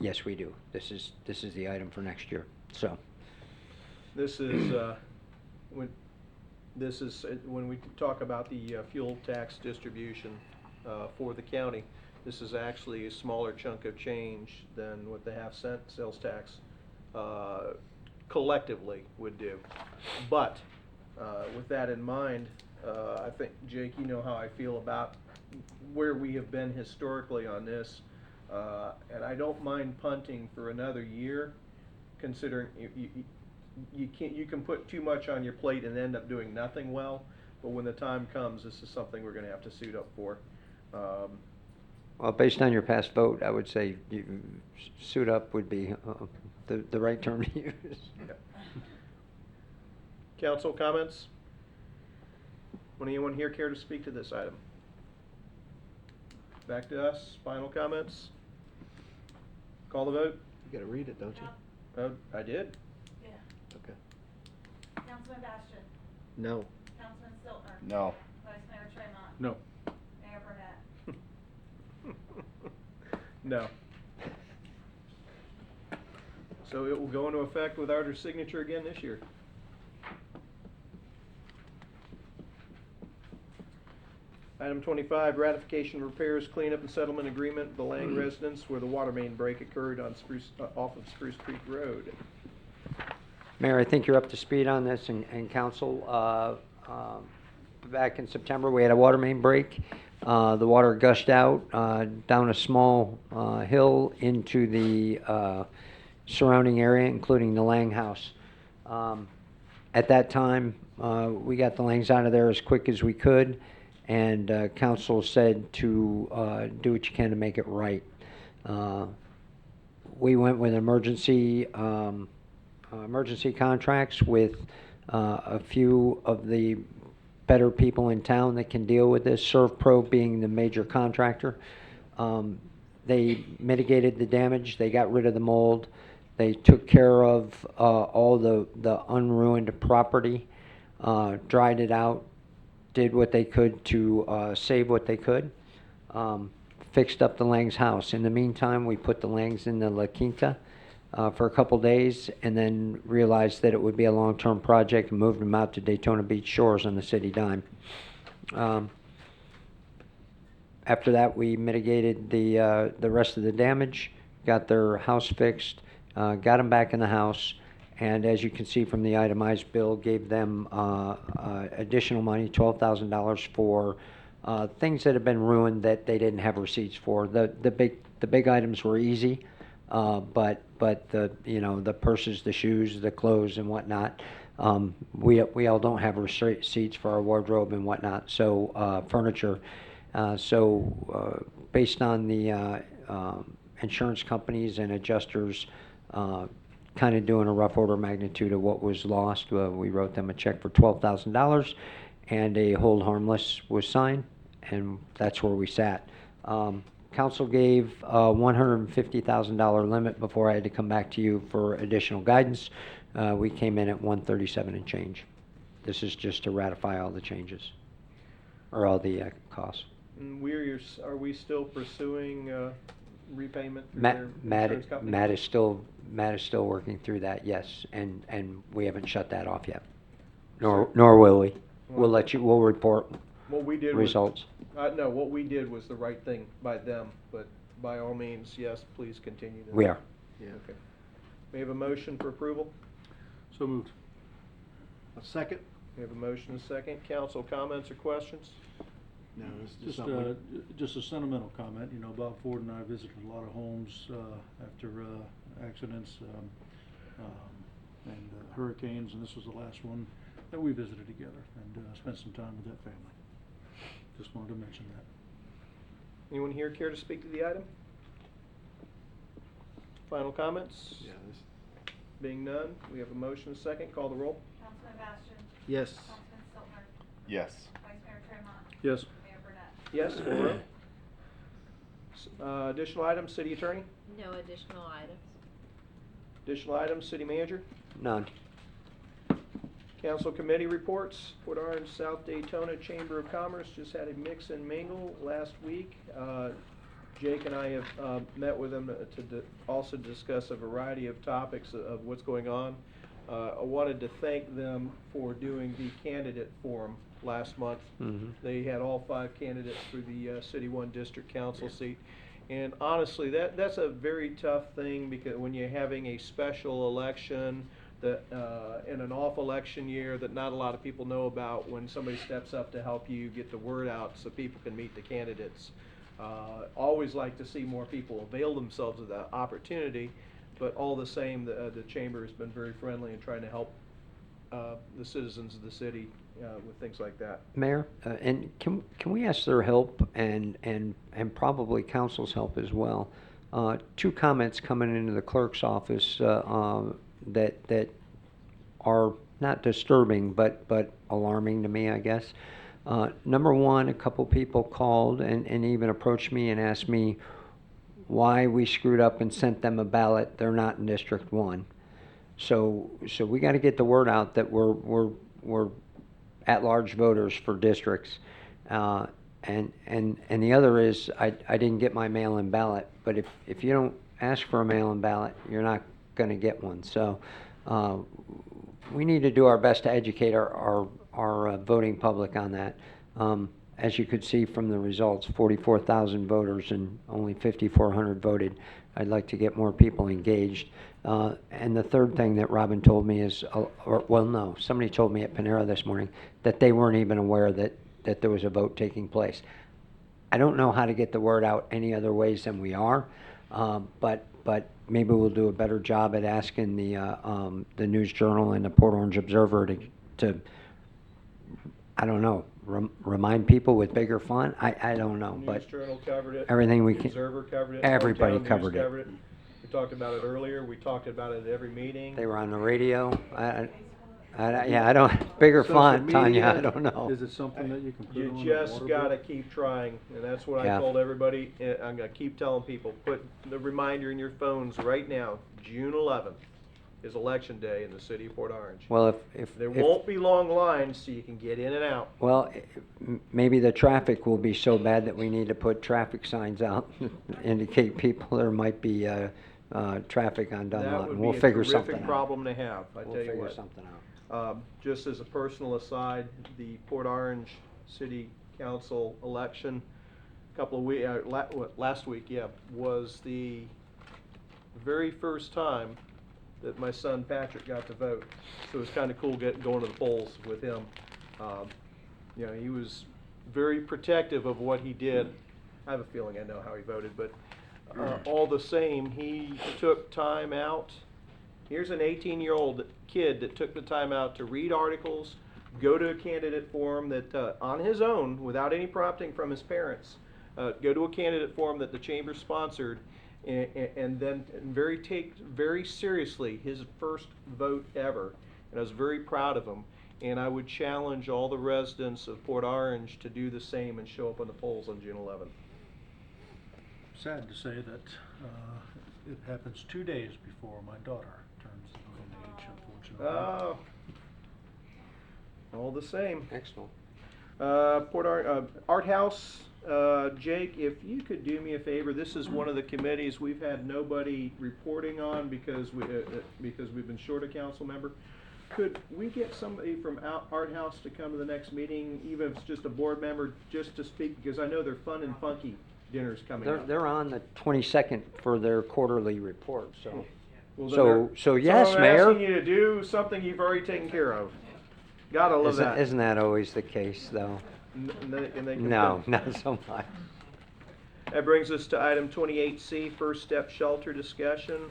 yes, we do. This is the item for next year. So This is, when we talk about the fuel tax distribution for the county, this is actually a smaller chunk of change than what the half-cent sales tax collectively would do. But with that in mind, I think, Jake, you know how I feel about where we have been historically on this, and I don't mind punting for another year, considering you can put too much on your plate and end up doing nothing well. But when the time comes, this is something we're going to have to suit up for. well, based on your past vote, I would say suit up would be the right term to use. Yeah. Council comments? Would anyone here care to speak to this item? back to us. Final comments? Call the vote? You gotta read it, don't you? Oh, I did. Yeah. Okay. Councilman Bastian. No. Councilman Stiltner. No. Vice Mayor Tremont. No. Mayor Burnett. No. So it will go into effect without her signature again this year. Item 25, ratification of repairs, cleanup, and settlement agreement with the Lang residents where the water main break occurred on off of Spruce Creek Road. Mayor, I think you're up to speed on this, and council. Back in September, we had a water main break. The water gushed out down a small hill into the surrounding area, including the Lang house. At that time, we got the Langs out of there as quick as we could, and council said to do what you can to make it right. We went with emergency contracts with a few of the better people in town that can deal with this, ServPro being the major contractor. They mitigated the damage, they got rid of the mold, they took care of all the unruined property, dried it out, did what they could to save what they could, fixed up the Lang's house. In the meantime, we put the Langs in the La Quinta for a couple days, and then realized that it would be a long-term project and moved them out to Daytona Beach Shores on the city dime. After that, we mitigated the rest of the damage, got their house fixed, got them back in the house, and as you can see from the itemized bill, gave them additional money, $12,000 for things that have been ruined that they didn't have receipts for. The big items were easy. But the purses, the shoes, the clothes, and whatnot, we all don't have receipts for our wardrobe and whatnot. So furniture. Based on the insurance companies and adjusters, kind of doing a rough order of magnitude of what was lost, we wrote them a check for $12,000, and a hold harmless was signed, and that's where we sat. Council gave a $150,000 limit before I had to come back to you for additional guidance. We came in at 137 and change. This is just to ratify all the changes, or all the costs. And are we still pursuing repayment through Matt, their Matt, insurance company? Matt is still working through that, yes, and we haven't shut that off yet. Nor will we. We'll report What we did results. No, what we did was the right thing by them, but by all means, yes, please continue. We are. Yeah. Okay. We have a motion for approval. So moved. A second? We have a motion and a second. Council comments or questions? No, it's Just, something. just a sentimental comment. You know, Bob Ford and I visited a lot of homes after accidents and hurricanes, and this was the last one that we visited together, and spent some time with that family. Just wanted to mention that. Anyone here care to speak to the item? Final comments? Yeah, Being none, we have a motion and a second. Call the roll. Councilman Bastian. Yes. Councilman Stiltner. Yes. Vice Mayor Tremont. Yes. Mayor Burnett. Yes, 4-0. Additional items, city attorney? No additional items. Additional items, city manager? None. Council committee reports. Port Orange South Daytona Chamber of Commerce just had a mix and mingle last week. Jake and I have met with them to also discuss a variety of topics of what's going on. I wanted to thank them for doing the candidate forum last month. Mm-hmm. They had all 5 candidates for the City 1 District Council seat. And honestly, that's a very tough thing, because when you're having a special election that in an off election year that not a lot of people know about, when somebody steps up to help you get the word out so people can meet the candidates. Always like to see more people avail themselves of that opportunity, but all the same, the chamber has been very friendly in trying to help the citizens of the city with things like that. Mayor, and can we ask their help and probably council's help as well? 2 comments coming into the clerk's office that are not disturbing but alarming to me, I guess. Number one, a couple people called and even approached me and asked me why we screwed up and sent them a ballot. They're not in District 1. So we got to get the word out that we're at-large voters for districts. And the other is, I didn't get my mail-in ballot, but if you don't ask for a mail-in ballot, you're not going to get one. So we need to do our best to educate our voting public on that. As you could see from the results, 44,000 voters and only 5,400 voted. I'd like to get more people engaged. And the third thing that Robin told me is, somebody told me at Panera this morning that they weren't even aware that there was a vote taking place. I don't know how to get the word out any other ways than we are, but maybe we'll do a better job at asking the News Journal and the Port Orange Observer to I don't know, remind people with bigger font. I don't know, News but Journal covered it. everything we The can. Observer covered it. Everybody Hometown covered News it. We talked about it earlier. We talked about it at every meeting. They were on the radio. I don't, bigger Social font, Tanya, I media, don't know. Is it something that you can put You on the just water gotta bill? keep trying, and that's what I Yeah. told everybody. I'm gonna keep telling people, put the reminder in your phones right now. June 11th is Election Day in the city of Port Orange. Well, if There won't be long lines, so you can get in and out. Well, maybe the traffic will be so bad that we need to put traffic signs out, indicate people there might be traffic on That Dunlop. would And be we'll a figure something terrific out. problem to have, I We'll tell you figure what. something out. Just as a personal aside, the Port Orange City Council election, couple of weeks, last week, was the very first time that my son Patrick got to vote. So it was kind of cool going to the polls with him. He was very protective of what he did. I have a feeling I know how he voted, but all the same, he took time out. Here's an 18-year-old kid that took the time out to read articles, go to a candidate forum that, on his own, without any prompting from his parents, go to a candidate forum that the chamber sponsored, and then take very seriously his first vote ever. And I was very proud of him. And I would challenge all the residents of Port Orange to do the same and show up on the polls on June 11th. Sad to say that it happens 2 days before my daughter turns the voting age, unfortunately. Oh, all the same. Excellent. Port Orange, Art House, Jake, if you could do me a favor, this is one of the committees we've had nobody reporting on because we've been short a council member. Could we get somebody from Art House to come to the next meeting, even if it's just a board member, just to speak, because I know they're fun and funky dinners coming up. They're on the 22nd for their quarterly report, so. Well, So yes, Mayor. I'm asking you to do something you've already taken care of. Gotta love that. Isn't that always the case, though? And they can No, come. not so much. That brings us to item 28C, First Step Shelter discussion.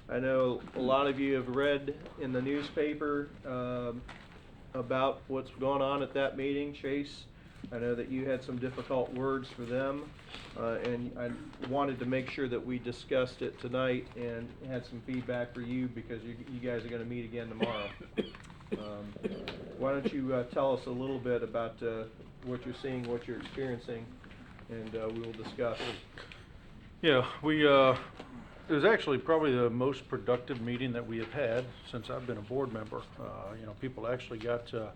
I know a lot of you have read in the newspaper about what's going on at that meeting. Chase, I know that you had some difficult words for them, and I wanted to make sure that we discussed it tonight and had some feedback for you because you guys are going to meet again tomorrow. Why don't you tell us a little bit about what you're seeing, what you're experiencing, and we will discuss. Yeah, it was actually probably the most productive meeting that we have had since I've been a board member. People actually got to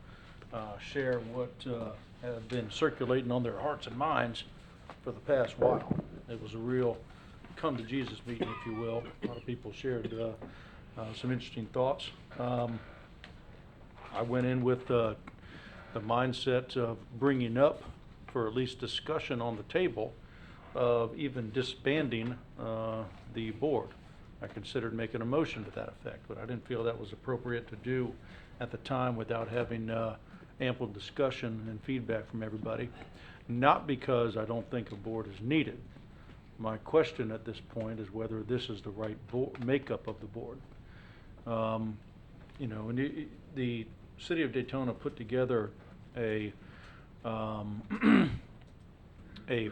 share what had been circulating on their hearts and minds for the past while. It was a real come to Jesus meeting, if you will. A lot of people shared some interesting thoughts. I went in with the mindset of bringing up, for at least discussion on the table, of even disbanding the board. I considered making a motion to that effect, but I didn't feel that was appropriate to do at the time without having ample discussion and feedback from everybody. Not because I don't think a board is needed. My question at this point is whether this is the right makeup of the board. And the city of Daytona put together a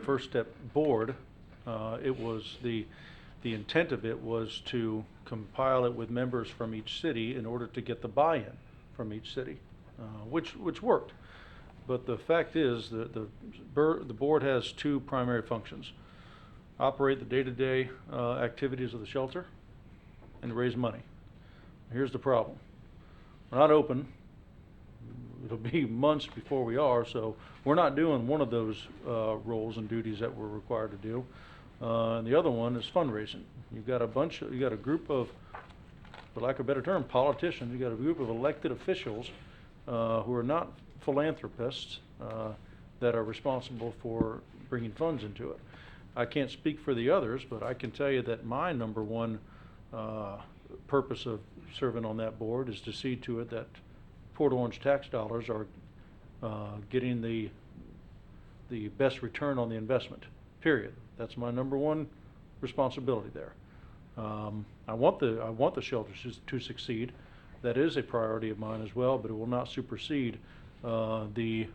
First Step board. It was the intent of it was to compile it with members from each city in order to get the buy-in from each city, which worked. but the fact is that the board has two primary functions: operate the day-to-day activities of the shelter and raise money. Here's the problem: we're not open. It'll be months before we are, so we're not doing one of those roles and duties that we're required to do. And the other one is fundraising. You got a group of, for lack of a better term, politicians. You got a group of elected officials who are not philanthropists that are responsible for bringing funds into it. I can't speak for the others, but I can tell you that my number one purpose of serving on that board is to see to it that Port Orange tax dollars are getting the best return on the investment, period. That's my number one responsibility there. I want the shelters to succeed. That is a priority of mine as well, but it will not supersede the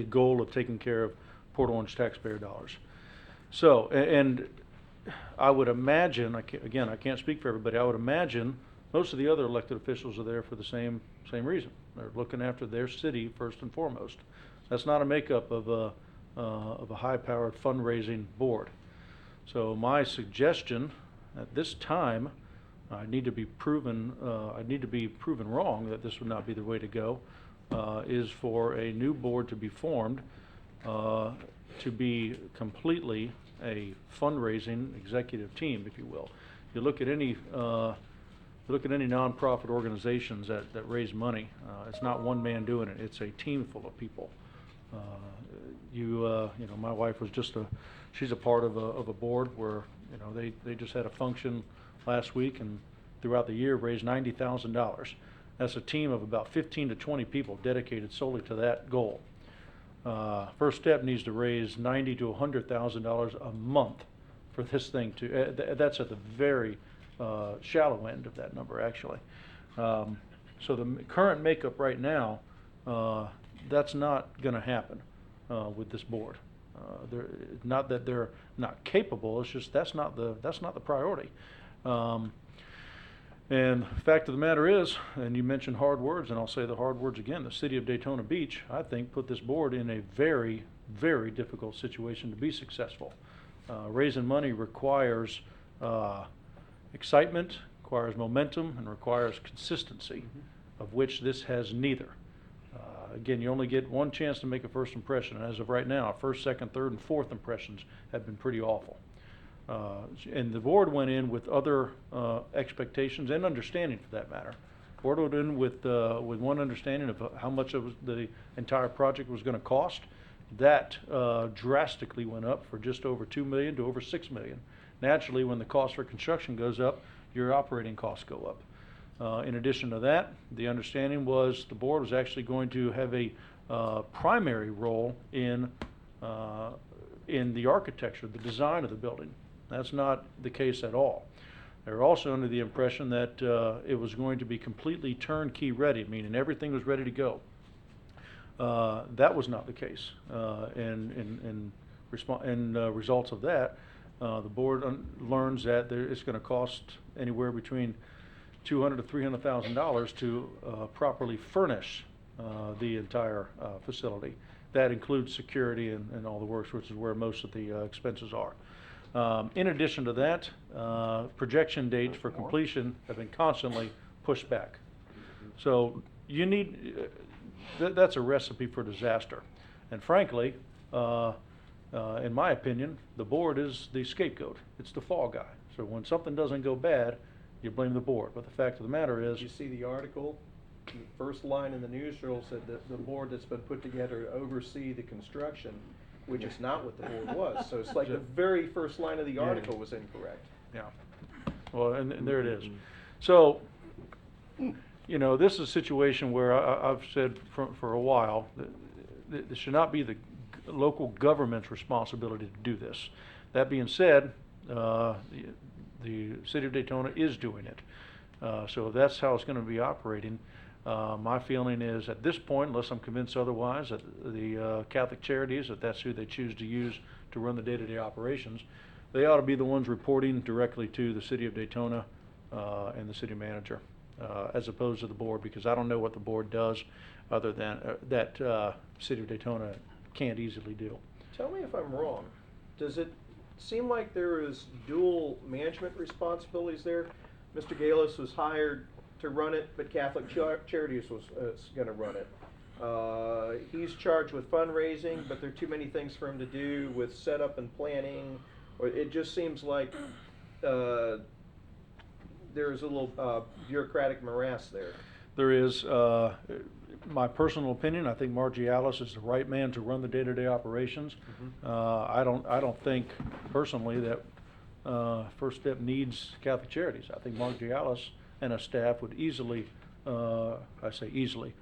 goal of taking care of Port Orange taxpayer dollars. So, and I would imagine, I can't speak for everybody, I would imagine most of the other elected officials are there for the same reason. They're looking after their city first and foremost. That's not a makeup of a high-powered fundraising board. So my suggestion at this time, I need to be proven wrong that this would not be the way to go, is for a new board to be formed to be completely a fundraising executive team, if you will. You look at any nonprofit organizations that raise money. It's not one man doing it. It's a team full of people. My wife was she's a part of a board where, they just had a function last week and throughout the year raised $90,000. That's a team of about 15 to 20 people dedicated solely to that goal. First Step needs to raise $90,000 to $100,000 a month for this thing that's at the very shallow end of that number, actually. So the current makeup right now, that's not going to happen with this board. Not that they're not capable. It's just that's not the priority. And the fact of the matter is, and you mentioned hard words, and I'll say the hard words again, the city of Daytona Beach, I think, put this board in a very, very difficult situation to be successful. Raising money requires excitement, requires momentum, and requires consistency, of which this has neither. Again, you only get one chance to make a first impression, and as of right now, first, second, third, and fourth impressions have been pretty awful. And the board went in with other expectations and understanding, for that matter. The board went in with one understanding of how much the entire project was going to cost. That drastically went up for just over $2 million to over $6 million. Naturally, when the cost for construction goes up, your operating costs go up. In addition to that, the understanding was the board was actually going to have a primary role in the architecture, the design of the building. That's not the case at all. They were also under the impression that it was going to be completely turnkey ready, meaning everything was ready to go. That was not the case. And results of that, the board learns that it's going to cost anywhere between $200,000 to $300,000 to properly furnish the entire facility. That includes security and all the works, which is where most of the expenses are. In addition to that, projection dates for completion have been constantly pushed back. So you need, that's a recipe for disaster. And frankly, in my opinion, the board is the scapegoat. It's the fall guy. So when something doesn't go bad, you blame the board. But the fact of the matter is... Did you see the article? The first line in the newsreel said that the board that's been put together to oversee the construction, which is not what the board was. So it's like the very first line of the article was incorrect. Yeah. Well, and there it is. So, this is a situation where I've said for a while that it should not be the local government's responsibility to do this. That being said, the city of Daytona is doing it. So that's how it's going to be operating. My feeling is at this point, unless I'm convinced otherwise, that the Catholic Charities, if that's who they choose to use to run the day-to-day operations, they ought to be the ones reporting directly to the city of Daytona and the city manager. as opposed to the board, because I don't know what the board does other than, that City of Daytona can't easily do. Tell me if I'm wrong. Does it seem like there is dual management responsibilities there? Mr. Galis was hired to run it, but Catholic Charities was going to run it. He's charged with fundraising, but there are too many things for him to do with setup and planning. Or it just seems like there's a little bureaucratic morass there. There is, my personal opinion, I think Margie Alice is the right man to run the day-to-day operations. I don't think personally that First Step needs Catholic Charities. I think Margie Alice and a staff would easily, I say easily,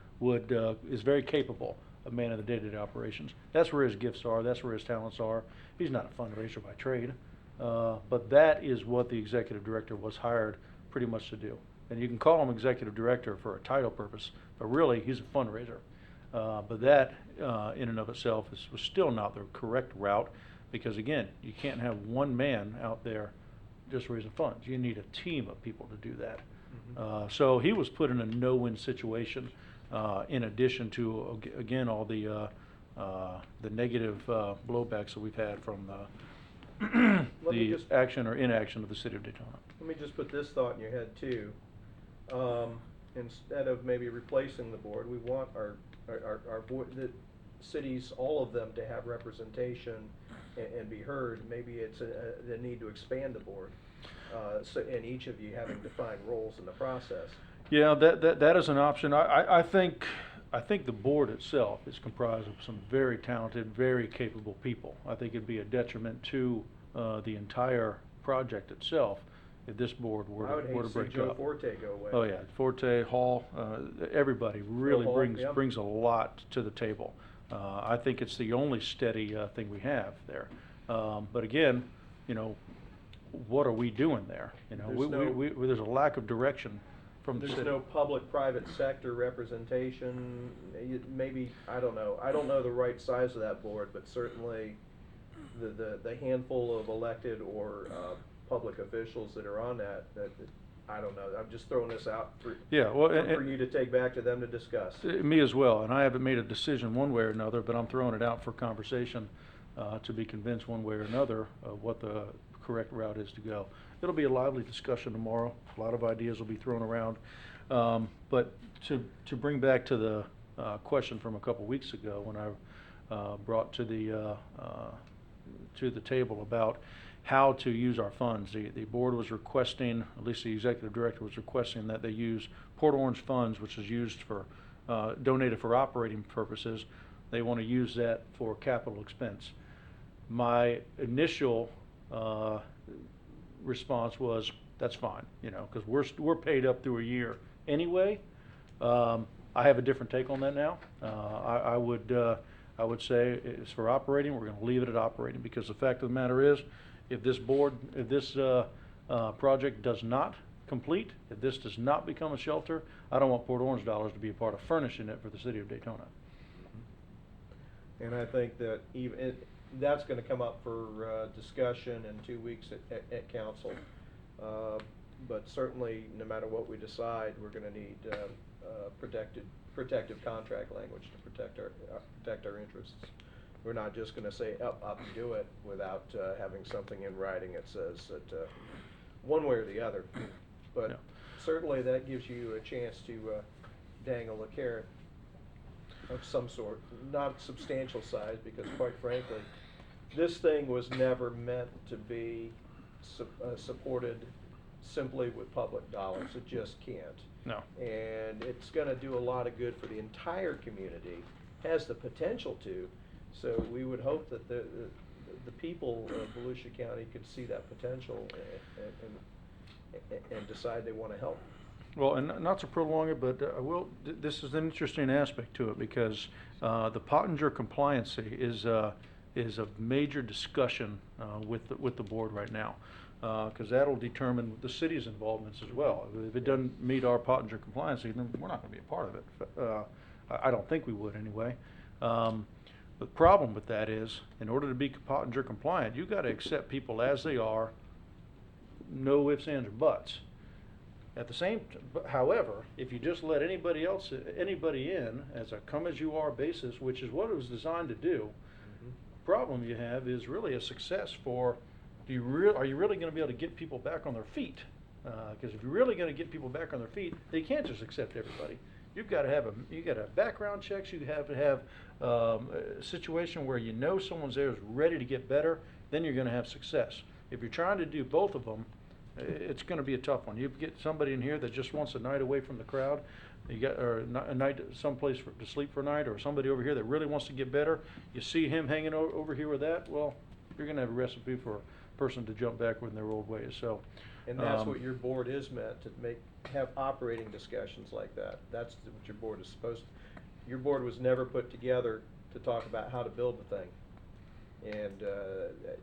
is very capable of managing the day-to-day operations. That's where his gifts are. That's where his talents are. He's not a fundraiser by trade, but that is what the executive director was hired pretty much to do. And you can call him executive director for a title purpose, but really he's a fundraiser. But that, in and of itself, was still not the correct route, because again, you can't have one man out there just raising funds. You need a team of people to do that. So he was put in a no-win situation. In addition to, again, all the negative blowbacks that we've had from the action or inaction of the City of Daytona. Let me just put this thought in your head too. Instead of maybe replacing the board, we want our board, the cities, all of them, to have representation and be heard. Maybe it's the need to expand the board, and each of you having defined roles in the process. Yeah, that is an option. I think the board itself is comprised of some very talented, very capable people. I think it'd be a detriment to the entire project itself if this board were to break up. I would hate to see Joe Forte go away. Oh yeah, Forte, Hall, everybody really Hall, brings a lot to the table. I think it's the only steady thing we have there. But again, you know, what are we doing there? You know, there's a lack of direction from the city. There's no public-private sector representation. Maybe, I don't know. I don't know the right size of that board, but certainly the handful of elected or public officials that are on that I don't know. I'm just throwing this out for you to take back to them to discuss. Me as well, and I haven't made a decision one way or another, but I'm throwing it out for conversation to be convinced one way or another of what the correct route is to go. It'll be a lively discussion tomorrow. A lot of ideas will be thrown around. But to bring back to the question from a couple weeks ago when I brought to the table about how to use our funds. The board was requesting, at least the executive director was requesting, that they use Port Orange funds, which is used for, donated for operating purposes. They want to use that for capital expense. My initial response was, that's fine, you know, because we're paid up through a year anyway. I have a different take on that now. I would say it's for operating. We're going to leave it at operating, because the fact of the matter is, if this project does not complete, if this does not become a shelter, I don't want Port Orange dollars to be a part of furnishing it for the City of Daytona. And I think that that's going to come up for discussion in 2 weeks at council. But certainly, no matter what we decide, we're going to need protective contract language to protect our interests. We're not just going to say up and do it without having something in writing that says that one way or the other. But certainly that gives you a chance to dangle a carrot of some sort, not substantial size, because quite frankly, this thing was never meant to be supported simply with public dollars. It just can't. No. And it's going to do a lot of good for the entire community, has the potential to. So we would hope that the people of Volusia County could see that potential and decide they want to help. Well, and not to prolong it, but this is an interesting aspect to it, because the Pottinger compliancy is a major discussion with the board right now, because that'll determine the city's involvements as well. If it doesn't meet our Pottinger compliancy, then we're not going to be a part of it. I don't think we would anyway. The problem with that is, in order to be Pottinger compliant, you've got to accept people as they are, no ifs, ands, or buts. At the same, however, if you just let anybody in as a come-as-you-are basis, which is what it was designed to do, problem you have is really a success for, are you really going to be able to get people back on their feet? Because if you're really going to get people back on their feet, they can't just accept everybody. You've got to have background checks. You have to have a situation where you know someone's there is ready to get better. Then you're going to have success. If you're trying to do both of them, it's going to be a tough one. You get somebody in here that just wants a night away from the crowd, or a night someplace to sleep for a night, or somebody over here that really wants to get better. You see him hanging over here with that, well, you're going to have a recipe for a person to jump backward in their old ways. So, And that's what your board is meant, to have operating discussions like that. That's what your board is supposed to. Your board was never put together to talk about how to build the thing. And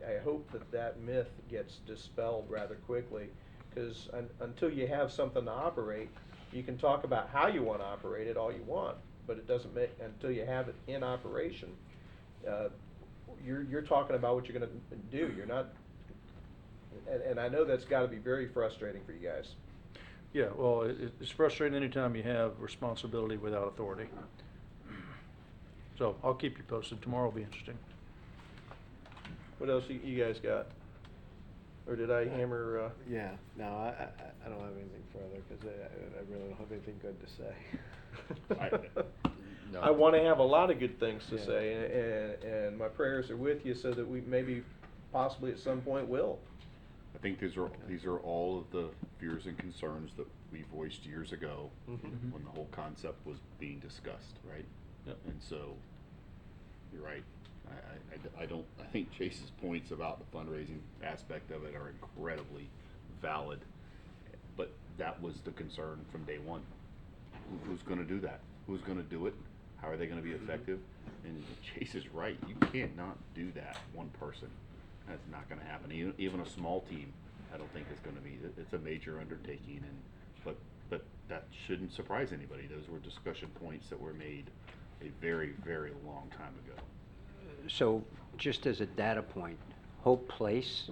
I hope that myth gets dispelled rather quickly, because until you have something to operate, you can talk about how you want to operate it all you want, but it doesn't make, until you have it in operation, you're talking about what you're going to do. You're not, and I know that's got to be very frustrating for you guys. yeah, well, it's frustrating anytime you have responsibility without authority. So I'll keep you posted. Tomorrow will be interesting. What else you guys got? Or did I hammer? Yeah, no, I don't have anything further, because I really don't have anything good to say. I want to have a lot of good things to Yeah. say, and my prayers are with you so that we maybe, possibly at some point will. I think these are all of the fears and concerns that we voiced years ago Mhm. when the whole concept was being discussed, right? Yep. And so, you're right. I think Chase's points about the fundraising aspect of it are incredibly valid, but that was the concern from day one. Who's going to do that? Who's going to do it? How are they going to be effective? And Chase is right. You can't not do that, one person. That's not going to happen. Even a small team, I don't think is going to be. It's a major undertaking, but that shouldn't surprise anybody. Those were discussion points that were made a very, very long time ago. So, just as a data point, Hope Place,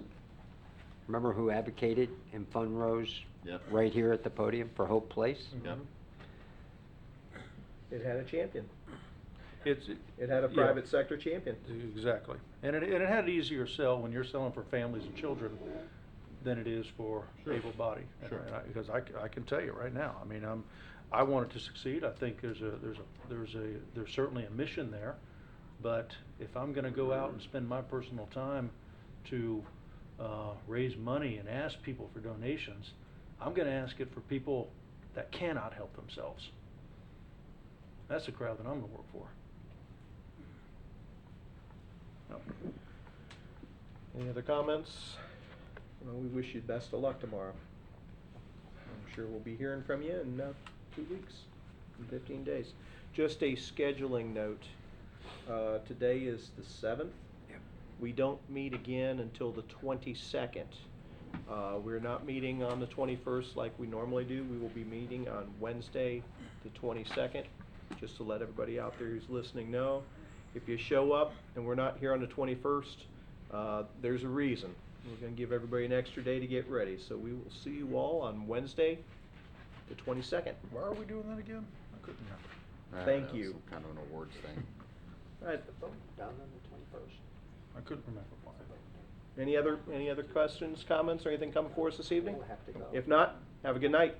remember who advocated in Fun Rose Yep. right here at the podium for Hope Place? Yep. It had a champion. It had a yeah. private sector champion. Exactly. And it had an easier sell when you're selling for families and children than it is for able body. Sure. Because I can tell you right now, I mean, I want it to succeed. I think there's certainly a mission there. But if I'm going to go out and spend my personal time to raise money and ask people for donations, I'm going to ask it for people that cannot help themselves. That's the crowd that I'm going to work for. No. Any other comments? Well, we wish you best of luck tomorrow. I'm sure we'll be hearing from you in 2 weeks, in 15 days. Just a scheduling note. Today is the 7th. We don't meet again until the 22nd. We're not meeting on the 21st like we normally do. We will be meeting on Wednesday, the 22nd, just to let everybody out there who's listening know. If you show up and we're not here on the 21st, there's a reason. We're going to give everybody an extra day to get ready. So we will see you all on Wednesday, the 22nd. Why are we doing that again? I couldn't remember. Thank you. Some kind of an awards thing. Right. Down on the 21st. I couldn't remember why. Any other questions, comments, or anything coming for us this evening? We'll have to go. If not, have a good night.